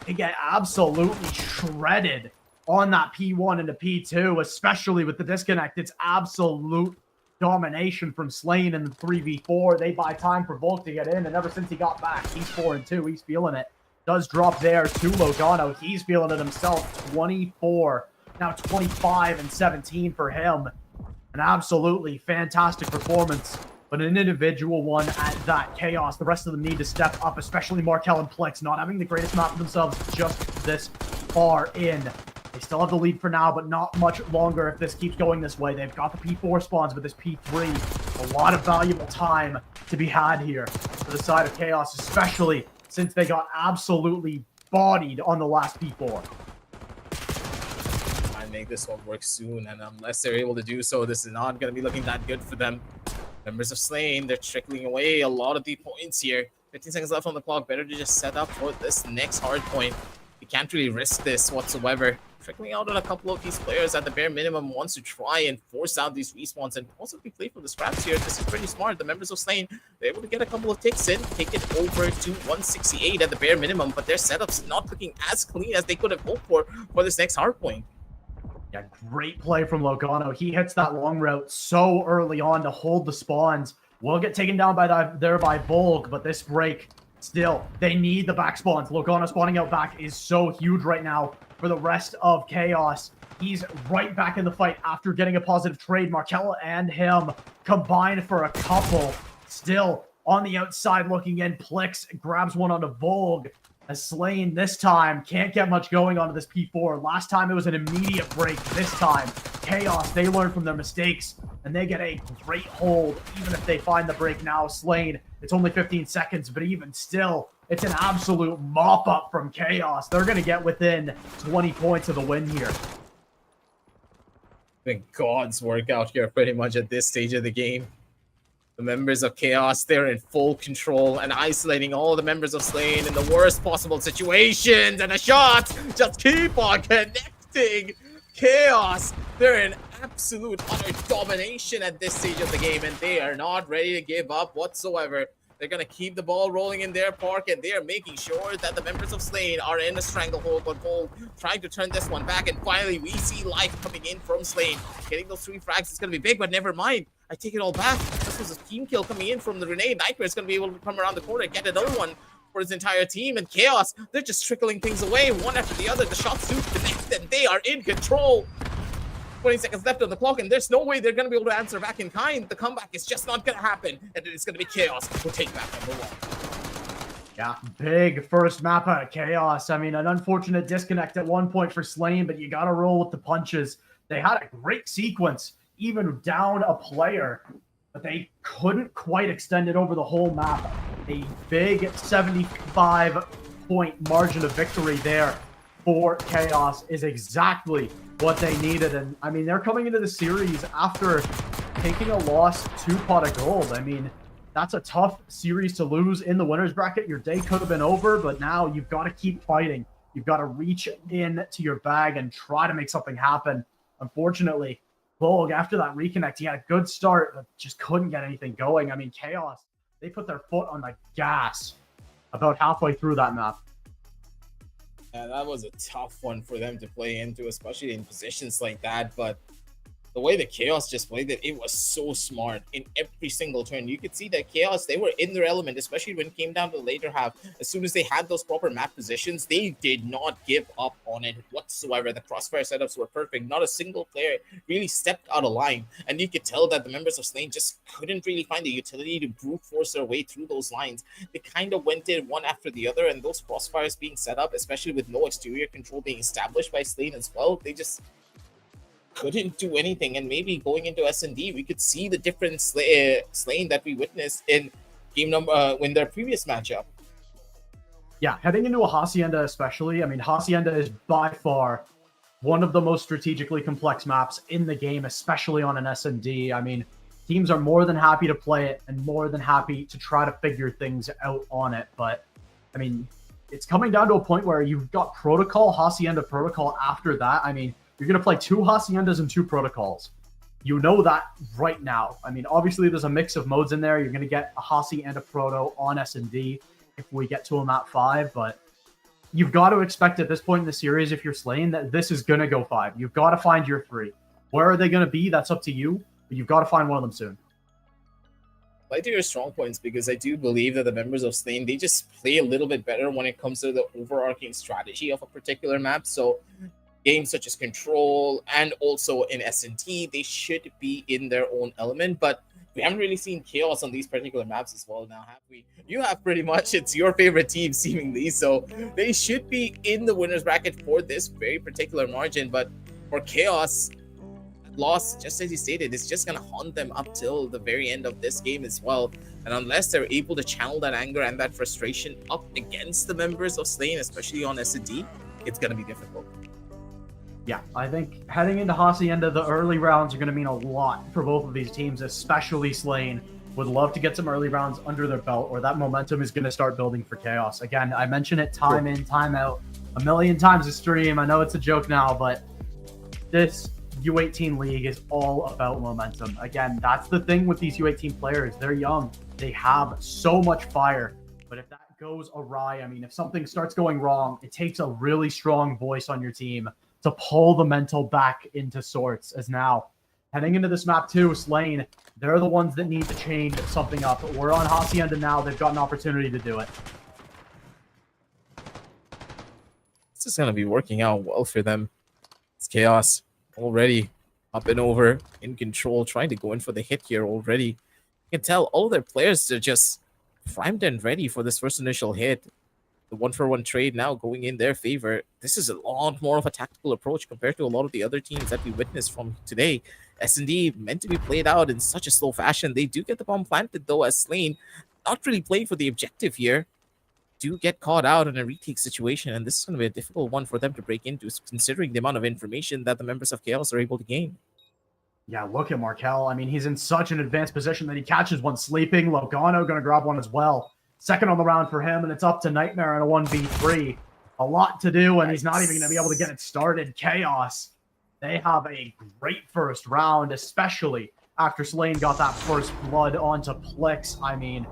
they get absolutely shredded on that P1 into P2, especially with the disconnect. It's absolute domination from Slain in the 3v4. They buy time for Volk to get in, and ever since he got back, he's 4-2. He's feeling it. Does drop there to Logano. He's feeling it himself. 24, now 25 and 17 for him. An absolutely fantastic performance, but an individual one at that. Chaos, the rest of them need to step up, especially Markel and Plex, not having the greatest map for themselves just this far in. They still have the lead for now, but not much longer if this keeps going this way. They've got the P4 spawns with this P3. A lot of valuable time to be had here for the side of Chaos, especially since they got absolutely bodied on the last P4. Try and make this one work soon, and unless they're able to do so, this is not going to be looking that good for them. Members of Slain, they're trickling away a lot of the points here. 15 seconds left on the clock. Better to just set up for this next hard point. You can't really risk this whatsoever. Trickling out on a couple of these players at the bare minimum wants to try and force out these respawns and possibly play for the scraps here. This is pretty smart. The members of Slain, they're able to get a couple of ticks in, take it over to 168 at the bare minimum, but their setup's not looking as clean as they could have hoped for this next hard point. Yeah, great play from Logano. He hits that long route so early on to hold the spawns. Will get taken down by Volk, but this break, still, they need the back spawns. Logano spawning out back is so huge right now for the rest of Chaos. He's right back in the fight after getting a positive trade. Markella and him combined for a couple. Still on the outside looking in. Plex grabs one onto Volk. As Slain this time can't get much going onto this P4. Last time it was an immediate break. This time, Chaos, they learn from their mistakes and they get a great hold. Even if they find the break now, Slain, it's only 15 seconds, but even still, it's an absolute mop-up from Chaos. They're going to get within 20 points of the win here. The God's work out here pretty much at this stage of the game. The members of Chaos, they're in full control and isolating all the members of Slain in the worst possible situations. And the shots just keep on connecting. Chaos, they're in absolute utter domination at this stage of the game, and they are not ready to give up whatsoever. They're going to keep the ball rolling in their park, and they are making sure that the members of Slain are in a stranglehold, but Vol trying to turn this one back, and finally we see life coming in from Slain. Getting those 3 frags is going to be big, but never mind. I take it all back. This was a team kill coming in from the Renee. Nightmare is going to be able to come around the corner and get another one for his entire team, and Chaos, they're just trickling things away one after the other. The shots do connect, and they are in control. 20 seconds left on the clock, and there's no way they're going to be able to answer back in kind. The comeback is just not going to happen, and it is going to be Chaos who take back number 1. Yeah, big first map out of Chaos. I mean, an unfortunate disconnect at one point for Slain, but you got to roll with the punches. They had a great sequence, even down a player, but they couldn't quite extend it over the whole map. A big 75-point margin of victory there for Chaos is exactly what they needed. And I mean, they're coming into the series after taking a loss to Pot of Gold. I mean, that's a tough series to lose in the winner's bracket. Your day could have been over, but now you've got to keep fighting. You've got to reach into your bag and try to make something happen. Unfortunately, Volg, after that reconnect, he had a good start, but just couldn't get anything going. I mean, Chaos, they put their foot on the gas about halfway through that map. Yeah, that was a tough one for them to play into, especially in positions like that. But the way that Chaos just played it, it was so smart in every single turn. You could see that Chaos, they were in their element, especially when it came down to the later half. As soon as they had those proper map positions, they did not give up on it whatsoever. The crossfire setups were perfect. Not a single player really stepped out of line. And you could tell that the members of Slain just couldn't really find the utility to brute force their way through those lines. They kind of went in one after the other, and those crossfires being set up, especially with no exterior control being established by Slain as well, they just couldn't do anything. And maybe going into S&D, we could see the different Slain that we witnessed in game number in their previous matchup. Yeah, heading into a Hacienda especially, I mean, Hacienda is by far one of the most strategically complex maps in the game, especially on an S&D. I mean, teams are more than happy to play it and more than happy to try to figure things out on it. But, I mean, it's coming down to a point where you've got Protocol, Hacienda, Protocol after that. I mean, you're going to play 2 Haciendas and 2 Protocols. You know that right now. I mean, obviously, there's a mix of modes in there. You're going to get a Hacienda Proto on S&D if we get to a map 5, but you've got to expect at this point in the series, if you're Slain, that this is going to go 5. You've got to find your 3. Where are they going to be? That's up to you, but you've got to find one of them soon. I like to your strong points because I do believe that the members of Slain, they just play a little bit better when it comes to the overarching strategy of a particular map. So games such as Control and also in S&T, they should be in their own element, but we haven't really seen Chaos on these particular maps as well now, have we? You have pretty much. It's your favorite team, seemingly, so they should be in the winner's bracket for this very particular margin. But for Chaos, loss, just as you stated, is just going to haunt them up till the very end of this game as well. And unless they're able to channel that anger and that frustration up against the members of Slain, especially on S&D, it's going to be difficult. Yeah, I think heading into Hacienda, the early rounds are going to mean a lot for both of these teams, especially Slain. Would love to get some early rounds under their belt, or that momentum is going to start building for Chaos. Again, I mention it time in, time out, a million times a stream. I know it's a joke now, but this U18 league is all about momentum. Again, that's the thing with these U18 players. They're young. They have so much fire. But if that goes awry, I mean, if something starts going wrong, it takes a really strong voice on your team to pull the mental back into sorts. As now, heading into this map too, Slain, they're the ones that need to change something up. We're on Hacienda now. They've got an opportunity to do it. This is going to be working out well for them. It's Chaos already up and over, in control, trying to go in for the hit here already. You can tell all their players are just primed and ready for this first initial hit. The 1-for-1 trade now going in their favor. This is a lot more of a tactical approach compared to a lot of the other teams that we witnessed from today. S&D meant to be played out in such a slow fashion. They do get the bomb planted, though, as Slain, not really playing for the objective here, do get caught out in a retake situation, and this is going to be a difficult one for them to break into, considering the amount of information that the members of Chaos are able to gain. Yeah, look at Markel. I mean, he's in such an advanced position that he catches one sleeping. Logano going to grab one as well. Second on the round for him, and it's up to Nightmare in a 1v3. A lot to do, and he's not even going to be able to get it started. Chaos, they have a great first round, especially after Slain got that first blood onto Plix. I mean,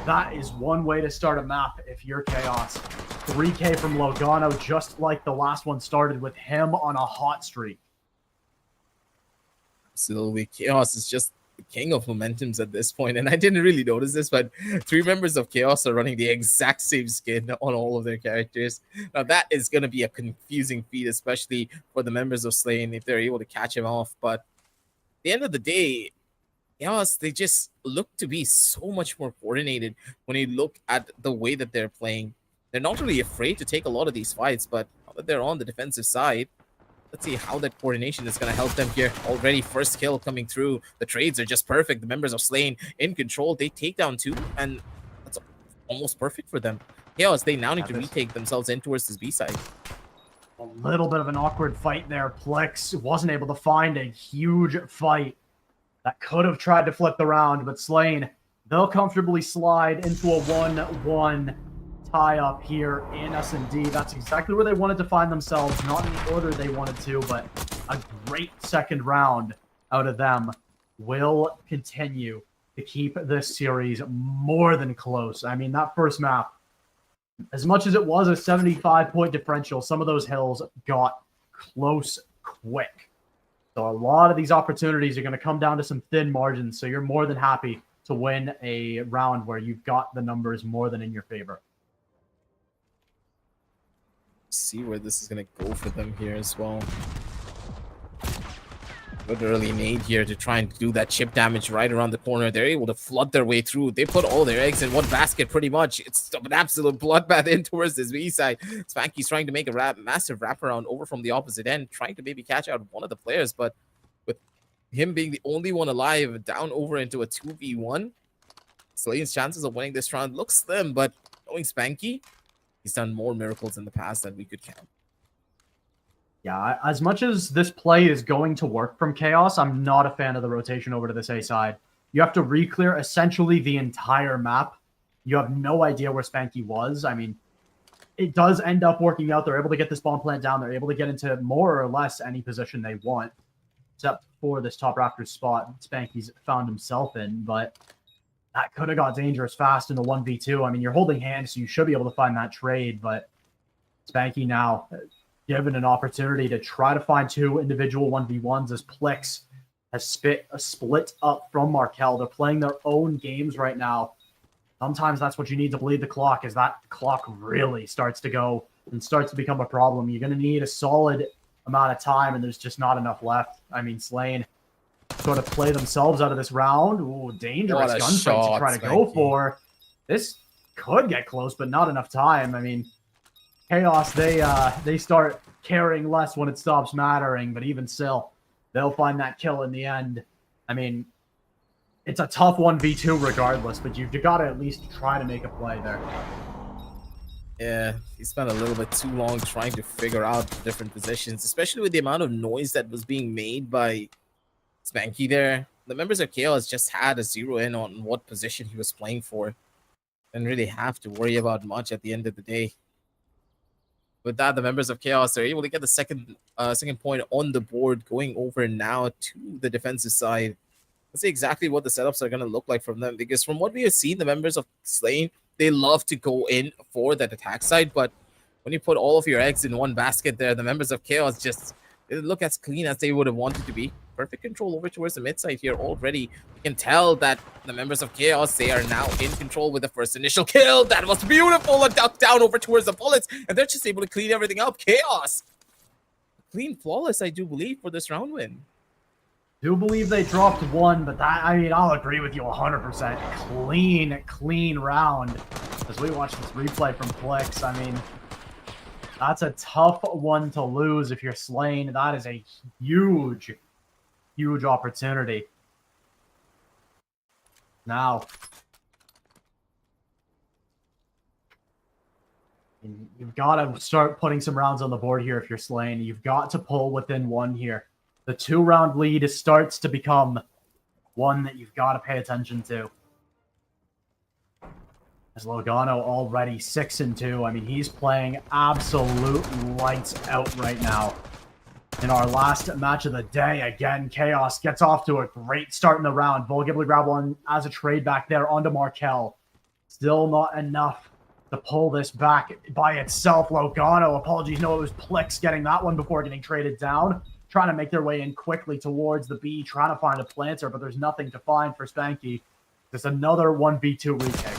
that is one way to start a map if you're Chaos. 3K from Logano, just like the last one started with him on a hot streak. Absolutely. Chaos is just the king of momentums at this point, and I didn't really notice this, but 3 members of Chaos are running the exact same skin on all of their characters. Now that is going to be a confusing feat, especially for the members of Slain if they're able to catch him off. But at the end of the day, Chaos, they just look to be so much more coordinated when you look at the way that they're playing. They're not really afraid to take a lot of these fights, but now that they're on the defensive side, let's see how that coordination is going to help them here. Already first kill coming through. The trades are just perfect. The members of Slain in control. They take down 2, and that's almost perfect for them. Chaos, they now need to retake themselves in towards this B side. A little bit of an awkward fight there. Plex wasn't able to find a huge fight that could have tried to flip the round, but Slain, they'll comfortably slide into a 1-1 tie-up here in S&D. That's exactly where they wanted to find themselves, not in the order they wanted to, but a great second round out of them will continue to keep this series more than close. I mean, that first map, as much as it was a 75-point differential, some of those hills got close quick. So a lot of these opportunities are going to come down to some thin margins, so you're more than happy to win a round where you've got the numbers more than in your favor. See where this is going to go for them here as well. Good early nade here to try and do that chip damage right around the corner. They're able to flood their way through. They put all their eggs in one basket pretty much. It's an absolute bloodbath in towards this B side. Spanky's trying to make a massive wraparound over from the opposite end, trying to maybe catch out one of the players, but with him being the only one alive, down over into a 2v1, Slane's chances of winning this round look slim, but knowing Spanky, he's done more miracles in the past than we could count. Yeah, as much as this play is going to work from Chaos, I'm not a fan of the rotation over to this A side. You have to re-clear essentially the entire map. You have no idea where Spanky was. I mean, it does end up working out. They're able to get this bomb plant down. They're able to get into more or less any position they want, except for this top Raptors spot Spanky's found himself in. But that could have got dangerous fast in the 1v2. I mean, you're holding hands, so you should be able to find that trade, but Spanky now given an opportunity to try to find 2 individual 1v1s as Plex has split up from Markel. They're playing their own games right now. Sometimes that's what you need to bleed the clock, as that clock really starts to go and starts to become a problem. You're going to need a solid amount of time, and there's just not enough left. I mean, Slain sort of play themselves out of this round. Ooh, dangerous gunfight to try to go for. This could get close, but not enough time. I mean, Chaos, they start caring less when it stops mattering, but even still, they'll find that kill in the end. I mean, it's a tough 1v2 regardless, but you've got to at least try to make a play there. Yeah, he spent a little bit too long trying to figure out the different positions, especially with the amount of noise that was being made by Spanky there. The members of Chaos just had a zero in on what position he was playing for. Didn't really have to worry about much at the end of the day. With that, the members of Chaos are able to get the second point on the board, going over now to the defensive side. Let's see exactly what the setups are going to look like from them, because from what we have seen, the members of Slain, they love to go in for that attack side, but when you put all of your eggs in one basket there, the members of Chaos just didn't look as clean as they would have wanted to be. Perfect control over towards the mid side here already. You can tell that the members of Chaos, they are now in control with the first initial kill. That was beautiful. A duck down over towards the bullets, and they're just able to clean everything up. Chaos, clean, flawless, I do believe, for this round win. Do believe they dropped 1, but that, I mean, I'll agree with you 100%. Clean round. As we watch this replay from Plex, I mean, that's a tough one to lose if you're Slain. That is a huge opportunity. Now, you've got to start putting some rounds on the board here if you're Slain. You've got to pull within 1 here. The 2-round lead starts to become one that you've got to pay attention to. As Logano already 6-2. I mean, he's playing absolute lights out right now. In our last match of the day, again, Chaos gets off to a great start in the round. Bull able to grab one as a trade back there onto Markel. Still not enough to pull this back by itself. Logano, apologies, no, it was Plix getting that one before getting traded down. Trying to make their way in quickly towards the B, trying to find a planter, but there's nothing to find for Spanky. There's another 1v2 retake.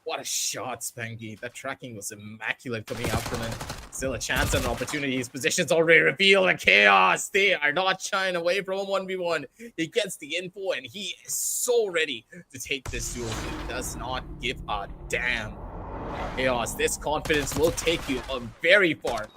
What a shot, Spanky. That tracking was immaculate coming out from him. Still a chance and an opportunity. His position's already revealed. And Chaos, they are not shying away from him 1v1. He gets the info, and he is so ready to take this duel. He does not give a damn. Chaos, this confidence will take you very far.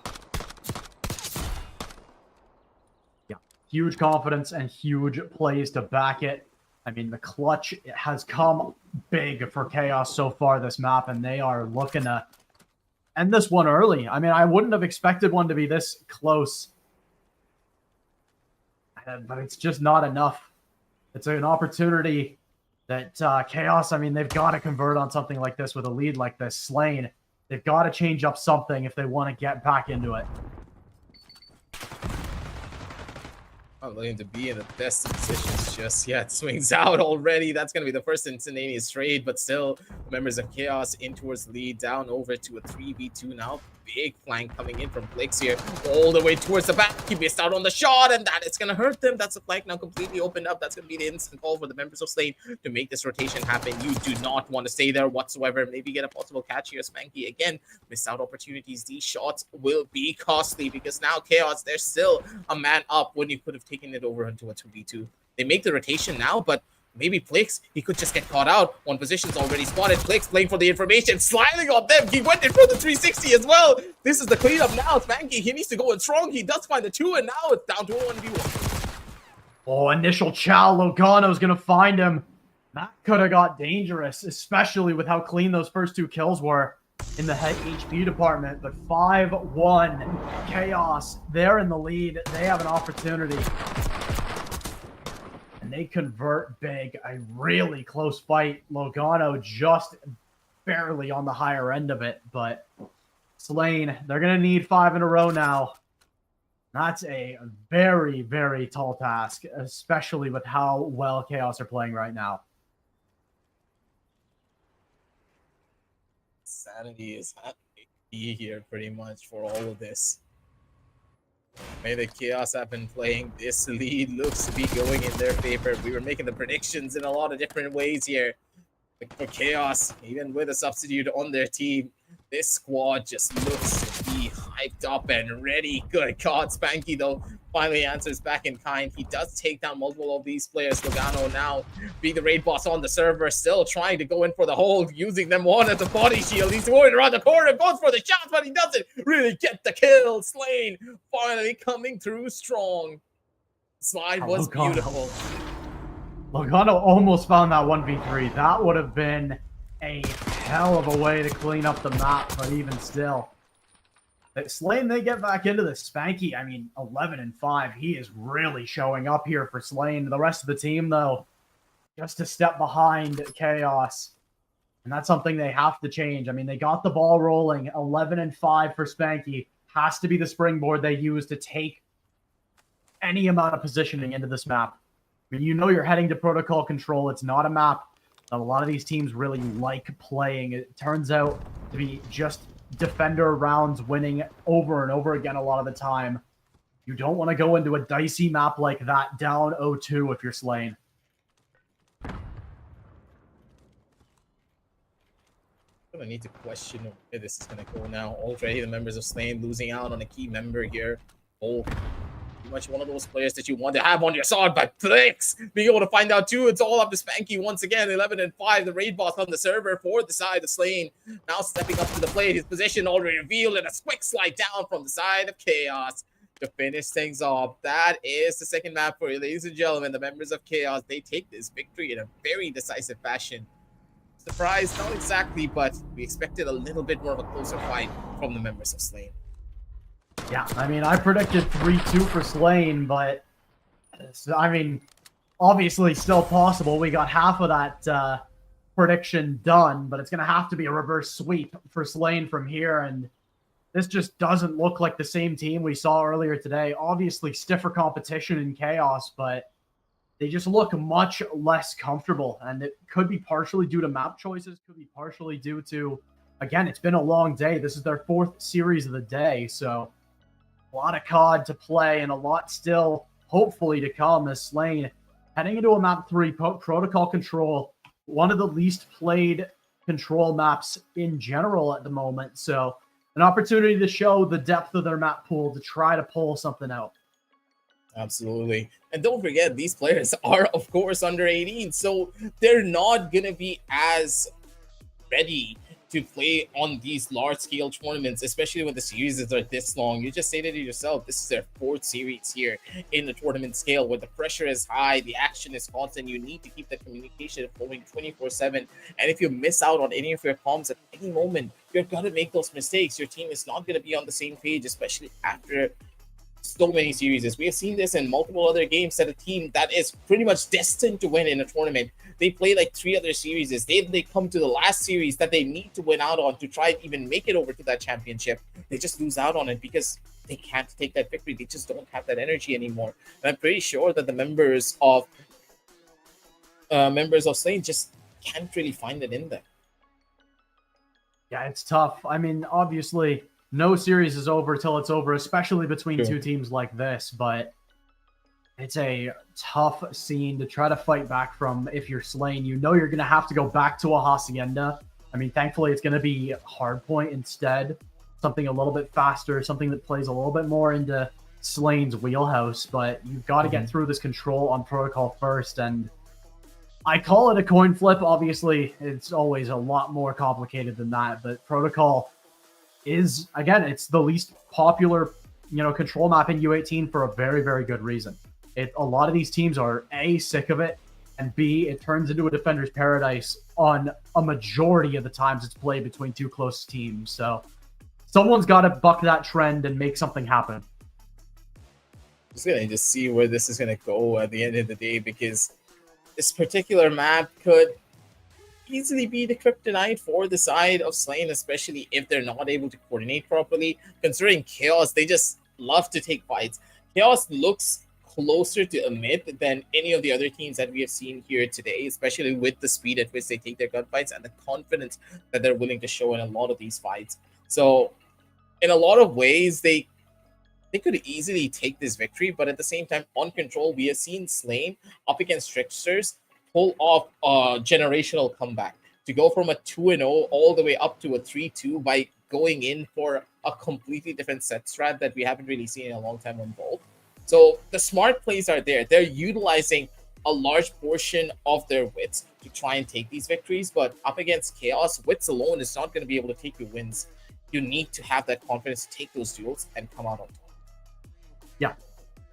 Yeah, huge confidence and huge plays to back it. I mean, the clutch has come big for Chaos so far this map, and they are looking to end this one early. I mean, I wouldn't have expected one to be this close, but it's just not enough. It's an opportunity that Chaos, I mean, they've got to convert on something like this with a lead like this. Slain, they've got to change up something if they want to get back into it. Not looking to be in the best of positions just yet. Swings out already. That's going to be the first instantaneous trade, but still, members of Chaos in towards the lead, down over to a 3v2 now. Big flank coming in from Blix here, all the way towards the back. He missed out on the shot, and that is going to hurt them. That's a flank now completely opened up. That's going to be the instant call for the members of Slain to make this rotation happen. You do not want to stay there whatsoever. Maybe get a possible catch here. Spanky again, missed out opportunities. These shots will be costly because now Chaos, they're still a man up when you could have taken it over into a 2v2. They make the rotation now, but maybe Plix, he could just get caught out. One position's already spotted. Plix playing for the information, sliding on them. He went in for the 360 as well. This is the cleanup now. Spanky, he needs to go in strong. He does find the 2, and now it's down to a 1v1. Oh, initial chow. Logano's going to find him. That could have got dangerous, especially with how clean those first 2 kills were in the HP department. But 5-1 Chaos, they're in the lead. They have an opportunity. And they convert big. A really close fight. Logano just barely on the higher end of it. But Slain, they're going to need 5 in a row now. That's a very, very tall task, especially with how well Chaos are playing right now. Sanity is key here pretty much for all of this. May the Chaos have been playing, this lead looks to be going in their favor. We were making the predictions in a lot of different ways here. But for Chaos, even with a substitute on their team, this squad just looks to be hyped up and ready. Good God, Spanky though finally answers back in kind. He does take down multiple of these players. Logano now being the raid boss on the server, still trying to go in for the hold, using them one as a body shield. He's going around the corner, goes for the shot, but he doesn't really get the kill. Slain finally coming through strong. Slide was beautiful. Logano almost found that 1v3. That would have been a hell of a way to clean up the map, but even still. Slain, they get back into the Spanky. I mean, 11-5. He is really showing up here for Slain. The rest of the team, though, just a step behind Chaos. And that's something they have to change. I mean, they got the ball rolling. 11-5 for Spanky. Has to be the springboard they use to take any amount of positioning into this map. I mean, you know you're heading to protocol control. It's not a map that a lot of these teams really like playing. It turns out to be just defender rounds winning over and over again a lot of the time. You don't want to go into a dicey map like that down 0-2 if you're Slain. I'm gonna need to question where this is gonna go now. Already the members of Slain losing out on a key member here. Oh, pretty much one of those players that you want to have on your side, but Flix being able to find out too. It's all up to Spanky once again. 11-5, the raid boss on the server for the side of Slain. Now stepping up to the plate, his position already revealed, and a quick slide down from the side of Chaos to finish things off. That is the second map for you, ladies and gentlemen. The members of Chaos, they take this victory in a very decisive fashion. Surprised, not exactly, but we expected a little bit more of a closer fight from the members of Slain. Yeah, I mean, I predicted 3-2 for Slain, but I mean, obviously still possible. We got half of that prediction done, but it's going to have to be a reverse sweep for Slain from here, and this just doesn't look like the same team we saw earlier today. Obviously, stiffer competition in Chaos, but they just look much less comfortable. And it could be partially due to map choices, could be partially due to, again, it's been a long day. This is their 4th series of the day. So a lot of COD to play and a lot still hopefully to come as Slain heading into a map 3, Protocol Control, one of the least played control maps in general at the moment. So an opportunity to show the depth of their map pool to try to pull something out. Absolutely. And don't forget, these players are, of course, under 18, so they're not going to be as ready to play on these large-scale tournaments, especially when the series are this long. You just stated it yourself. This is their 4th series here in the tournament scale, where the pressure is high, the action is constant. You need to keep the communication flowing 24/7. And if you miss out on any of your comms at any moment, you're going to make those mistakes. Your team is not going to be on the same page, especially after so many series. We have seen this in multiple other games that a team that is pretty much destined to win in a tournament, they play like 3 other series. They come to the last series that they need to win out on to try and even make it over to that championship. They just lose out on it because they can't take that victory. They just don't have that energy anymore. And I'm pretty sure that the members of Slain just can't really find it in them. Yeah, it's tough. I mean, obviously, no series is over till it's over, especially between Sure. two teams like this, but it's a tough scene to try to fight back from if you're Slain. You know you're going to have to go back to a Hacienda. I mean, thankfully, it's going to be Hardpoint instead. Something a little bit faster, something that plays a little bit more into Slain's wheelhouse, but you've got to get through this control on Protocol first, and I call it a coin flip. Obviously, it's always a lot more complicated than that, but Protocol is, again, it's the least popular, control map in U18 for a very, very good reason. A lot of these teams are A, sick of it, and B, it turns into a defender's paradise on a majority of the times it's played between 2 close teams. So someone's got to buck that trend and make something happen. Just gonna just see where this is gonna go at the end of the day, because this particular map could easily be the kryptonite for the side of Slain, especially if they're not able to coordinate properly. Considering Chaos, they just love to take fights. Chaos looks closer to a myth than any of the other teams that we have seen here today, especially with the speed at which they take their gunfights and the confidence that they're willing to show in a lot of these fights. So in a lot of ways, they could easily take this victory, but at the same time, on control, we have seen Slain up against Tricksters pull off a generational comeback to go from a 2-0 all the way up to a 3-2 by going in for a completely different set strat that we haven't really seen in a long time on Bolt. So the smart plays are there. They're utilizing a large portion of their wits to try and take these victories, but up against Chaos, wits alone is not going to be able to take you wins. You need to have that confidence to take those duels and come out on top. Yeah.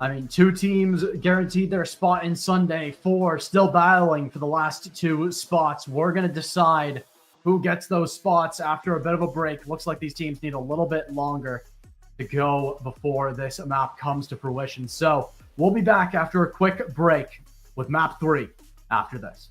I mean, 2 teams guaranteed their spot in Sunday, 4 still battling for the last 2 spots. We're going to decide who gets those spots after a bit of a break. Looks like these teams need a little bit longer to go before this map comes to fruition. So we'll be back after a quick break with map 3 after this.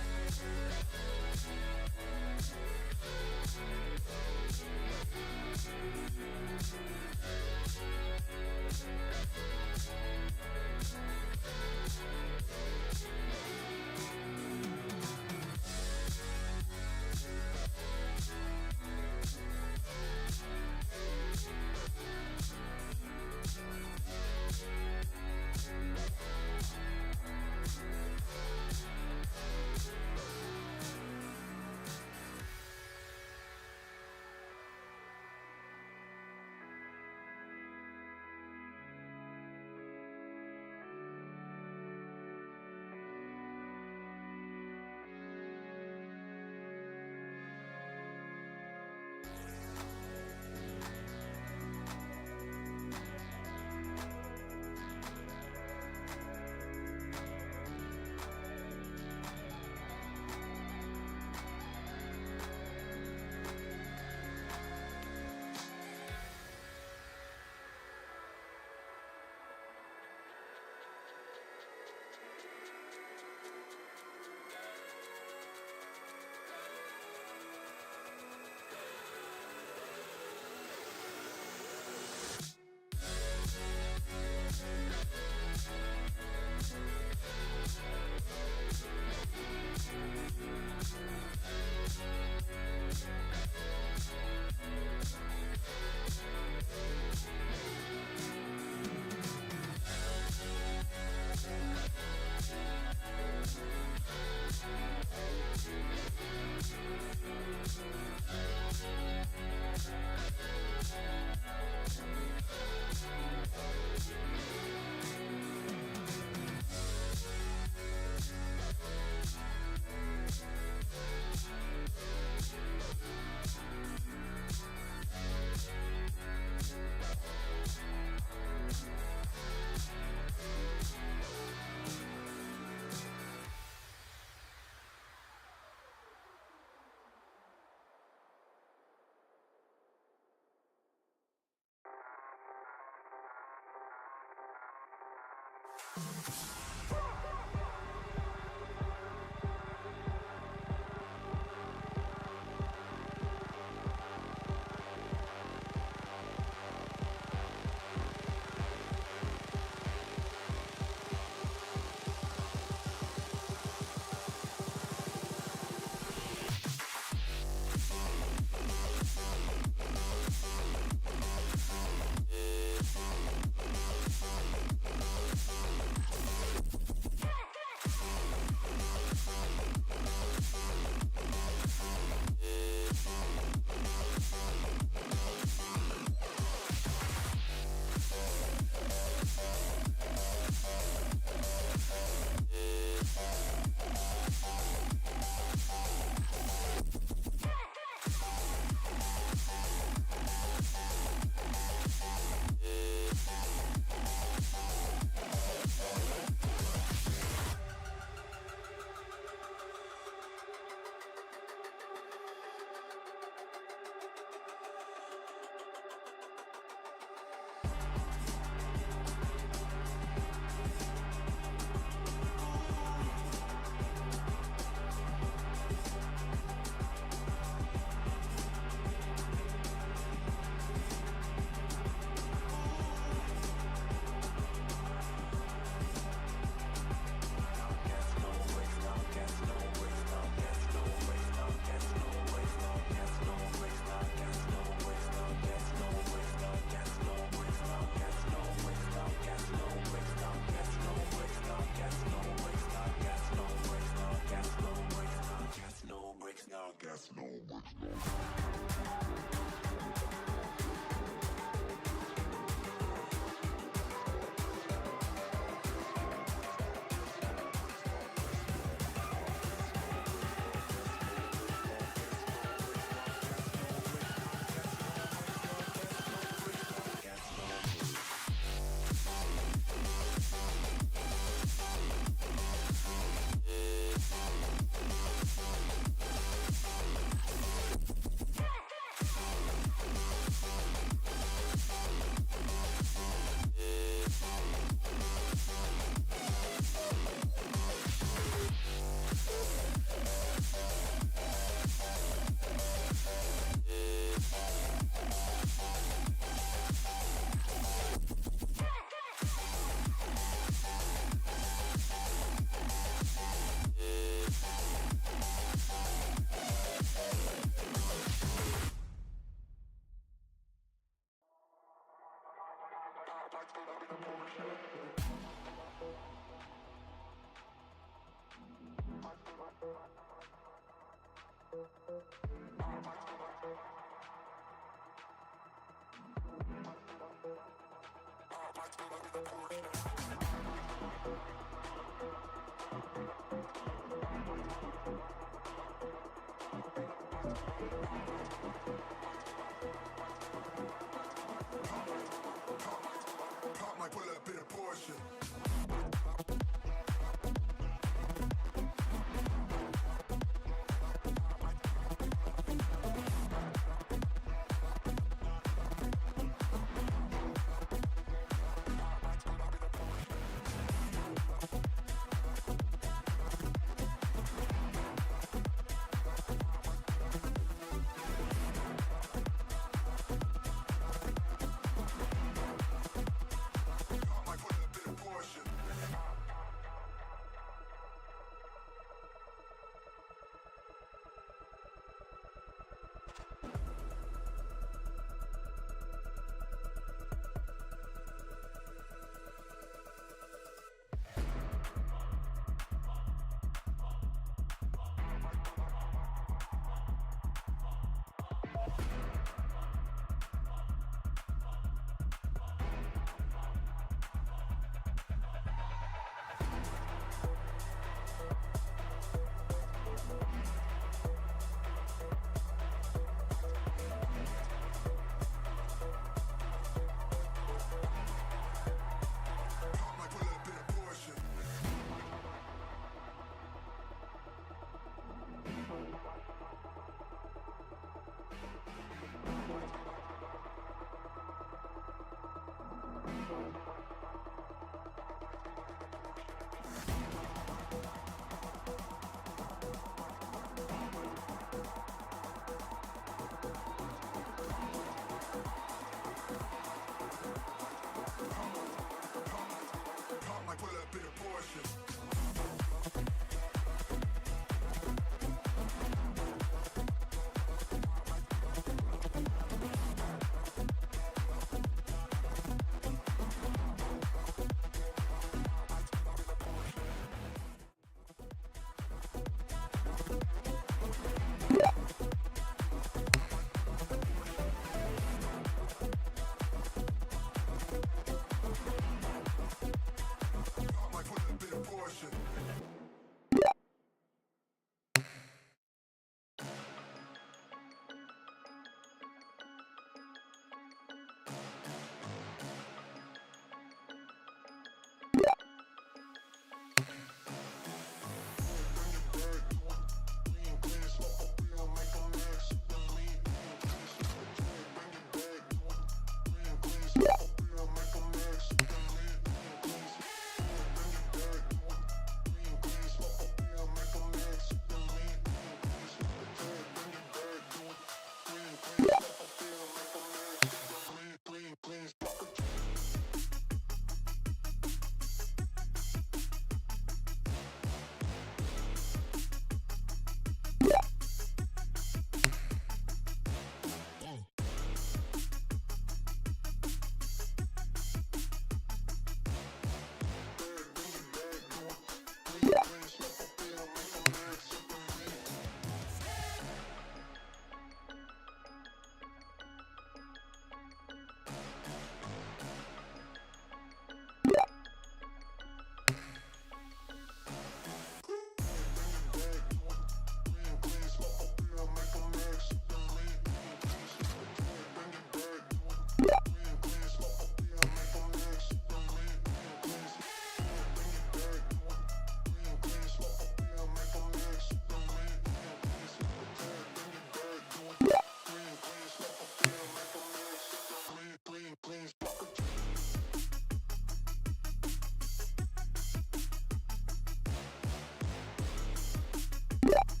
Bye.